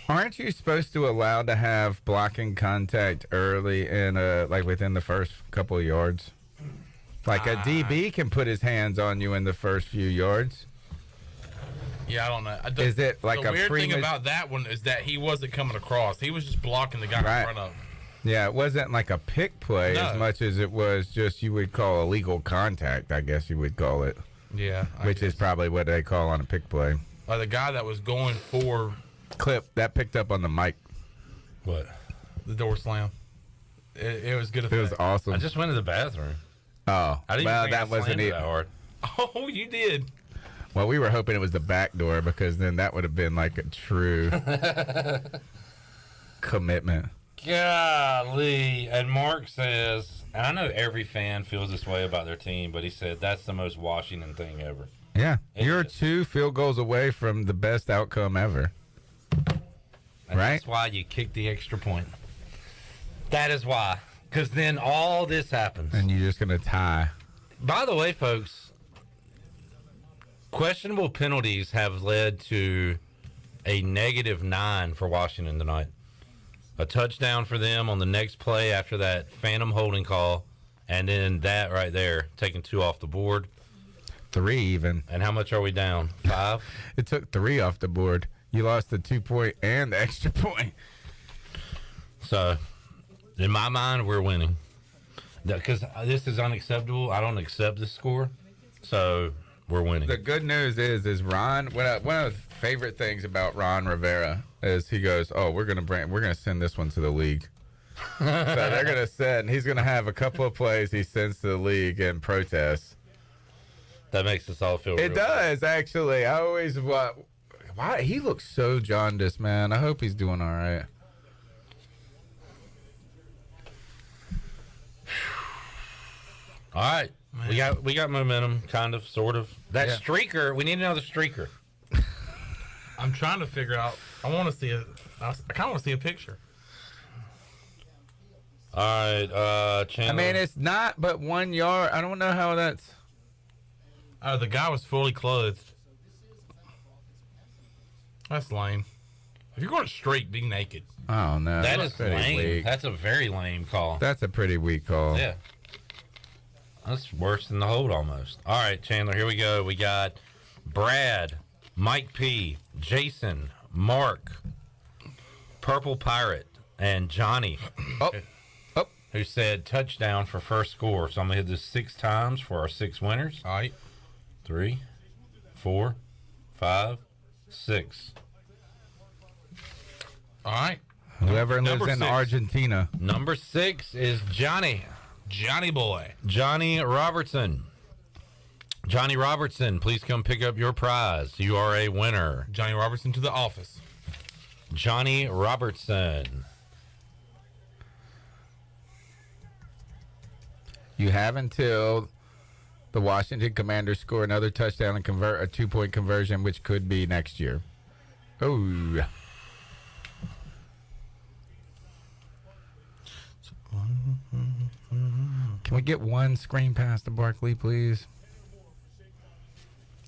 Aren't you supposed to allow to have blocking contact early in like within the first couple of yards? Like a DB can put his hands on you in the first few yards. Yeah, I don't know. Is it like the a weird thing prema- about that one is that he wasn't coming across. He was just blocking the guy Right. in front of him. Yeah, it wasn't like a pick play as No. much as it was just you would call illegal contact. I guess you would call it, Yeah. which is probably what they call on a pick play. the guy that was going for Clip that picked up on the mic. What? the door slam. It was good It effect. was awesome. I just went to the bathroom. Oh, I didn't well, think that I wasn't slammed it it. that hard. Oh, you did. Well, we were hoping it was the back door because then that would have been like a true commitment. Golly. And Mark says, and I know every fan feels this way about their team, but he said that's the most Washington thing ever. Yeah, It you're is. 2 field goals away from the best outcome ever. And Right. that's why you kick the extra point. That is why. Because then all this happens. And you're just going to tie. By the way, folks, questionable penalties have led to a -9 for Washington tonight. A touchdown for them on the next play after that phantom holding call, and then that right there, taking 2 off the board. 3 even. And how much are we down? 5? It took 3 off the board. You lost the 2-point and the extra point. So, in my mind, we're winning. Because this is unacceptable. I don't accept this score. So, we're winning. The good news is Ron. One of the favorite things about Ron Rivera is he goes, "Oh, we're gonna send this one to the league." So they're gonna send. He's gonna have a couple of plays he sends to the league in protest. That makes us all feel. It does actually. I always why he looks so jaundiced, man. I hope he's doing all right. All right, Man. we got momentum, kind of, sort of. That Yeah. streaker, we need another streaker. I'm trying to figure out. I want to see I kind of want to see a picture. All right, Chandler. I mean, it's not but 1 yard. I don't know how that's. Oh, the guy was fully clothed. That's lame. If you're going to streak, be naked. Oh no, that that's is pretty lame. weak. That's a very lame call. That's a pretty weak call. Yeah. That's worse than the hold almost. All right, Chandler, here we go. We got Brad, Mike P, Jason, Mark, Purple Pirate, and Johnny, Oh, who said touchdown for first score. So I'm going to hit this 6 times for our 6 winners. All right. 3, 4, 5, 6. All right. whoever lives Number in 6. Argentina. Number 6 is Johnny. Johnny boy. Johnny Robertson. Johnny Robertson, please come pick up your prize. You are a winner. Johnny Robertson to the office. Johnny Robertson. You have until the Washington Commanders score another touchdown and convert a 2-point conversion, which could be next year. Oh. Can we get one screen pass to Barkley, please?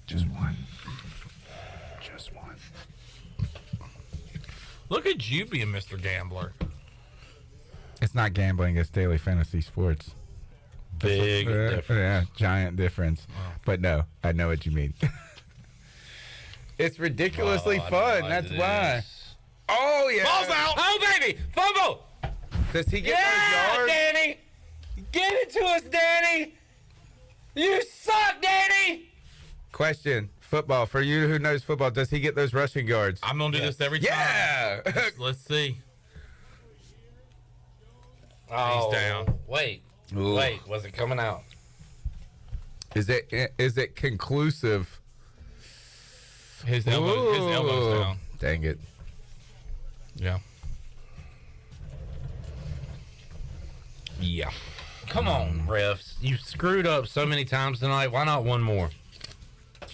Just one. Just one. Look at you being Mr. Gambler. It's not gambling, it's daily fantasy sports. Big difference. Yeah, giant difference. But no, I know what you mean. It's ridiculously Oh, I fun. know That's it why. is. Oh, yeah. Ball's out. Oh, baby! Fumble! Does he get Yeah, those yards? Danny! Give it to us, Danny! You suck, Danny! Question. Football. For you who knows football, does he get those rushing yards? I'm going to do this every time. Yeah. Let's see. Oh, down. Wait. Ooh. Wait, was it coming out? Is it conclusive? His elbow's down. Dang it. Yeah. Yeah. Come on, refs. You screwed up so many times tonight. Why not one more?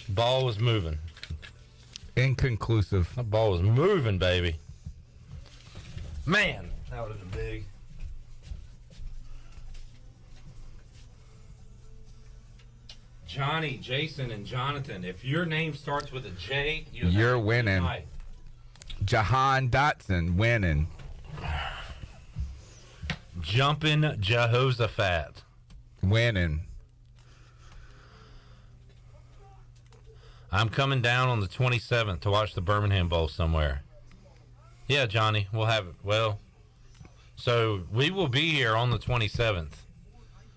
Ball was moving. Inconclusive. That ball was moving, baby. Man, that would have been big. Johnny, Jason, and Jonathan. If your name starts with a J, You're winning. tonight. Jahan Dotson winning. Jumping Jehoshaphat. Winning. I'm coming down on the 27th to watch the Birmingham Bowl somewhere. Yeah, Johnny, we'll have it. Well, so we will be here on the 27th.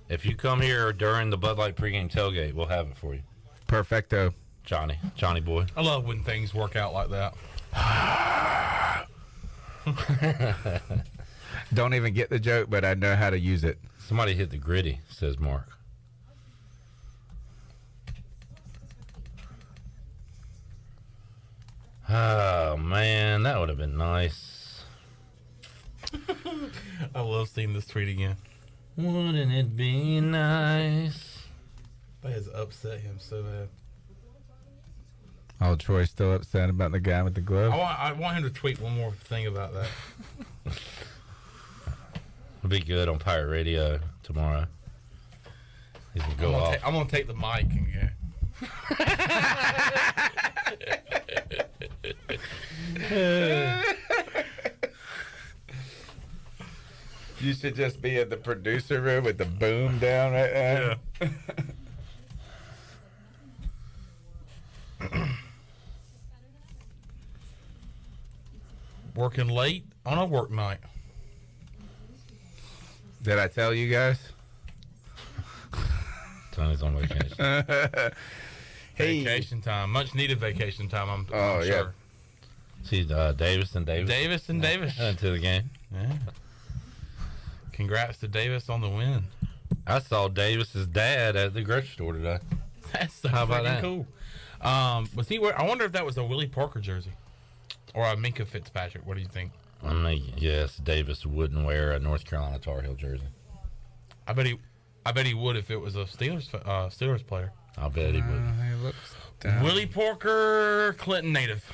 If you come here during the Bud Light pregame tailgate, we'll have it for you. Perfecto. Johnny boy. I love when things work out like that. Don't even get the joke, but I know how to use it. Somebody hit the gritty, says Mark. Oh, man, that would have been nice. I love seeing this tweet again. Wouldn't it be nice? That has upset him so bad. Oh, Troy's still upset about the guy with the glove. I want him to tweet one more thing about that. It'll be good on Pirate Radio tomorrow. He can go off. I'm gonna take the mic and go. You should just be in the producer room with the boom down right there. Yeah. working late on a work night. Did I tell you guys? Tony's on vacation. Hey. Vacation time. Much needed vacation time, I'm Oh, sure. yeah. See Davis and Davis. Davis and Davis. Into the game. Yeah. Congrats to Davis on the win. I saw Davis's dad at the grocery store today. That's so How about freaking that? cool. Was he wearing? I wonder if that was a Willie Parker jersey or a Minka Fitzpatrick. What do you think? I mean, yes, Davis wouldn't wear a North Carolina Tar Heel jersey. I bet he would if it was a Steelers player. I bet he would. He looks down. Willie Parker, Clinton native.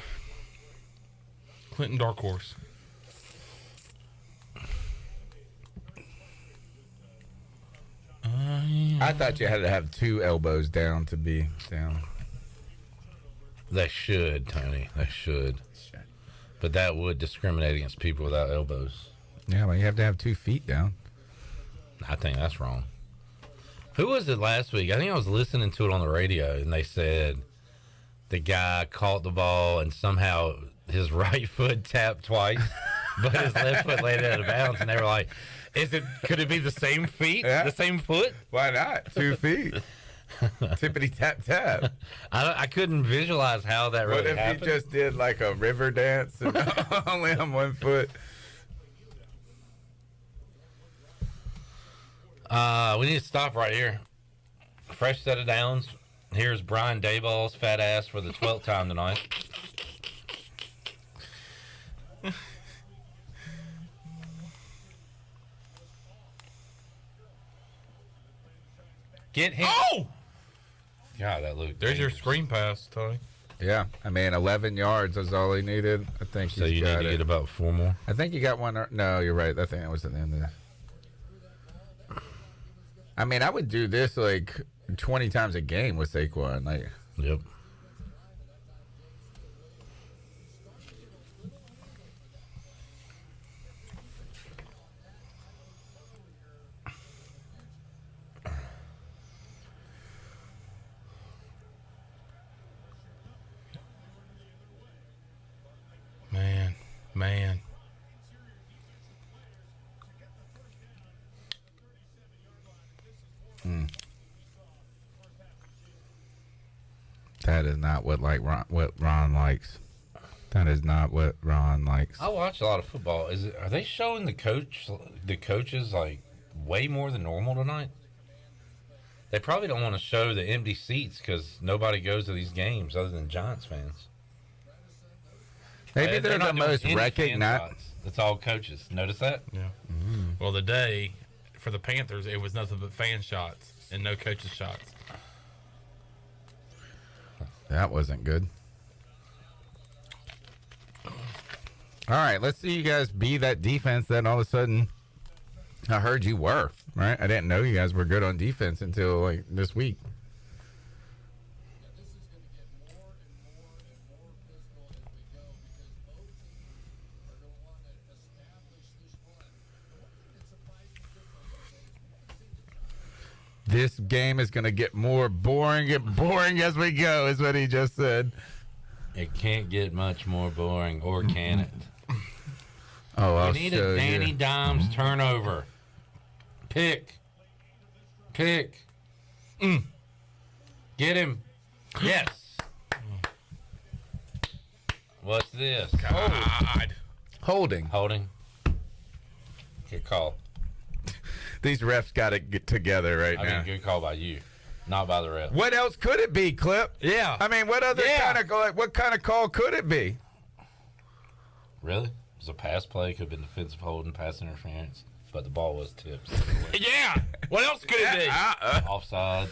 Clinton dark horse. I thought you had to have 2 elbows down to be down. They should, Tony. They should. But that would discriminate against people without elbows. Yeah, well, you have to have 2 feet down. I think that's wrong. Who was it last week? I think I was listening to it on the radio, and they said the guy caught the ball and somehow his right foot tapped twice, but his left foot laid out of bounds, and they were like, could it be the same feet? Yeah. The same foot? Why not? 2 feet. Tippity tap tap. I couldn't visualize how that really What if happened. he just did like a river dance and only on 1 foot? We need to stop right here. Fresh set of downs. Here's Brian Dayball's fat ass for the 12th time tonight. Get him. Oh! God, that looked There's your dangerous. screen pass, Tony. Yeah, I mean, 11 yards is all he needed. I think So he's you need got to it. get about 4 more. I think you got one. No, you're right. I think that was at the end of the. I mean, I would do this like 20 times a game with Saquon. Like, Yep. Man. that is not what Ron likes. That is not what Ron likes. I watch a lot of football. Are they showing the coaches like way more than normal tonight? They probably don't want to show the empty seats because nobody goes to these games other than Giants fans. Maybe they're the not doing most any fan recognized. shots. It's all coaches. Notice that? Yeah. Well, the day for the Panthers, it was nothing but fan shots and no coaches shots. That wasn't good. All right, let's see you guys be that defense that all of a sudden I heard you were, right? I didn't know you guys were good on defense until like this week. This is going to get more and more and more physical as we go because both teams are going to want to establish this run. The one thing that surprised me just a little bit is we haven't seen the Giants. This game is going to get more boring as we go, is what he just said. It can't get much more boring, or can it? Oh, I'll We need show a Danny you. Dimes turnover. Pick. Get him. Yes. What's this? God. Holding. Holding. Good call. These refs got to get together right I now. mean, good call by you, not by the ref. What else could it be, Clip? Yeah. I mean, what other Yeah. what kind of call could it be? Really? It was a pass play. Could have been defensive holding, pass interference, but the ball was tipped. Yeah. What else could it be? Offside.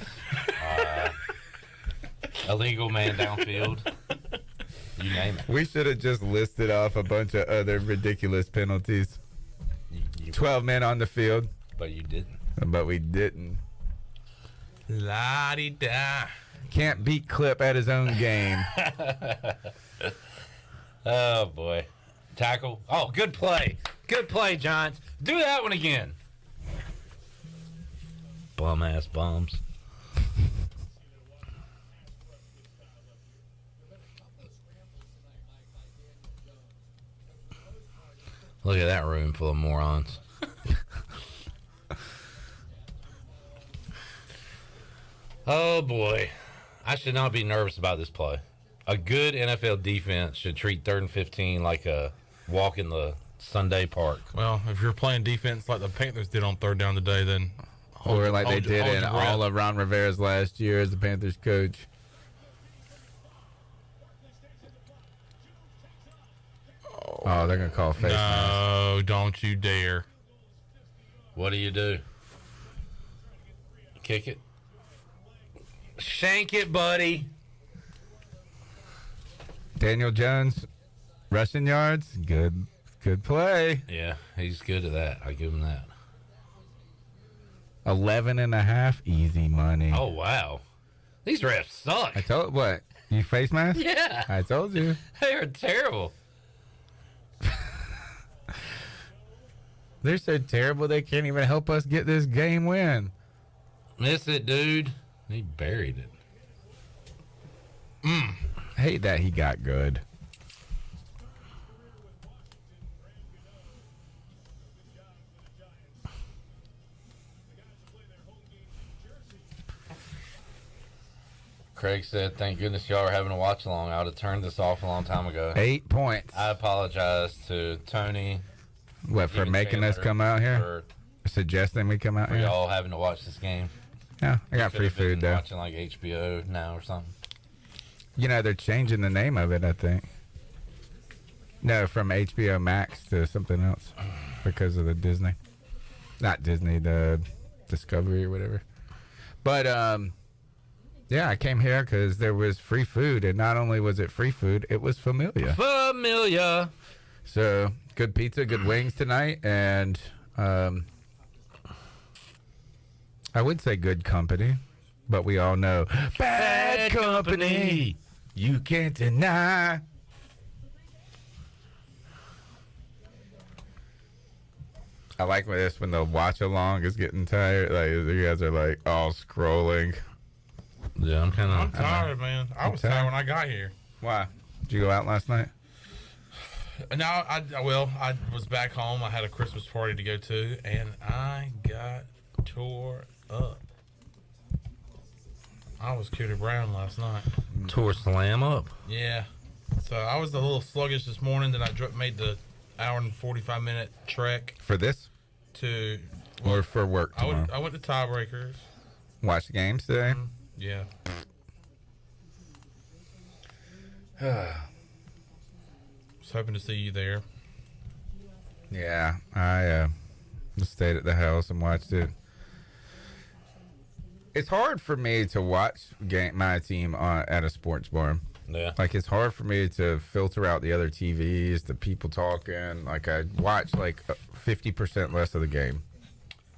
Illegal man downfield. You name it. We should have just listed off a bunch of other ridiculous penalties. 12 men on the field, But you didn't. but we didn't. La-di-da. Can't beat Clip at his own game. Oh, boy. Tackle. Oh, good play. Good play, Giants. Do that one again. Bum-ass bums. Look at that room full of morons. Oh, boy. I should not be nervous about this play. A good NFL defense should treat 3rd and 15 like a walk in the Sunday park. Well, if you're playing defense like the Panthers did on 3rd down today, then Or like they did in your all breath. of Ron Rivera's last year as the Panthers coach. Oh, they're going to call face mask. No, don't you dare. What do? Kick it? Shank it, buddy. Daniel Jones, rushing yards. Good play. Yeah, he's good at that. I give him that. 11.5, easy money. Oh, wow. These refs suck. I told what? You face mask? Yeah. I told you. They are terrible. They're so terrible they can't even help us get this game win. Miss it, dude. He buried it. Hate that he got good. Craig said, thank goodness y'all are having a watch along. I would have turned this off a long time ago. 8 points. I apologize to Tony. What, for even making us Chandler, come out here? For, Suggesting we come out for here? y'all having to watch this game. Yeah, I got Could free have been food though. Watching like HBO now or something. You know, they're changing the name of it, I think. No, from HBO Max to something else because of the Disney. Not Disney, the Discovery or whatever. But, yeah, I came here because there was free food. And not only was it free food, it was familiar. Familia. So, good pizza, good wings tonight. And I would say good company. But we all know bad company. You can't deny. I like when the watch along is getting tired. Like you guys are like all scrolling. Yeah, I'm kind I'm of. tired, man. I was tired when I got here. Why? Did you go out last night? No, I was back home. I had a Christmas party to go to, and I got tore up. I was Cooter Brown last night. Tore slam up. Yeah. So I was a little sluggish this morning. Then I made the hour and 45-minute trek For this? to. Or for work tomorrow? I went to Tiebreakers. Watch the games today? Yeah. Was hoping to see you there. Yeah, I stayed at the house and watched it. It's hard for me to watch my team at a sports bar. Yeah. Like, it's hard for me to filter out the other TVs, the people talking. Like, I watch, 50% less of the game.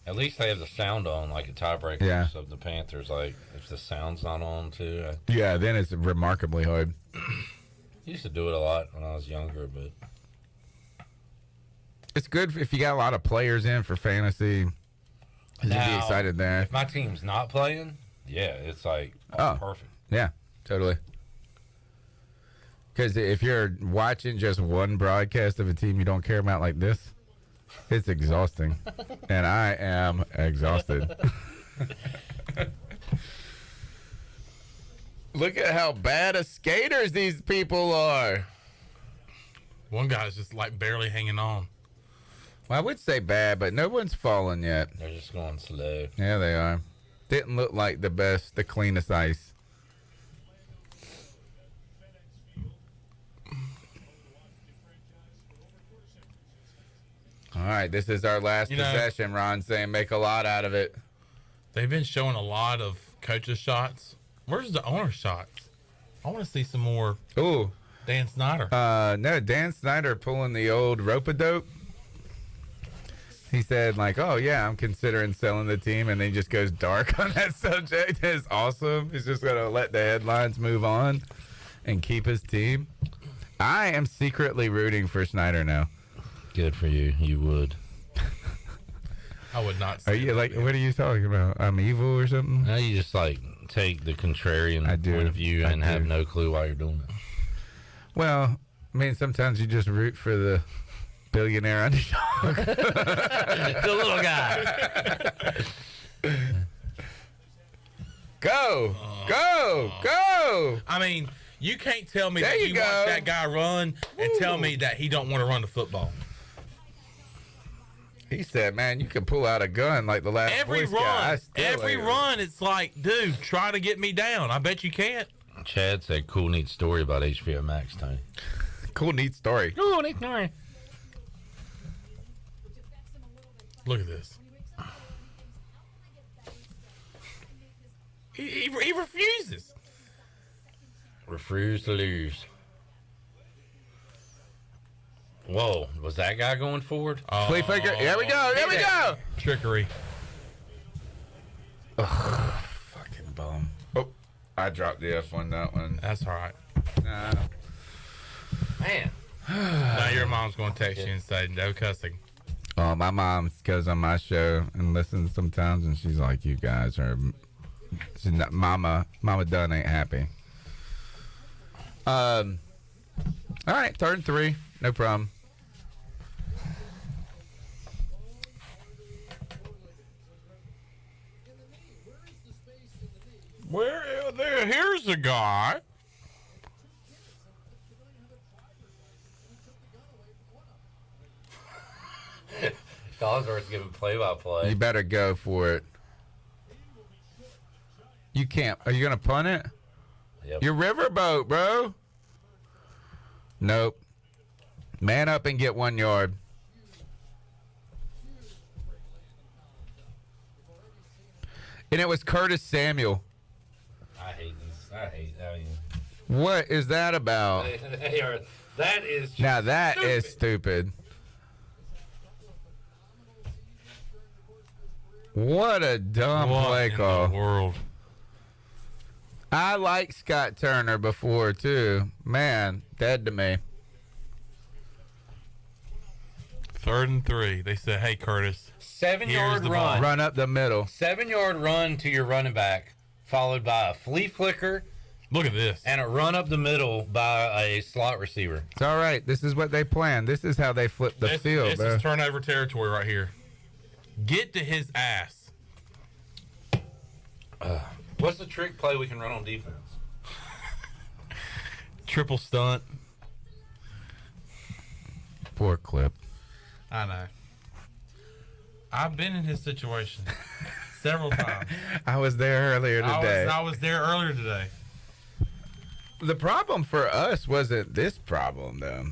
At least they have the sound on, like a tiebreaker Yeah. of the Panthers. Like, if the sound's not on, too. Yeah, then it's remarkably hard. Used to do it a lot when I was younger, but It's good if you got a lot of players in for fantasy. You'd be Now, excited there. if my team's not playing, yeah, it's like perfect. Yeah, totally. Because if you're watching just one broadcast of a team you don't care about like this, it's exhausting. And I am exhausted. Look at how bad of skaters these people are. One guy's just barely hanging on. Well, I would say bad, but no one's fallen yet. They're just going slow. Yeah, they are. Didn't look like the cleanest ice. All right, this is our last possession. Ron saying make a lot out of it. They've been showing a lot of coaches' shots. Where's the owner shots? I want to see some more Ooh. Dan Snyder. No, Dan Snyder pulling the old rope-a-dope. He said, oh, yeah, I'm considering selling the team, and then he just goes dark on that subject. It's awesome. He's just going to let the headlines move on and keep his team. I am secretly rooting for Snyder now. Good for you. You would. I would not. Are you what are you talking about? I'm evil or something? Now you just take the contrarian point of view and have no clue why you're doing it. Well, I mean, sometimes you just root for the Billionaire underdog. The little guy. Go. Go. I mean, you can't tell me There that you you go. watch that guy run and tell me that he don't want to run the football. He said, man, you can pull out a gun like the last Every Boy Scout. I run, still every ain't- run, it's like, dude, try to get me down. I bet you can't. Chad said, "Cool, neat story about HBO Max, Tony." Cool, neat story. Cool, neat story. Look at this. He refuses. Refuse to lose. Whoa, was that guy going forward? Flea flicker. There we go. There we go. Trickery. Fucking bum. Oh, I dropped the F on that one. That's all right. Nah. Man. Ah. Now your mom's going to text you and say, no cussing. Oh, my mom goes on my show and listens sometimes, and she's like, "You guys are, she's not, Mama Dunn ain't happy." All right, 3rd and 3, no problem. Well, here's a guy. Collinsworth's giving play-by-play. You better go for it. You can't. Are you gonna punt it? Yep. Your riverboat, bro. Nope. Man up and get 1 yard. And it was Curtis Samuel. I hate these. I mean, What is that about? they are. That is. Just Now that is stupid. What a dumb What play in call. the world? I like Scott Turner before too. Man, dead to me. 3rd and 3. They said, hey, Curtis. 7-yard the run. ball. Run up the middle. 7-yard run to your running back, followed by a flea flicker Look at this. and a run up the middle by a slot receiver. It's all right. This is what they planned. This is how they flip the This field, bro. is turnover territory right here. Get to his ass. What's the trick play we can run on defense? Triple stunt. Poor clip. I know. I've been in his situation several times. I was there earlier today. I was there earlier today. The problem for us wasn't this problem, though.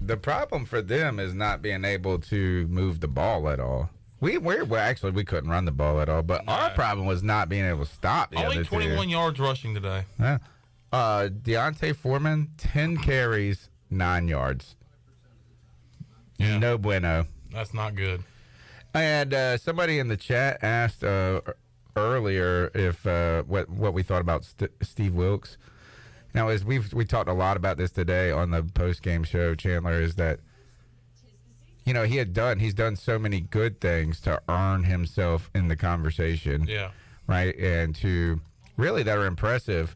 The problem for them is not being able to move the ball at all. We couldn't run the ball at all, but our problem was not being able to stop the Only other 21 two. yards rushing today. Yeah. Deontay Foreman, 10 carries, 9 yards. Yeah. No bueno. That's not good. And somebody in the chat asked earlier if what we thought about Steve Wilkes. Now, as we talked a lot about this today on the post game show, Chandler, is that he's done so many good things to earn himself in the conversation, Yeah. right? And to really that are impressive.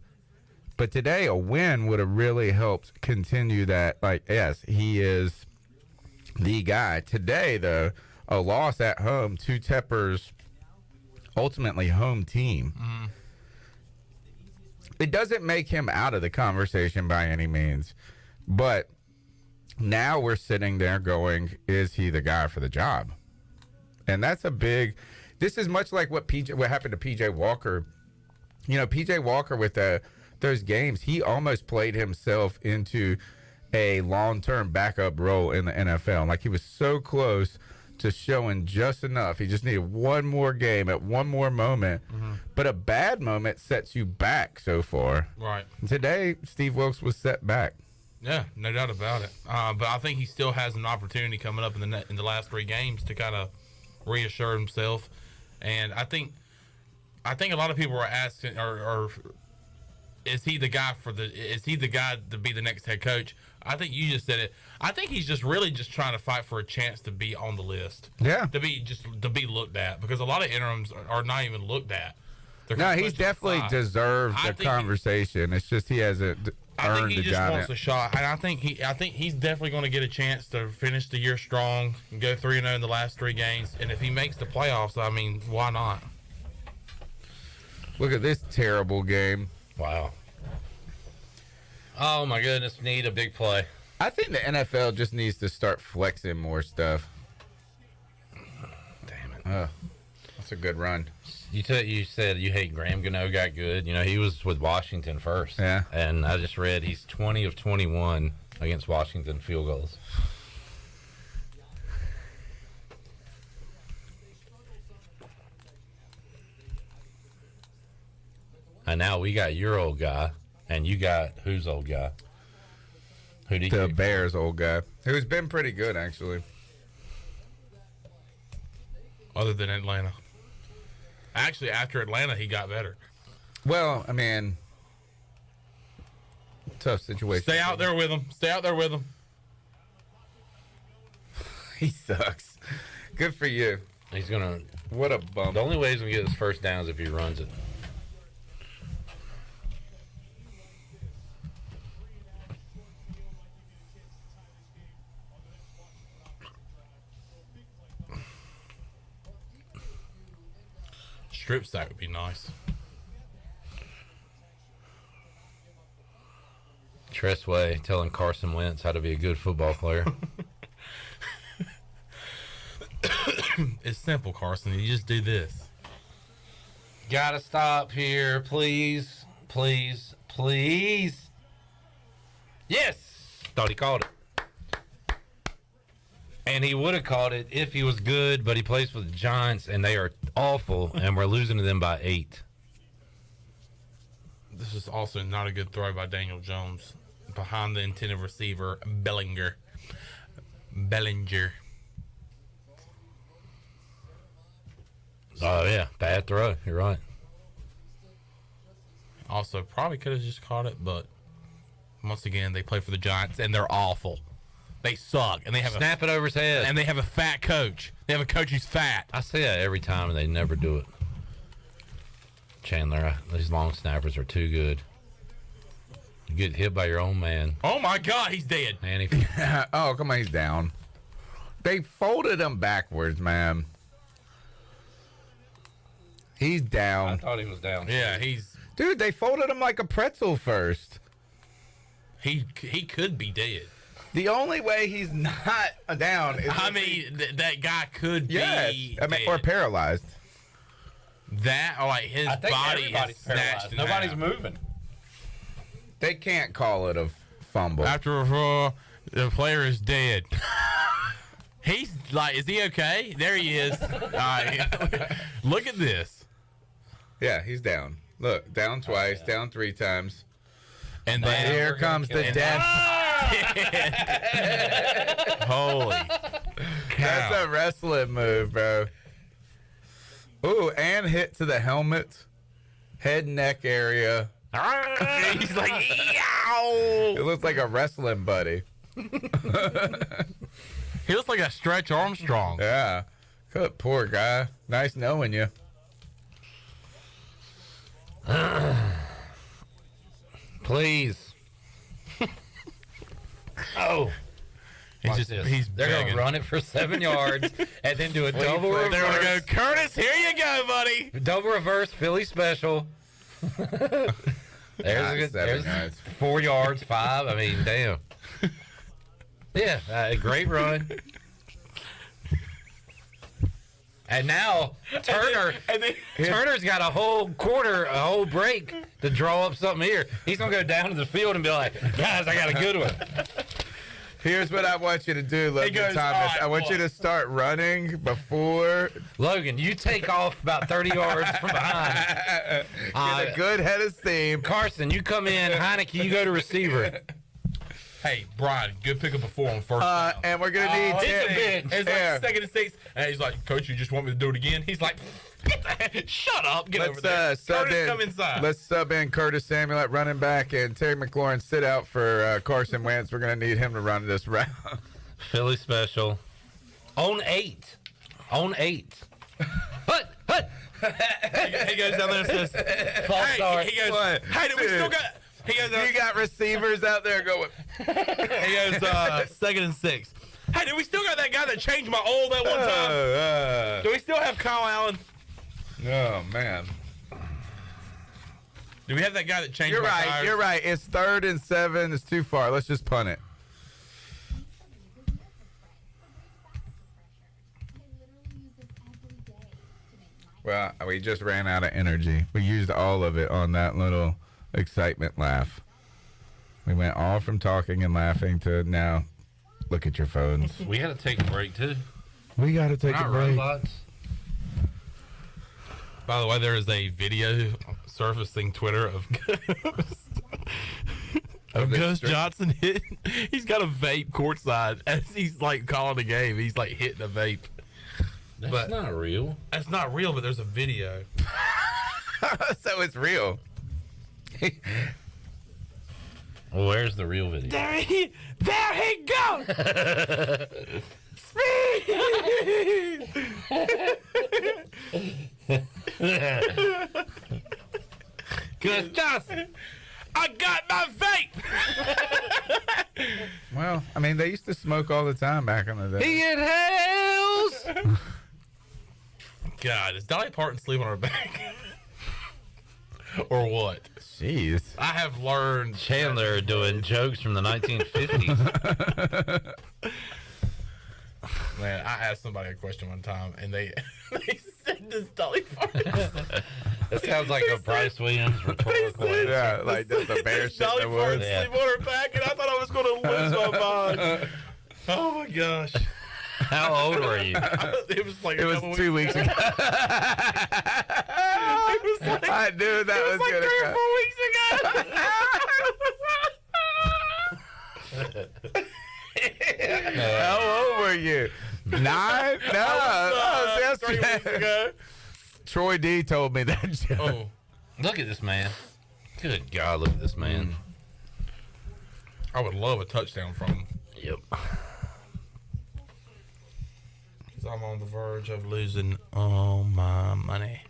But today, a win would have really helped continue that. Like, yes, he is the guy. Today, though, a loss at home to Tepper's ultimately home team. Mm-hmm. It doesn't make him out of the conversation by any means. But now we're sitting there going, is he the guy for the job? And that's a big – this is much like what happened to P.J. Walker. You know, P.J. Walker with those games, he almost played himself into a long-term backup role in the NFL. Like, he was so close to showing just enough. He just needed one more game at one more moment. Mm-hmm. But a bad moment sets you back so far. Right. And today, Steve Wilkes was set back. Yeah, no doubt about it. But I think he still has an opportunity coming up in the last 3 games to kind of reassure himself. And I think a lot of people are asking, or is he the guy to be the next head coach? I think you just said it. I think he's just really just trying to fight for a chance to be on the list. Yeah. To be looked at, because a lot of interims are not even looked at. They're No, kind of he's pushed to the definitely side. deserved I the think conversation. It's just he hasn't I think earned he the just job. wants a shot, and I think he's definitely going to get a chance to finish the year strong and go 3-0 in the last 3 games. And if he makes the playoffs, I mean, why not? Look at this terrible game. Wow. Oh my goodness, need a big play. I think the NFL just needs to start flexing more stuff. Damn it. That's a good run. You said you hate Graham Gano got good. You know, he was with Washington first. Yeah. And I just read he's 20 of 21 against Washington field goals. And now we got your old guy, and you got whose old guy? Who do you The pick? Bears old guy, who's been pretty good actually. Other than Atlanta. Actually, after Atlanta, he got better. Well, I mean, tough situation. Stay out there with him. Stay out there with him. He sucks. Good for you. He's gonna. What a bum. The only way he's gonna get his first down is if he runs it. Strip sack would be nice. Tressway telling Carson Wentz how to be a good football player. It's simple, Carson. You just do this. Gotta stop here, please. Please. Please. Yes! Thought he called it. And he would have called it if he was good, but he plays for the Giants, and they are awful, and we're losing to them by 8. This is also not a good throw by Daniel Jones. Behind the intended receiver, Bellinger. Oh, yeah. Bad throw. You're right. Also, probably could have just caught it, but once again, they play for the Giants, and they're awful. They suck, and they have Snap it over his head. and they have a fat coach. They have a coach who's fat. I say that every time, and they never do it. Chandler, these long snappers are too good. You get hit by your own man. Oh my God, he's dead. And he, Oh, come on, he's down. They folded him backwards, man. He's I down. thought he was down. Yeah, he's Dude, they folded him like a pretzel first. he could be dead. The only way he's not down is I if he- mean, that guy could yes, be I mean, dead. or paralyzed. That or like his I think body everybody's is snatched paralyzed. in Nobody's half. moving. They can't call it a fumble. After the player is dead. He's like, is he okay? There he is. All right. Look at this. Yeah, he's down. Look, down twice, down 3 times. And But then here comes the and- death. Holy That's cow. a wrestling move, bro. Ooh, and hit to the helmet, head, neck area. He's like, yow. It looks like a wrestling buddy. He looks like a Stretch Armstrong. Yeah. Good, poor guy. Nice knowing you. Please. Oh. He's Watch just this. he's They're begging. going to run it for 7 yards and then do a double flick. They're gonna go, reverse. Curtis, here you go, buddy. Double reverse Philly special. There's a good, 7 there's yards. 4 yards, 5. I mean, damn. Yeah, great run. And now Turner, Turner's got a whole quarter, a whole break to draw up something here. He's gonna go down to the field and be like, "Guys, I got a good one." Here's what I want you to do, Logan goes, Thomas. "All right, I want you to start running before Logan, you take off about 30 yards from behind. get a good head of steam. Carson, you come in. Heineke, you go to receiver. Hey, Brian, good pick up before on first down. And we're gonna need it's a 10. bit. It's Yeah. like 2nd and 6. And he's like, Coach, you just want me to do it again? He's like, shut up. Get over there. Let's sub Curtis, in. come inside. Let's sub in Curtis Samuel at running back and Terry McLaurin sit out for Carson Wentz. We're gonna need him to run this round. Philly special. On 8. On 8. Hut. He goes down there and says, False hey, start. he goes, What? hey, we still got, He goes, You got receivers out there going. he goes 2nd and 6. Hey, do we still got that guy that changed my oil that one time? Do we still have Kyle Allen? Oh man. Do we have that guy that changed You're my right. tires? You're right. It's 3rd and 7. It's too far. Let's just punt it. Well, we just ran out of energy. We used all of it on that little excitement laugh. We went all from talking and laughing to now look at your phones. We got to take a break too. We got to take Not a break. robots. By the way, there is a video surfacing Twitter of this Gus stream? Johnson hitting. He's got a vape courtside as he's like calling the game. He's like hitting a vape. That's But- not real. That's not real, but there's a video. So it's real. Well, where's the real video? There he goes. Gus Johnson. I got my vape. Well, I mean, they used to smoke all the time back in the day. He inhales. God, is Dolly Parton sleep on her back? Or what? Jeez. I have learned. Chandler doing jokes from the 1950s. Man, I asked somebody a question one time, and they said, "Does Dolly Parton?" That sounds like a Bryce Williams rhetorical answer. Yeah, like just a bear shit Dolly in the Parton woods. Yeah. sleep on her back, and I thought I was going to lose my mind. Oh my gosh! How old were you? It was like It was 2 weeks ago. I knew that was like going 3 to or 4 weeks ago. How old were you? 9? No. That was 3 weeks yesterday. ago. Troy D told me that joke. Oh, Look at this man. Good God, look at this man. I would love a touchdown from him. Yep. Because I'm on the verge of losing all my money.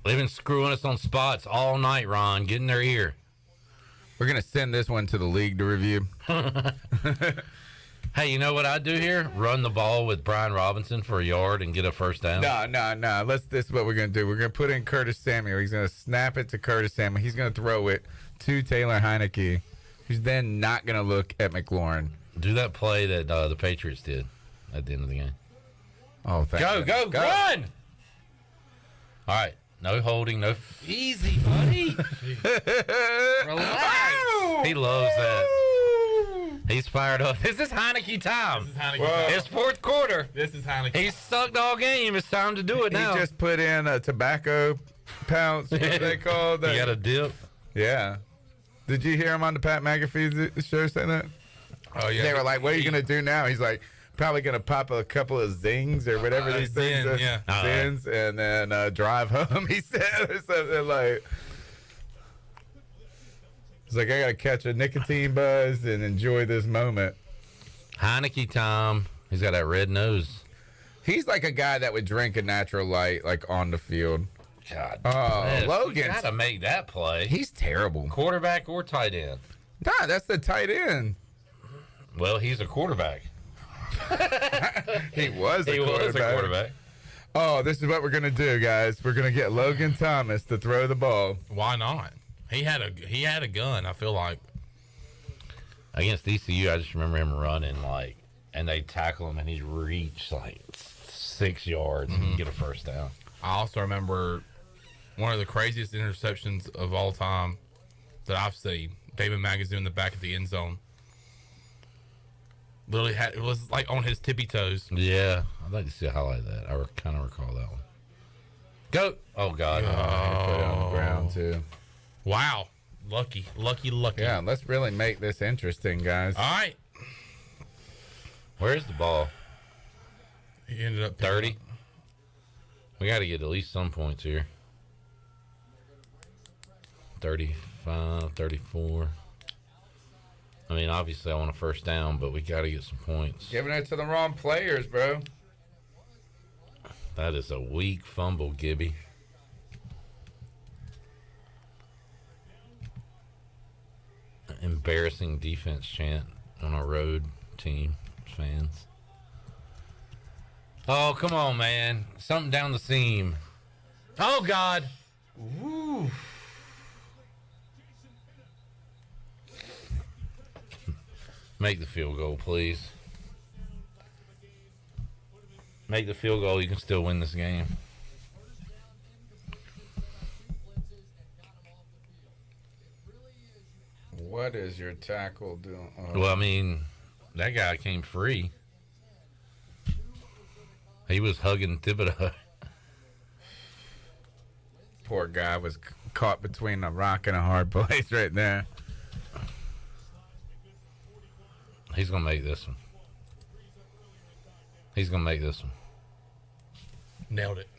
They've been screwing us on spots all night, Ron. Get in their ear. We're going to send this one to the league to review. Hey, you know what I do here? Run the ball with Brian Robinson for a yard and get a first down. No. This is what we're going to do. We're going to put in Curtis Samuel. He's going to snap it to Curtis Samuel. He's going to throw it to Taylor Heineke, who's then not going to look at McLaurin. Do that play that the Patriots did at the end of the game. Oh, thank Go, you. go, run! All right. No holding, no. Easy, buddy. Relax. He loves that. He's fired up. This is Heineke time. It's fourth quarter. This is Heineke. He's sucked all game. It's time to do it now. He just put in a tobacco pounce. What do they call that? You got a dip. Yeah. Did you hear him on the Pat McAfee show say that? Oh yeah. They were like, "What are you gonna do now?" He's like, "Probably gonna pop a couple of zings or whatever these things Zen, are, yeah. zins, and then drive home." He said or something like. He's like, I gotta catch a nicotine buzz and enjoy this moment. Heineke time. He's got that red nose. He's like a guy that would drink a natural light, like on the field. God. Oh, bless. Logan. You gotta make that play. He's terrible. Quarterback or tight end. Nah, that's the tight end. Well, he's a quarterback. He was a He quarterback. was a quarterback. Oh, this is what we're gonna do, guys. We're gonna get Logan Thomas to throw the ball. Why not? He had a gun. I feel like Against ECU, I just remember him running and they tackle him and he's reached like 6 yards and get a first down. I also remember one of the craziest interceptions of all time that I've seen. David Magazine in the back of the end zone. Literally it was like on his tippy toes. Yeah, I'd like to see a highlight of that. I kind of recall that one. Go! Oh God! Put it on the ground too. Wow. Lucky. Yeah, let's really make this interesting, guys. All right. Where's the ball? He ended up 30. We got to get at least some points here. 35, 34. I mean, obviously, I want a first down, but we got to get some points. Giving it to the wrong players, bro. That is a weak fumble, Gibby. embarrassing defense chant on our road team fans. Oh, come on, man. Something down the seam. Oh, God. Woo. Make the field goal, please. Make the field goal. You can still win this game. What is your tackle doing? Well, I mean, that guy came free. He was hugging Thibodeau. Poor guy was caught between a rock and a hard place right there. He's going to make this one. He's going to make this one. Nailed it.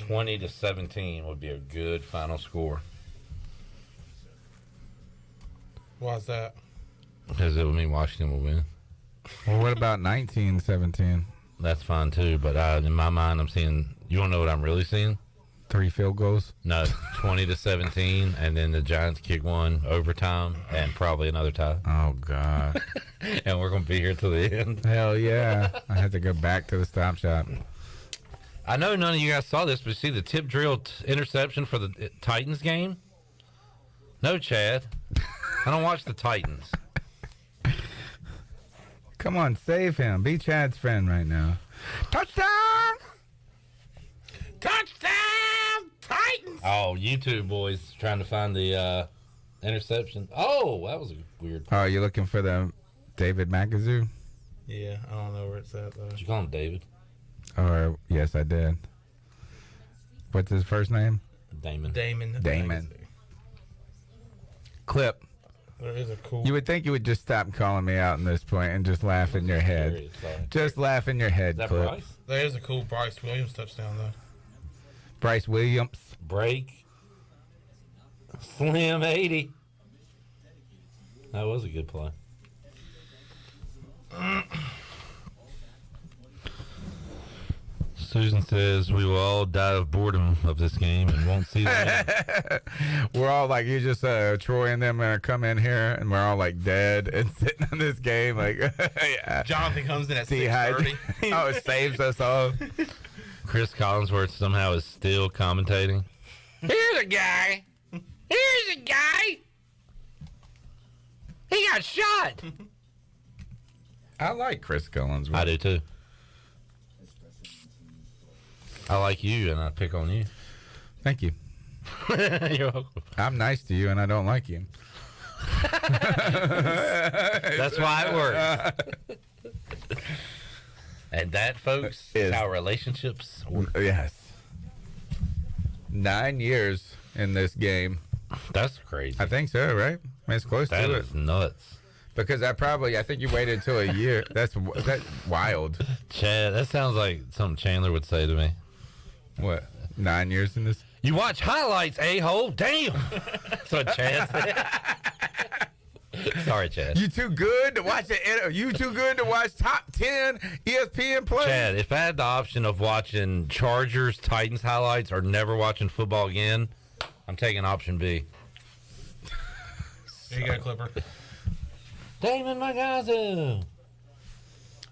20-17 would be a good final score. Why's that? Because it would mean Washington will win. Well, what about 19-17? That's fine too, but in my mind, I'm seeing. You want to know what I'm really seeing? 3 field goals? No, 20-17, and then the Giants kick one overtime, and probably another tie. Oh, God. And we're gonna be here till the end. Hell yeah. I had to go back to the stop shop. I know none of you guys saw this, but you see the tip drill interception for the Titans game? No, Chad. I don't watch the Titans. Come on, save him. Be Chad's friend right now. Touchdown! Touchdown, Titans! Oh, YouTube boys trying to find the interception. Oh, that was a weird. Oh, you looking for the David McAzoo? Yeah, I don't know where it's at though. Did you call him David? Or yes, I did. What's his first name? Damon. Damon. Clip. There is a cool. You would think you would just stop calling me out in this point and just laugh in your head. Serious, sorry. Just laugh in your head, Is that Clip. Bryce? There is a cool Bryce Williams touchdown though. Bryce Williams. Break. Slim 80. That was a good play. Susan says we will all die of boredom of this game and won't see the end. We're all like, you just, Troy and them come in here and we're all like dead and sitting in this game. Like, yeah. Jonathan comes in at Dehydrated. 6:30. Oh, it saves us all. Chris Collinsworth somehow is still commentating. Here's a guy. Here's a guy. He got shot. I like Chris Collinsworth. I do too. I like you and I pick on you. Thank you. You're welcome. I'm nice to you and I don't like you. That's why it works. And that, folks, is how relationships work. Yes. 9 years in this game. That's crazy. I think so, right? I mean, it's close That to is it. nuts. Because I think you waited until a year. That's wild. Chad, that sounds like something Chandler would say to me. What? 9 years in this? You watch highlights, a-hole? Damn. That's what Chad said. Sorry, Chad. You too good to watch You too good to watch top 10 ESPN plays? Chad, if I had the option of watching Chargers, Titans highlights, or never watching football again, I'm taking option B. There you go, Clipper. Damon Magazu.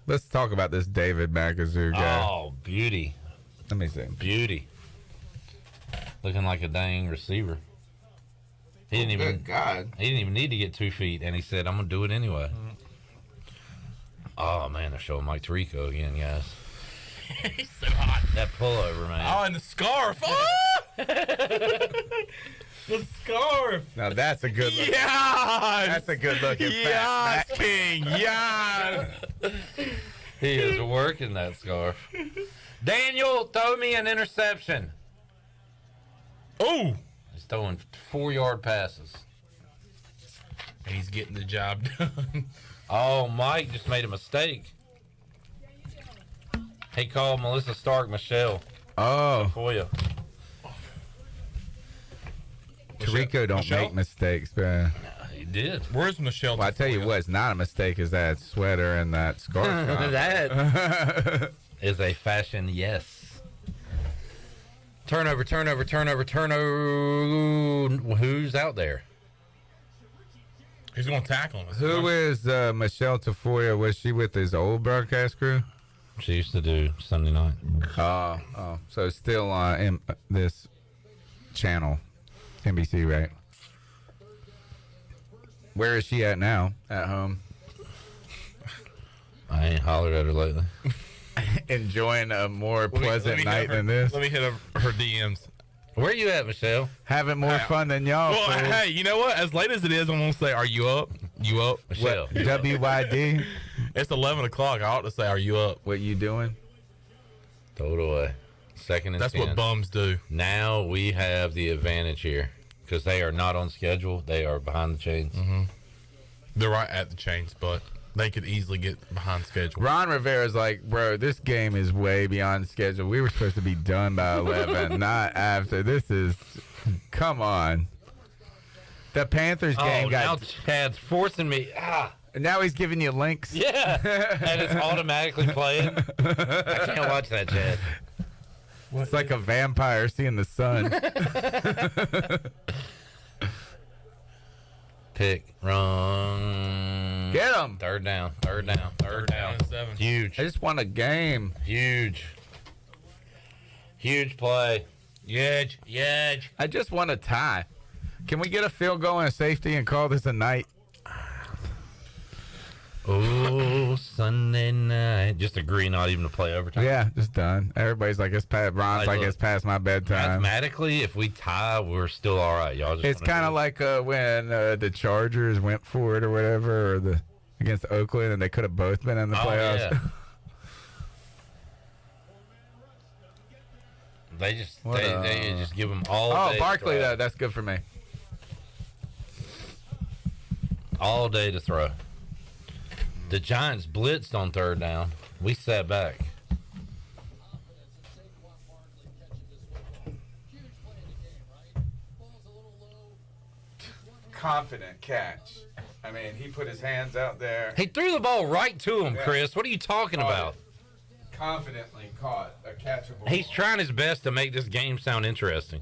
Let's talk about this David McAzoo guy. Oh, beauty. Let me see. Beauty. Looking like a dang receiver. He didn't even. Good God. He didn't even need to get 2 feet, and he said, "I'm gonna do it anyway." Oh man, they're showing Mike Tirico again, guys. He's so hot. That pullover, man. Oh, and the scarf. Oh! The scarf. Now that's a good look. Yes. That's a good looking Yes, fat. King. Yes. He is working that scarf. Daniel, throw me an interception. Oh. He's throwing 4-yard passes. And he's getting the job done. Oh, Mike just made a mistake. He called Melissa Stark Michelle Oh, for you. Tirico don't Michelle? make mistakes, man. He did. Where's Michelle? Well, I tell you Tafoya? what, it's not a mistake is that sweater and that scarf. That is a fashion, yes. Turnover. Who's out there? He's going to tackle him. Who is Michelle Tafoya? Was she with his old broadcast crew? She used to do Sunday night. Oh. So still on this channel, NBC, right? Where is she at now? At home? I ain't hollered at her lately. Enjoying a more pleasant night than this? Let me hit her DMs. Where you at, Michelle? Having more fun than y'all. Well, fool. hey, you know what? As late as it is, I'm going to say, are you up? You up? Michelle. What, WYD? It's 11 o'clock. I ought to say, are you up? What you doing? Throw it away. Second and That's 10. what bums do. Now we have the advantage here because they are not on schedule. They are behind the chains. Mm-hmm. They're right at the chains, but they could easily get behind schedule. Ron Rivera's like, bro, this game is way beyond schedule. We were supposed to be done by 11, not after. This is, come on. The Panthers game now got. Chad's forcing me. Now he's giving you links. Yeah, and it's automatically playing. I can't watch that, Chad. It's like a vampire seeing the sun. Pick, run. Get him. Third down. Third down and 7. Huge. I just want a game. Huge play. Huge. I just want a tie. Can we get a field goal and a safety and call this a night? Oh, Sunday night. Just agree not even to play overtime. Yeah, just done. Everybody's like, it's past. Ron's like, look, it's past my bedtime. Mathematically, if we tie, we're still all right. Y'all just It's wanna kind of do like when the Chargers went for it or whatever, or against Oakland, and they could have both been in the playoffs. Yeah. They just give them all day. Oh, Barkley, to throw. that's good for me. All day to throw. The Giants blitzed on third down. We sat back. Confident catch. I mean, he put his hands out there. He threw the ball right to him, Yeah. Chris. What are you talking about? Confidently caught a catchable. He's trying his best to make this game sound interesting.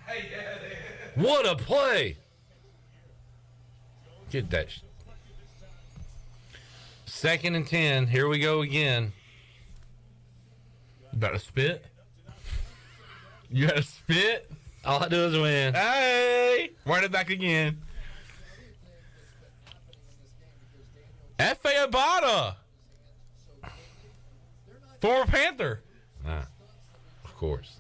Hey, What a play! Get that. Second and 10. Here we go again. About to spit? You got to spit? All I do is win. Hey! Run it back again. F.A. Abada. Former Panther. Of course.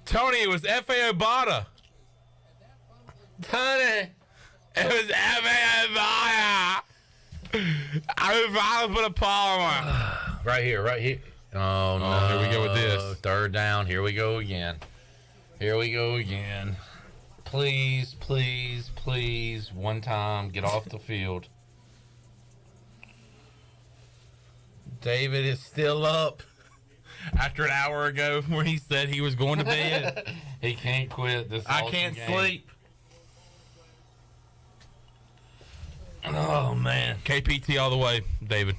Tony, it was F.A. Abada. Tony. It was F.A. Abada. I would finally put a paw on. Right here. Oh, no. Here we go with this. Third down. Here we go again. Please, please, please. One time. Get off the field. David is still up after an hour ago where he said he was going to bed. He can't quit this. I awesome can't game. sleep. Oh, man. KPT all the way, David.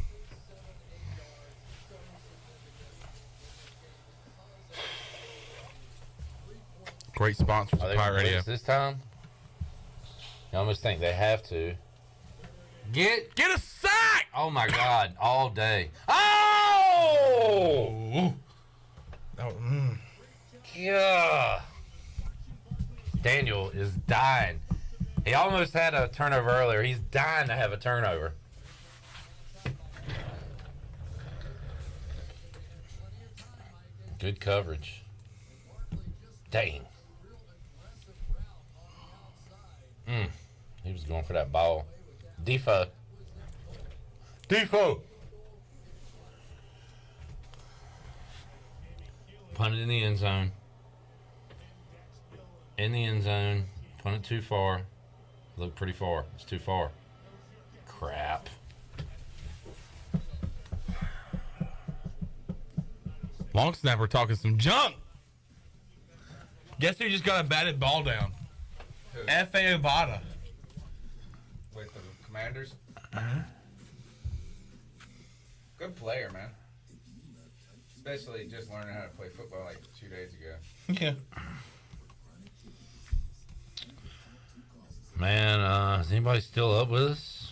Great sponsors Are of they Pirate gonna Radio. blitz this time? You almost think they have to. Get a sack! Oh my God! All day. Oh! Yeah. Daniel is dying. He almost had a turnover earlier. He's dying to have a turnover. Good coverage. Dang. He was going for that ball. Defoe. Punt it in the end zone. Punt it too far. Look pretty far. It's too far. Crap. Long snapper talking some junk. Guess who just got a batted ball down? F.A. Obata. With the Commanders. Good player, man. Especially just learning how to play football like 2 days ago. Yeah. Man, is anybody still up with us?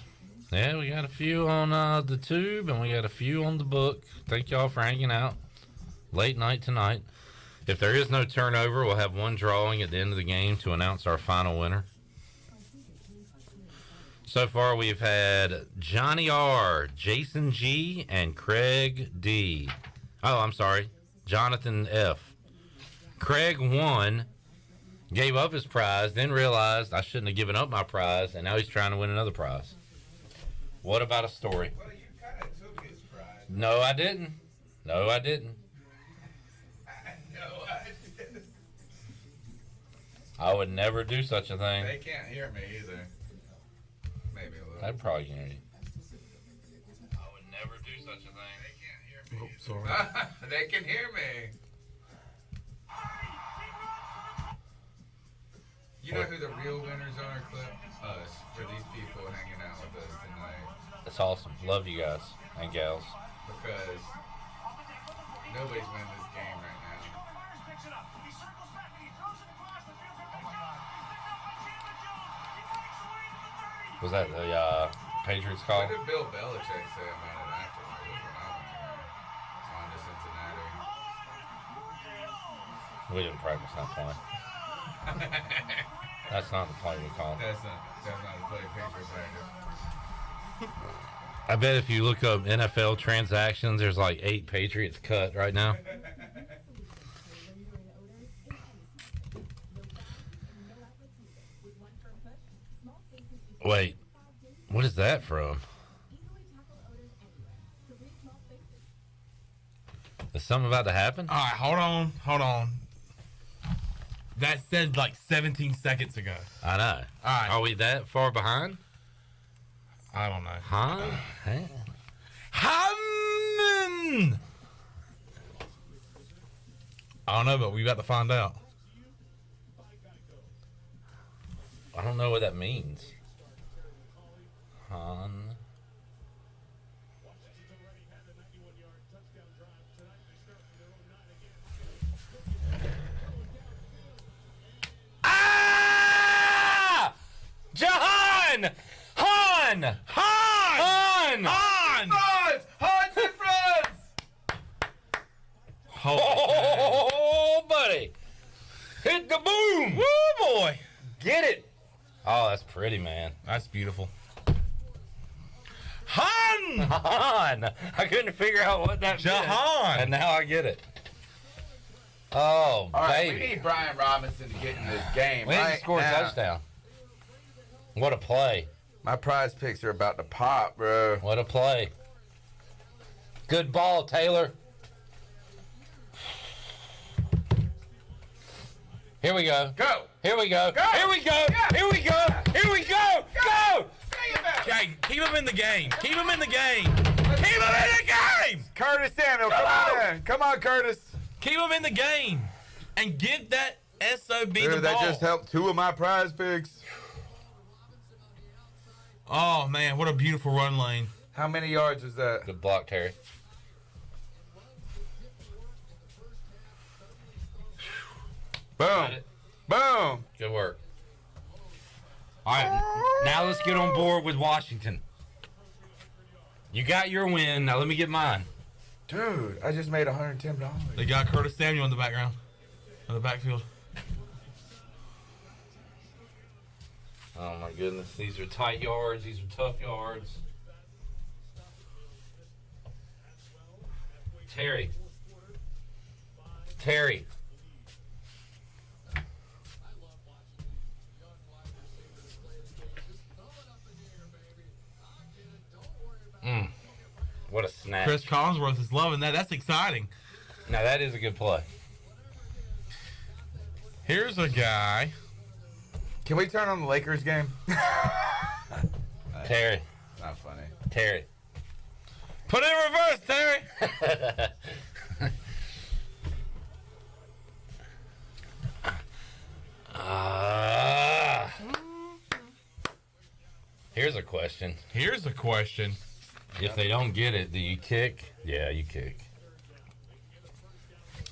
Yeah, we got a few on the tube and we got a few on the book. Thank y'all for hanging out. Late night tonight. If there is no turnover, we'll have one drawing at the end of the game to announce our final winner. So far, we've had Johnny R, Jason G, and Craig D. Oh, I'm sorry, Jonathan F. Craig won, gave up his prize, then realized I shouldn't have given up my prize, and now he's trying to win another prize. What about a story? Well, you kind of took his prize. No, I didn't. No, I didn't. No, I didn't. I would never do such a thing. They can't hear me either. Maybe a little. I'd probably hear you. I would never do such a thing. They can't hear me. Oh, sorry. They can hear me. You know who the real winners are, Clip? Us, for these people hanging out with us tonight. That's awesome. Love you guys and gals. Because nobody's winning this game right now. Was that the Patriots call? What did Bill Belichick say about it afterwards when I went here? On to Cincinnati. We didn't practice that play. That's not the play we called. That's not a play Patriots practice. I bet if you look up NFL transactions, there's like 8 Patriots cut right now. Wait, what is that from? Is something about to happen? All right, hold on. That said like 17 seconds ago. I know. All right. Are we that far behind? I don't know. Huh? Hammond! I don't know, but we got to find out. I don't know what that means. Han. Ah! Jahan! Han! Han! Han! Han! Hans and friends! Oh, buddy! Hit the boom! Woo, boy! Get it! Oh, that's pretty, man. That's beautiful. Han! Han! I couldn't figure out what that meant. Jahan! And now I get it. Oh, All right, we baby. need Brian Robinson to get in this game We need to right score a now. touchdown. What a play. My prize picks are about to pop, bro. What a play. Good ball, Taylor. Here we go. Go! Here we go. Go. Here we go. Yeah. Here we go. Here we go. Go. Okay, keep him in the game. Keep him in the game. Keep him in the game. Curtis Samuel, come on in. Come on, Curtis. Keep him in the game. And give that SOB the Dude, that ball. just helped 2 of my prize picks. Oh, man, what a beautiful run lane. How many yards was that? Good block, Terry. Boom. Boom. Good work. All right, now let's get on board with Washington. You got your win. Now let me get mine. Dude, I just made $110. They got Curtis Samuel in the background. In the backfield. Oh my goodness, these are tight yards. These are tough yards. Terry. Terry. What a snatch. Chris Collinsworth is loving that. That's exciting. Now that is a good play. Here's a guy. Can we turn on the Lakers game? Terry. Not funny. Terry. Put it in reverse, Terry. Here's a question. Here's a question. If they don't get it, do you kick? Yeah, you kick.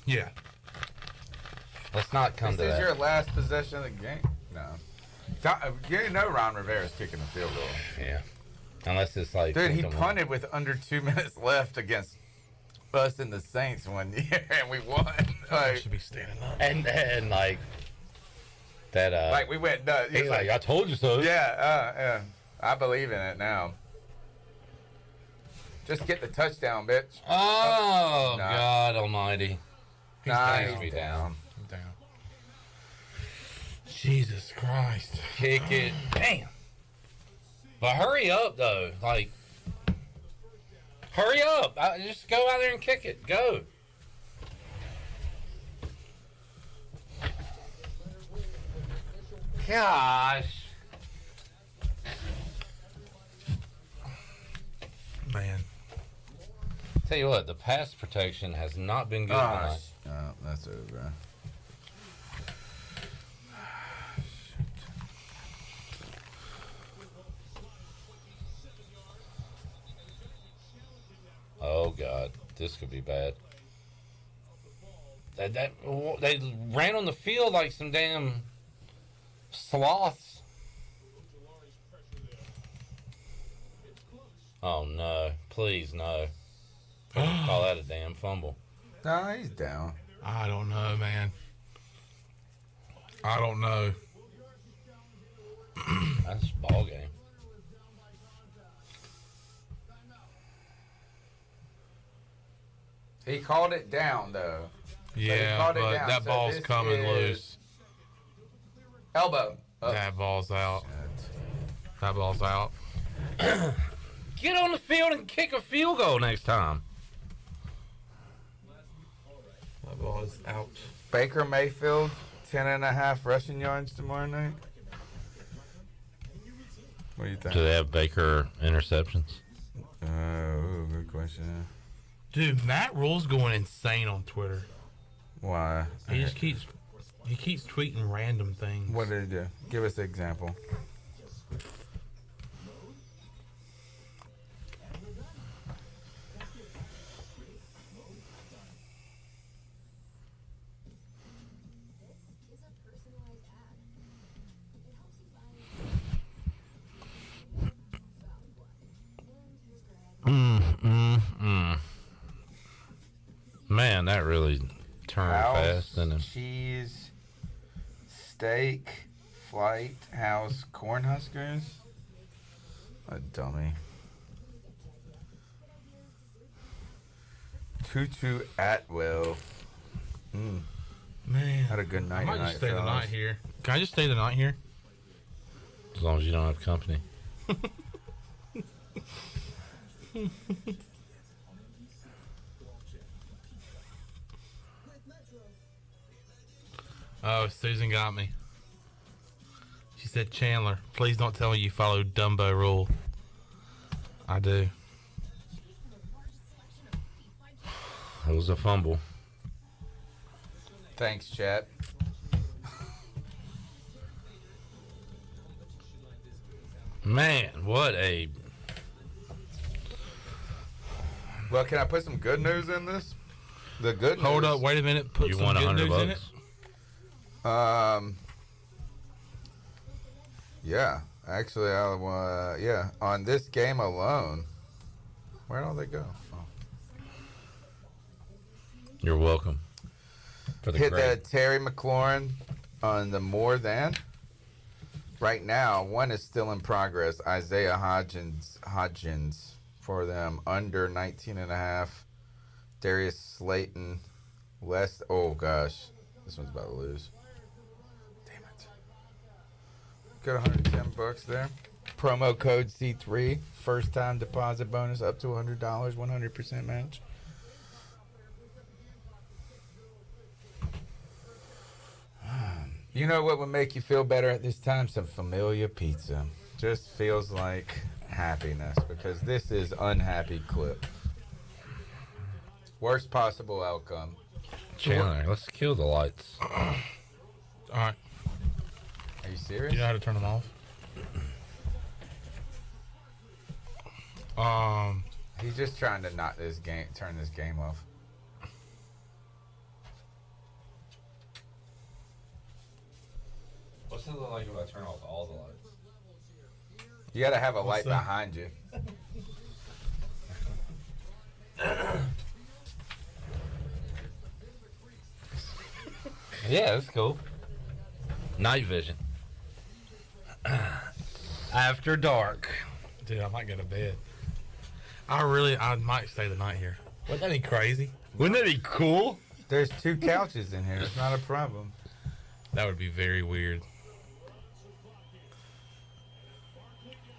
Yeah. Let's not come This to is that. your last possession of the game. No. You know Ron Rivera's kicking the field goal. Yeah. Unless it's like. Dude, he 4th and 1. punted with under 2 minutes left against us and the Saints one year, and we won. I Like, should be standing up. And like. That, like we went nuts. he's like, I told you so. yeah. I believe in it now. Just get the touchdown, bitch. Oh, Nah. God almighty. Nah, takes he's me down. Down. Jesus Christ. Kick it. Damn. But hurry up, though. Like, hurry up. Just go out there and kick it. Go. Gosh. Man. Tell you what, the pass protection has not been good tonight. Oh, that's over. Oh, God. This could be bad. They ran on the field like some damn sloths. Oh, no. Please, no. Call that a damn fumble. Nah, he's down. I don't know, man. I don't know. That's a ball game. He called it down, though. Yeah, called it but down, that so ball's this coming is- loose. Elbow. Oh. That ball's out. That ball's out. Get on the field and kick a field goal next time. That ball is out. Baker Mayfield, 10.5 rushing yards tomorrow night. What do you think? Do they have Baker interceptions? Good question. Dude, Matt Rule's going insane on Twitter. Why? He just keeps tweeting random things. What did he do? Give us an example. Is a personalized ad. It helps you find found one. And here's Greg. Man, that really turned fast, didn't it? Cheese, steak, flight, house, Cornhuskers. A dummy. Tutu Atwell. Man, Had a good I night might tonight, just stay the fellas. night here. Can I just stay the night here? As long as you don't have company. Oh, Susan got me. She said, Chandler, please don't tell me you followed Dumbo rule. I do. It was a fumble. Thanks, chat. Man, what a... Well, can I put some good news in this? The good news. Hold up, wait a minute. Put You some won good $100 news in it. bucks. Yeah. Actually, on this game alone. Where'd all they go? Oh. You're welcome. For the Hit grade. that Terry McLaurin on the more than. Right now, one is still in progress. Isaiah Hodgins for them under 19.5. Darius Slayton less. Oh gosh, this one's about to lose. Damn it. Got $110 there. Promo code C3. First time deposit bonus up to $100. 100% match. You know what would make you feel better at this time? Some familiar pizza. Just feels like happiness because this is unhappy clip. Worst possible outcome. Chandler, let's kill the lights. All right. Are you serious? You know how to turn them off? He's just trying to turn this game off. What's it look like if I turn off all the lights? You got to have a light that? behind you. Yeah, that's cool. Night vision. After dark. Dude, I might go to bed. I might stay the night here. Wouldn't that be crazy? Wouldn't that be cool? There's 2 couches in here. It's not a problem. That would be very weird.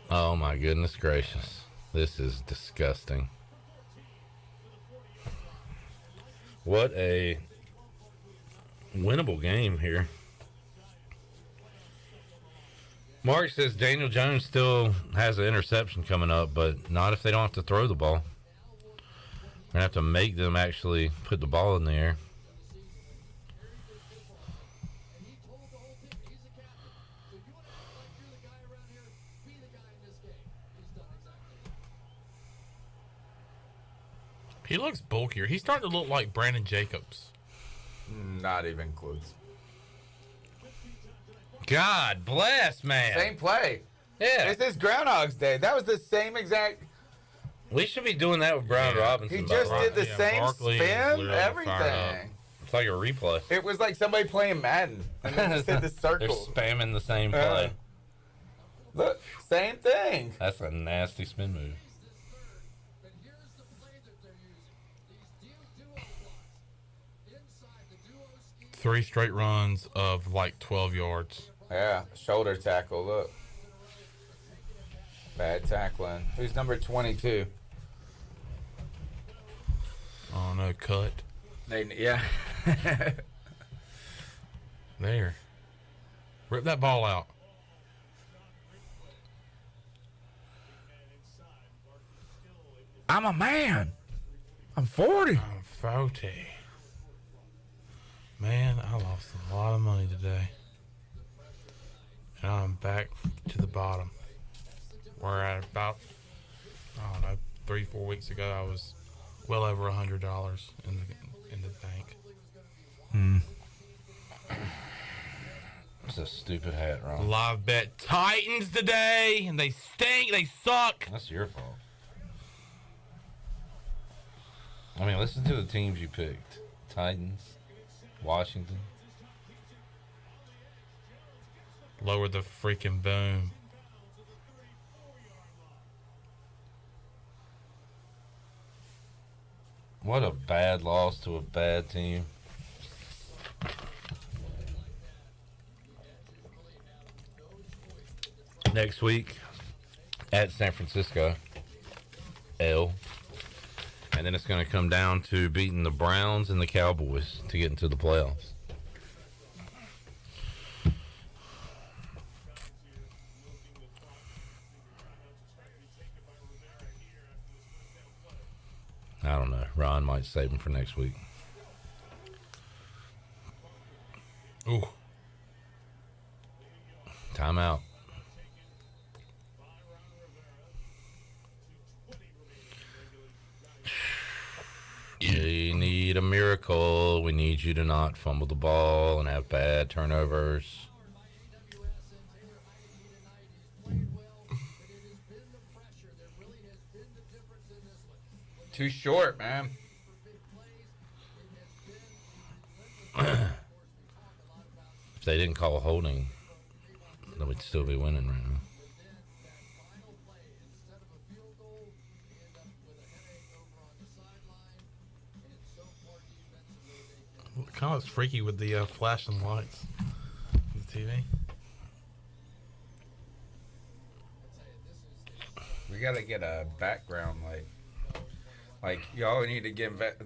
Oh my goodness gracious. This is disgusting. What a winnable game here. Mark says Daniel Jones still has an interception coming up, but not if they don't have to throw the ball. We're going to have to make them actually put the ball in the air. He looks bulkier. He's starting to look like Brandon Jacobs. Not even close. God bless, man. Same play. Yeah. This is Groundhog's Day. That was the same exact. We should be doing that with Brian Robinson. He by the just way. did the Yeah, same Barkley is spin, literally fired everything. It's like a replay. It was like somebody playing Madden and they just hit the They're circle. spamming the same play. Look, same thing. That's a nasty spin move. But here's the play that they're using. These duo plots. Inside the duo scheme. 3 straight runs of like 12 yards. Yeah, shoulder tackle. Look, bad tackling. Who's number 22? Oh no, cut. Yeah. There. Rip that ball out. I'm a man. I'm 40. I'm 40. Man, I lost a lot of money today. And I'm back to the bottom. Where at about, I don't know, 3-4 weeks ago, I was well over $100 in the bank. It's a stupid hat, Ron. Live bet Titans today, and they stink. They suck. That's your fault. I mean, listen to the teams you picked. Titans, Washington. Lower the freaking boom. What a bad loss to a bad team. Next week at San Francisco, L. And then it's going to come down to beating the Browns and the Cowboys to get into the playoffs. I don't know. Ron might save him for next week. Ooh. Timeout. We need a miracle. We need you to not fumble the ball and have bad turnovers. Too short, man. If they didn't call holding, they would still be winning right now. Kind of looks freaky with the flashing lights on the TV. We gotta get a background light. Like y'all need to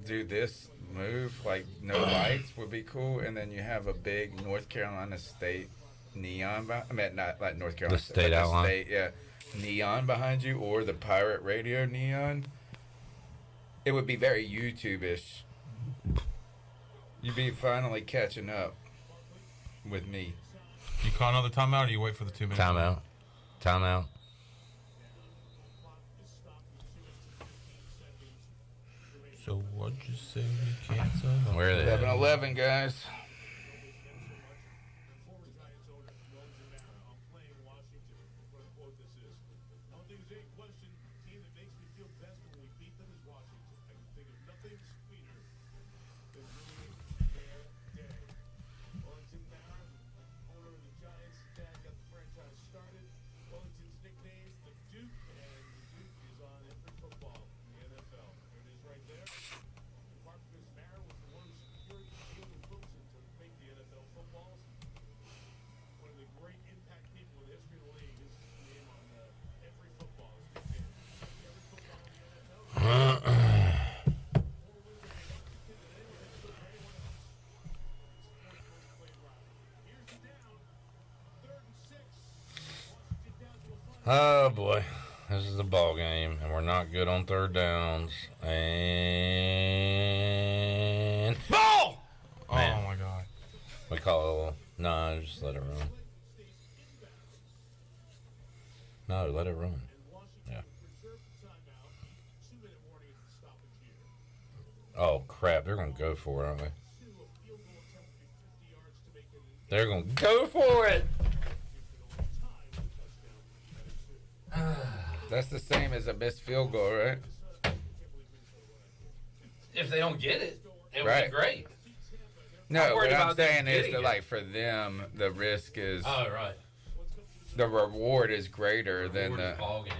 do this move. Like no lights would be cool, and then you have a big North Carolina State neon. I mean, not like North Carolina The state outline. State, yeah, neon behind you, or the pirate radio neon. It would be very YouTube-ish. You'd be finally catching up with me. You call another timeout, or you wait for the 2 minutes? Timeout. Timeout. So what'd you say we cancel? Where are they? 11-11, guys. Oh boy, this is a ball game, and we're not good on third downs. And ball! Man. Oh my god. We call it. No, just let it run. No, let it run. Yeah. Oh crap! They're gonna go for it, aren't they? They're gonna go for it. That's the same as a missed field goal, right? If they don't get it, it would Right. be great. I'm No, worried what I'm about them saying is getting that, it. like, for them, the risk is, Oh right. the reward is greater than Reward is the, ball game.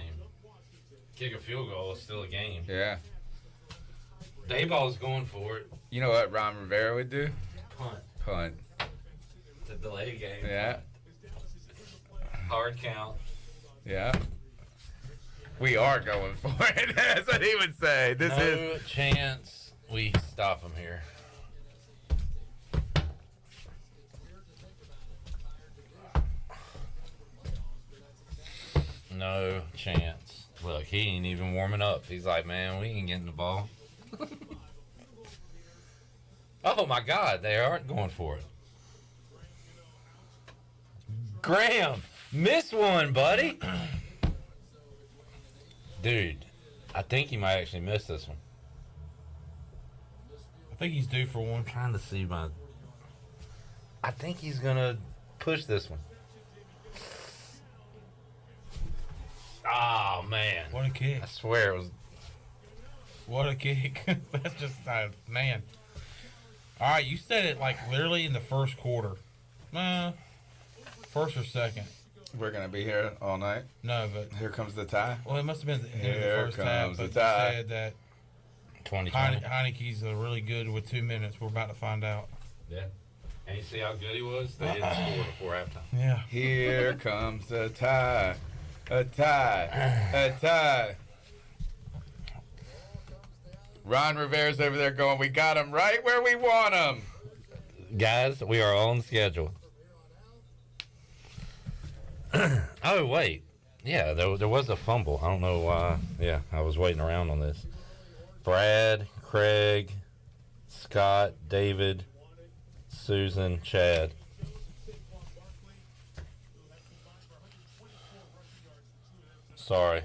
Kick a field goal is still a game. yeah. Dayball's going for it. You know what Ron Rivera would do? Punt. Punt. The delay game. Yeah, Hard count. yeah. We are going for it. That's what he would say. This is. No chance we stop him here. No chance. Look, he ain't even warming up. He's like, man, we ain't getting the ball. Oh my God, they aren't going for it. Graham, miss one, buddy. Dude, I think he might actually miss this one. I think he's due for one. I'm trying to see my. I think he's gonna push this one. Oh man! What a kick. I swear it was. What a kick. That's just, man. All right, you said it like literally in the first quarter. First or second. We're going to be here all night. No, but, Here comes the tie. well, it must have been the end of Here the first half. comes But the you tie. said that 2020. Heineke's really good with 2 minutes. We're about to find out. Yeah. And you see how good he was? They didn't score before halftime. Yeah. Here comes a tie. A tie. A tie. Ron Rivera's over there going, we got him right where we want him. Guys, we are on schedule. Oh, wait. Yeah, there was a fumble. I don't know why. Yeah, I was waiting around on this. Brad, Craig, Scott, David, Susan, Chad. Sorry.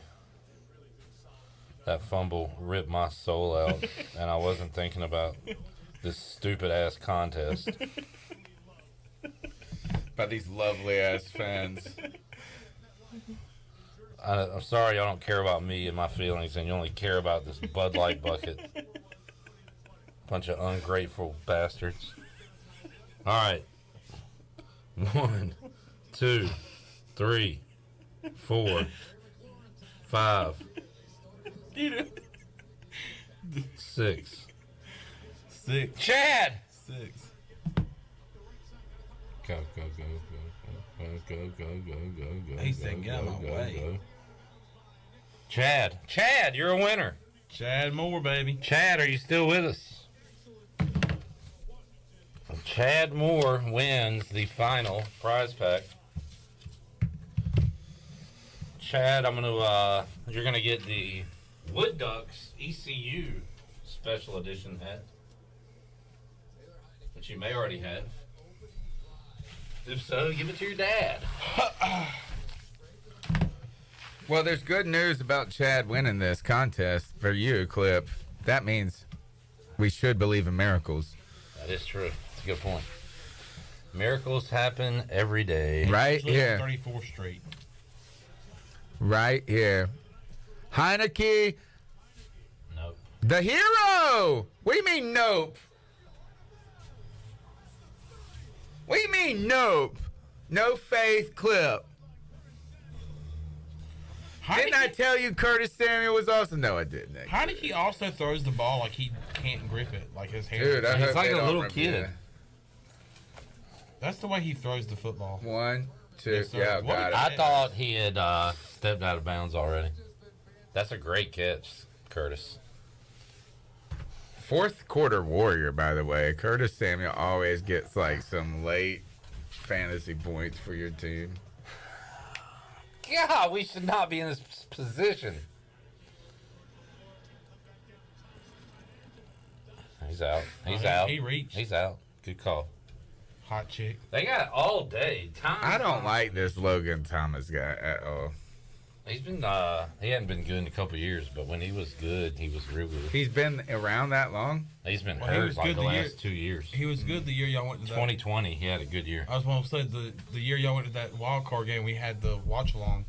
That fumble ripped my soul out, and I wasn't thinking about this stupid-ass contest. By these lovely ass fans. I'm sorry y'all don't care about me and my feelings, and you only care about this Bud Light bucket. Bunch of ungrateful bastards. All right. 1, 2, 3, 4, 5, 6. 6. Chad! 6. Go, go, go, go, go, go, go, go, go, go. He said, "Get out of my way." Chad, you're a winner. Chad Moore, baby. Chad, are you still with us? Chad Moore wins the final prize pack. Chad, you're gonna get the Wood Ducks ECU special edition hat, which you may already have. If so, give it to your dad. Well, there's good news about Chad winning this contest for you, Clip. That means we should believe in miracles. That is true. That's a good point. Miracles happen every day. Right Usually here. 34th Street. Right here. Heineke, Nope. the hero! What do you mean, nope? What do you mean, nope? No faith, Clip. Didn't I tell you Curtis Samuel was awesome? No, I didn't. Heineke also throws the ball like he can't grip it, like his hands. Dude, I He's hope like they a don't little review kid. it. That's the way he throws the football. 1, 2, Yes, sir. yeah, What got did it. I thought he had stepped out of bounds already. That's a great catch, Curtis. Fourth quarter warrior, by the way. Curtis Samuel always gets like some late fantasy points for your team. God, we should not be in this position. He's out. He's out. He reached. He's out. Good call. Hot chick. They got all day. Time. I don't like this Logan Thomas guy at all. He's been. He hadn't been good in a couple of years, but when he was good, he was real good. He's been around that long? He's been Well, he hurt was like good the the last 2 years. He was good the year y'all went to that. 2020, he had a good year. I was going to say the year y'all went to that wild card game, we had the watch along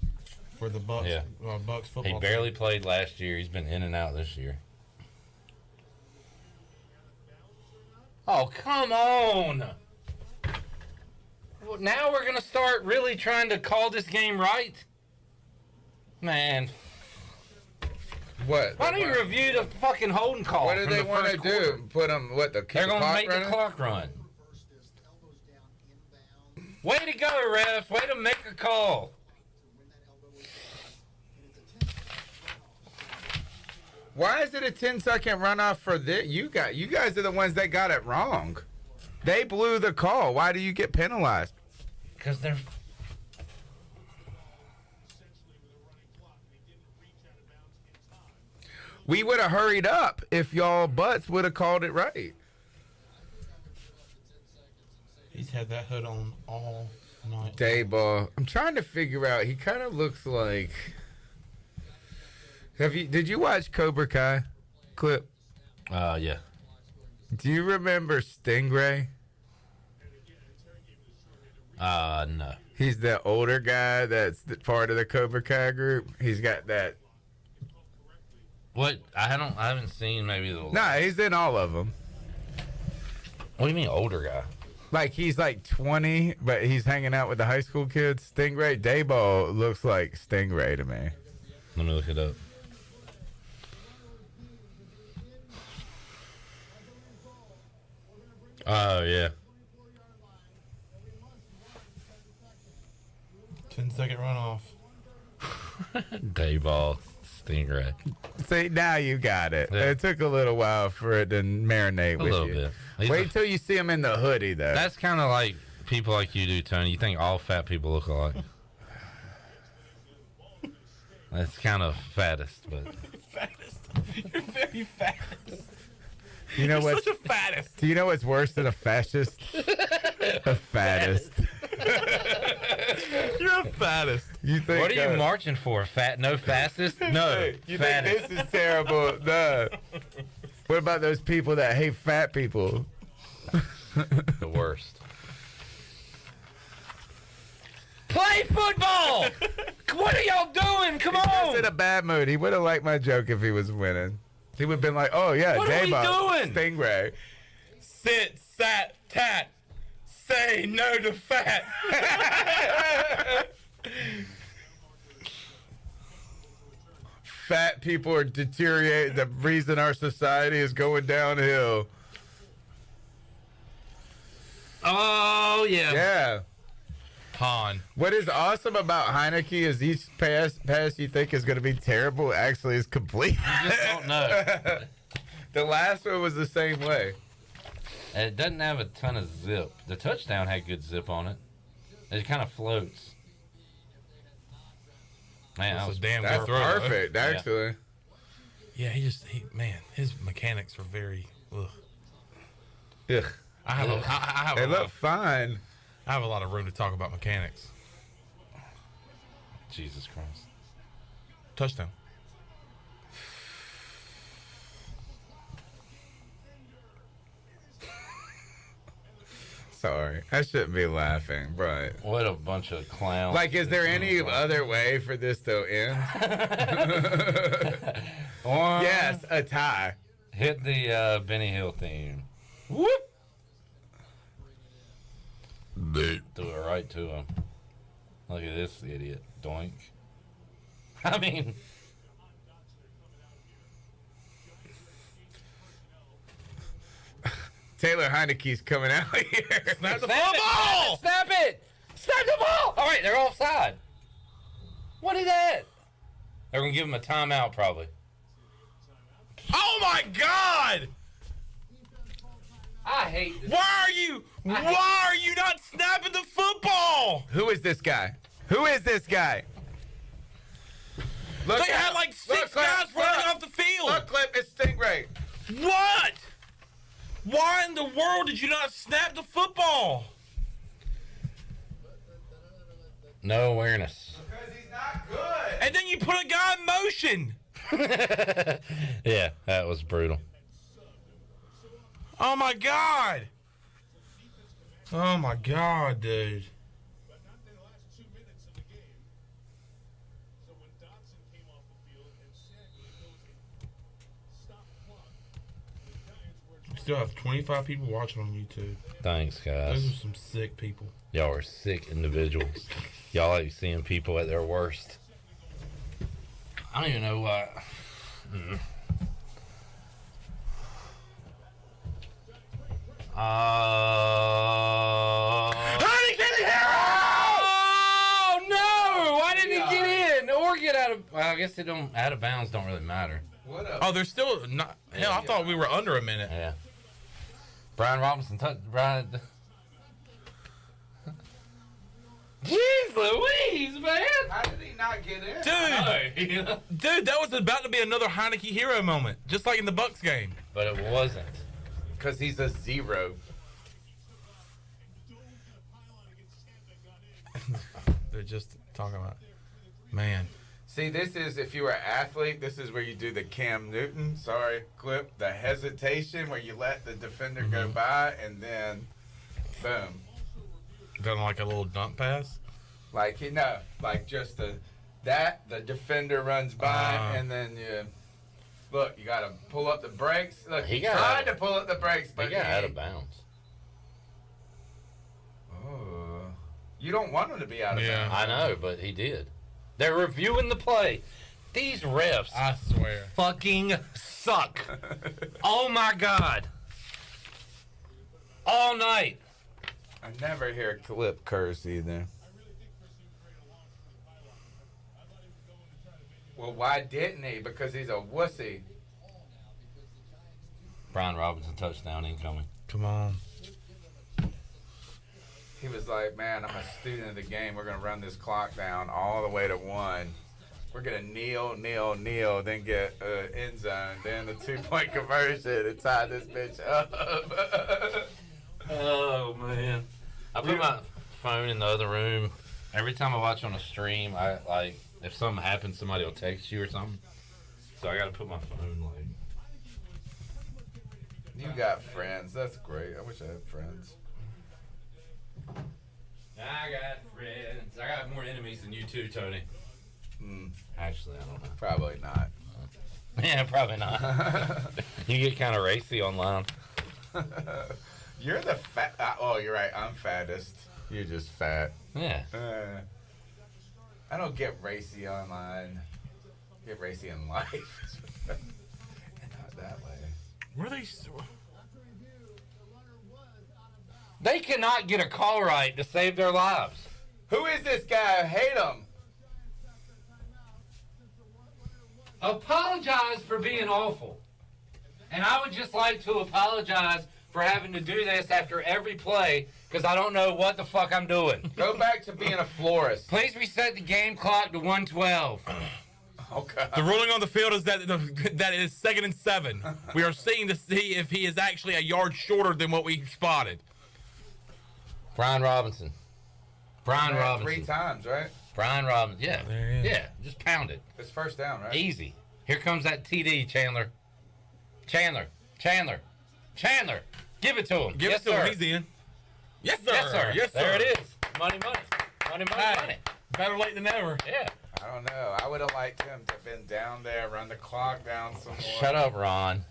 for the Bucks. Yeah. Bucks football. He barely played last year. He's been in and out this year. Oh, come on. Well, now we're going to start really trying to call this game right? Man, What? why don't you review the fucking holding call? What do from they the want to first quarter? do? Put them, what, the They're going to clock make running? the clock run. First is elbows down inbound Way to go, ref. Way to make a call. when that elbow is and it's a 10 Why is it a 10-second runoff for this? You guys are the ones that got it wrong. They blew the call. Why do you get penalized? Because they're... We would have hurried up if y'all butts would have called it right. He's had that hood on all night. Dayball. I'm trying to figure out. He kind of looks like. Did you watch Cobra Kai clip? yeah. Do you remember Stingray? No. He's the older guy that's part of the Cobra Kai group. He's got that. What? I haven't seen maybe the... Nah, he's in all of them. What do you mean older guy? Like, he's like 20, but he's hanging out with the high school kids. Stingray. Dayball looks like Stingray to me. Let me look it up. Oh, yeah. 10-second runoff. Dayball. Stingray. See, now you got it. Yeah. It took a little while for it to marinate A with little you. bit. He's Wait a- till you see him in the hoodie, though. That's kind of like people like you do, Tony. You think all fat people look alike. That's kind of fattest, but... Fattest. You're very fattest. You know You're what's such a fattest. Do you know what's worse than a fascist? A fattest. You're a fattest. You think? What are you marching for? Fat? No fastest? No. Hey, you fattest. think this is terrible? No. What about those people that hate fat people? The worst. Play football! What are y'all doing? Come He's in on! a bad mood. He would have liked my joke if he was winning. He would have been like, "Oh yeah, What are we Dayball, doing? Stingray." Sit, sat, tat. Say no to fat. Fat people are deteriorating. The reason our society is going downhill. Oh, yeah. Yeah. Han. What is awesome about Heineke is each pass you think is going to be terrible actually is complete. You just don't know. The last one was the same way. And it doesn't have a ton of zip. The touchdown had good zip on it. It kind of floats. Man, that That's was a damn That's good throw. though. perfect, actually. Yeah, man, his mechanics are very. Ugh. Ugh. I have They a lot. look fine. I have a lot of room to talk about mechanics. Jesus Christ. Touchdown. Sorry, I shouldn't be laughing, but What a bunch of clowns. like, is there any other way for this to end? Or Yes, a tie. hit the Benny Hill theme. Whoop. Do it right to him. Look at this idiot. Doink. I mean, Taylor Heineke's coming out here. Snap the snap football! it! Snap it! Snap the ball! All right, they're offside. What is that? They're going to give him a timeout, probably. Oh my God! I hate this. Why are you not snapping the football? Who is this guy? Who is this guy? Look They out. had like six Look, Clip, guys running look. off the field. Look, Clip, it's Stingray. What? Why in the world did you not snap the football? No awareness. Because he's not good. And then you put a guy in motion. Yeah, that was brutal. Oh my God. Oh my God, dude. But not in the last 2 minutes of the game. So when Dotson came off the field and Sackler goes and stop the clock, the Giants were We still have 25 people watching on YouTube. Thanks, guys. Those are some sick people. Y'all are sick individuals. Y'all like seeing people at their worst. I don't even know why. Oh no! Why didn't he get in or get out of? Well, I guess it don't. Out of bounds don't really matter. What up? Oh, they're still not. Hell, I thought we were under a minute. Yeah. Brian Robinson touched Brian. Jeez Louise, man! How did he not get in? Dude, dude, that was about to be another Heineke hero moment, just like in the Bucks game. But it wasn't. Because he's a 0. They're just talking about, man. See, this is, if you were an athlete, this is where you do the Cam Newton, Clip, the hesitation where you let the defender go by and then, boom. Done like a little dump pass. Like, just the defender runs by and then look, you got to pull up the brakes. Look, he tried to pull up the brakes, but he got out of bounds. Oh, you don't want him to be out of bounds. I know, but he did. They're reviewing the play. These refs, I swear, fucking suck. Oh my God. All night. I never hear Clip curse either. Well, why didn't he? Because he's a wussy. Brian Robinson touchdown incoming. Come on. He was like, man, I'm a student of the game. We're going to run this clock down all the way to 1. We're going to kneel, then get end zone, then the 2-point conversion and tie this bitch up. Oh, man. I put my phone in the other room. Every time I watch on a stream, I like, if something happens, somebody will text you or something. So I got to put my phone, like. You got friends. That's great. I wish I had friends. I got friends. I got more enemies than you too, Tony. Actually, I don't know. Probably not. Yeah, probably not. You get kind of racy online. You're the fat. Oh, you're right. I'm fattest. You're just fat. Yeah. I don't get racy online. I get racy in life. Not that way. Were they? They cannot get a call right to save their lives. Who is this guy? I hate him. Apologize for being awful. And I would just like to apologize for having to do this after every play because I don't know what the fuck I'm doing. Go back to being a florist. Please reset the game clock to 112. Okay. The ruling on the field is that that it is 2nd and 7. We are seeing to see if he is actually a yard shorter than what we spotted. Brian Robinson. Brian Robinson. 3 times, right? Brian Robinson. Yeah. There he is. Yeah. Just pound it. It's first down, right? Easy. Here comes that TD, Chandler. Chandler. Give it to him. Give Yes, it to sir. him. He's in. Yes, sir. Yes, sir. Yes, sir. There it is. Money. Hey, better late than never. Yeah. I don't know. I would have liked him to have been down there, run the clock down some more. Shut up, Ron.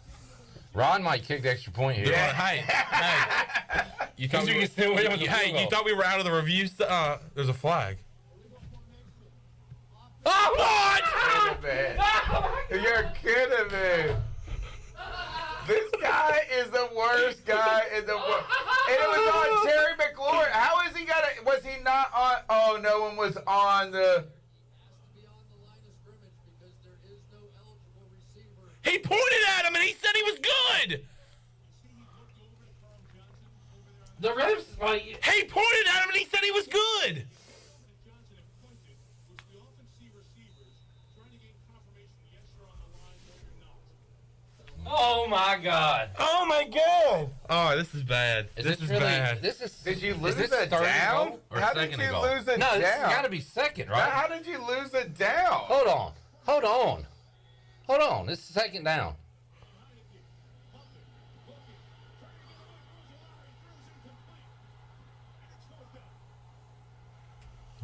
Ron might kick the extra point here. Yeah. Hey. You thought You can still win with the field you goal. thought we were out of the review? There's a flag. Oh, what? You're kidding me. This guy is the worst guy in the world. And it was on Terry McLaurin. How is he got it? Was he not on? Oh, no one was on the. He pointed at him and he said he was good. The refs, like, He pointed at him and he said he was good. Is This this is really, bad. This is. Did you is lose this a third and down? goal or How did second you and goal? lose a No, this has down? got to be second, Now, right? how did you lose a down? Hold on. Hold on. Hold on. This is second down.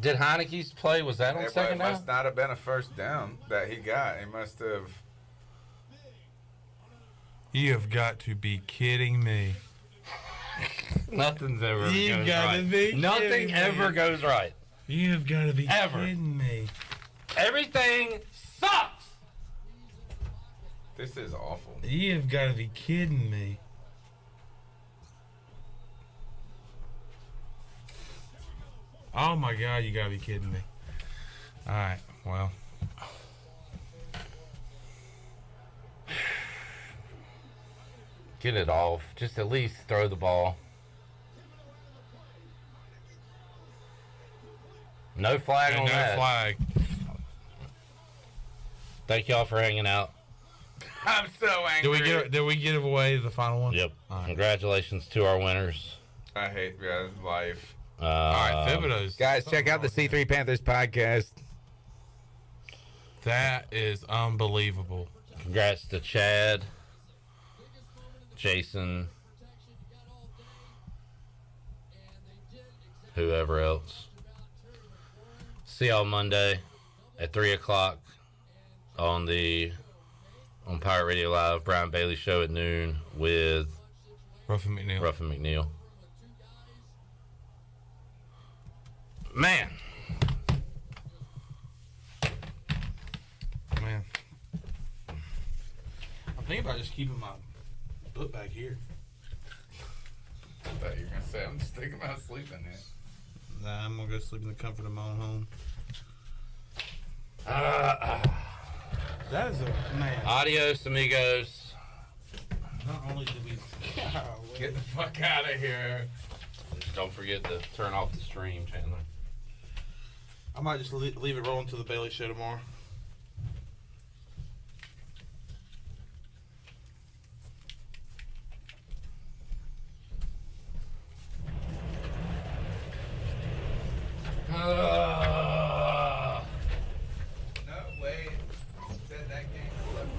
Did Heineke's play, was that on It second down? must not have been a first down that he got. He must have. You have got to be kidding me. Nothing's ever You goes gotta right. be Nothing kidding me. ever goes right. You have got to be Ever. kidding me. Everything sucks. This is awful. You have got to be kidding me. Oh my God, you gotta be kidding me. All right, well, Get it off. Just at least throw the ball. No flag on no that. flag. Thank y'all for hanging out. I'm so angry. Did we give away the final one? Yep. All right. Congratulations to our winners. I hate life. All right, Thibodeau's. Guys, check out the C3 Panthers podcast. That is unbelievable. Congrats to Chad, Jason, whoever else. See y'all Monday at 3 o'clock on Pirate Radio Live. Brian Bailey Show at noon with Ruffin McNeil. Ruffin McNeil. Man. Man. I'm thinking about just keeping my book bag here. I thought you were going to say, I'm just thinking about sleeping here. Nah, I'm going to go sleep in the comfort of my own home. That is a man. Adios, amigos. Not only did we. Get the fuck out of here. Don't forget to turn off the stream, Chandler. I might just leave it rolling to the Bailey Show tomorrow. No, wait. Said that game sucked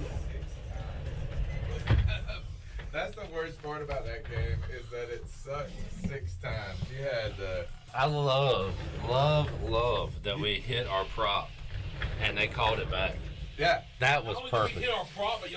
6 times. That's the worst part about that game is that it sucked 6 times. You had I love that we hit our prop and they called it back. yeah. That was perfect. Our prop, but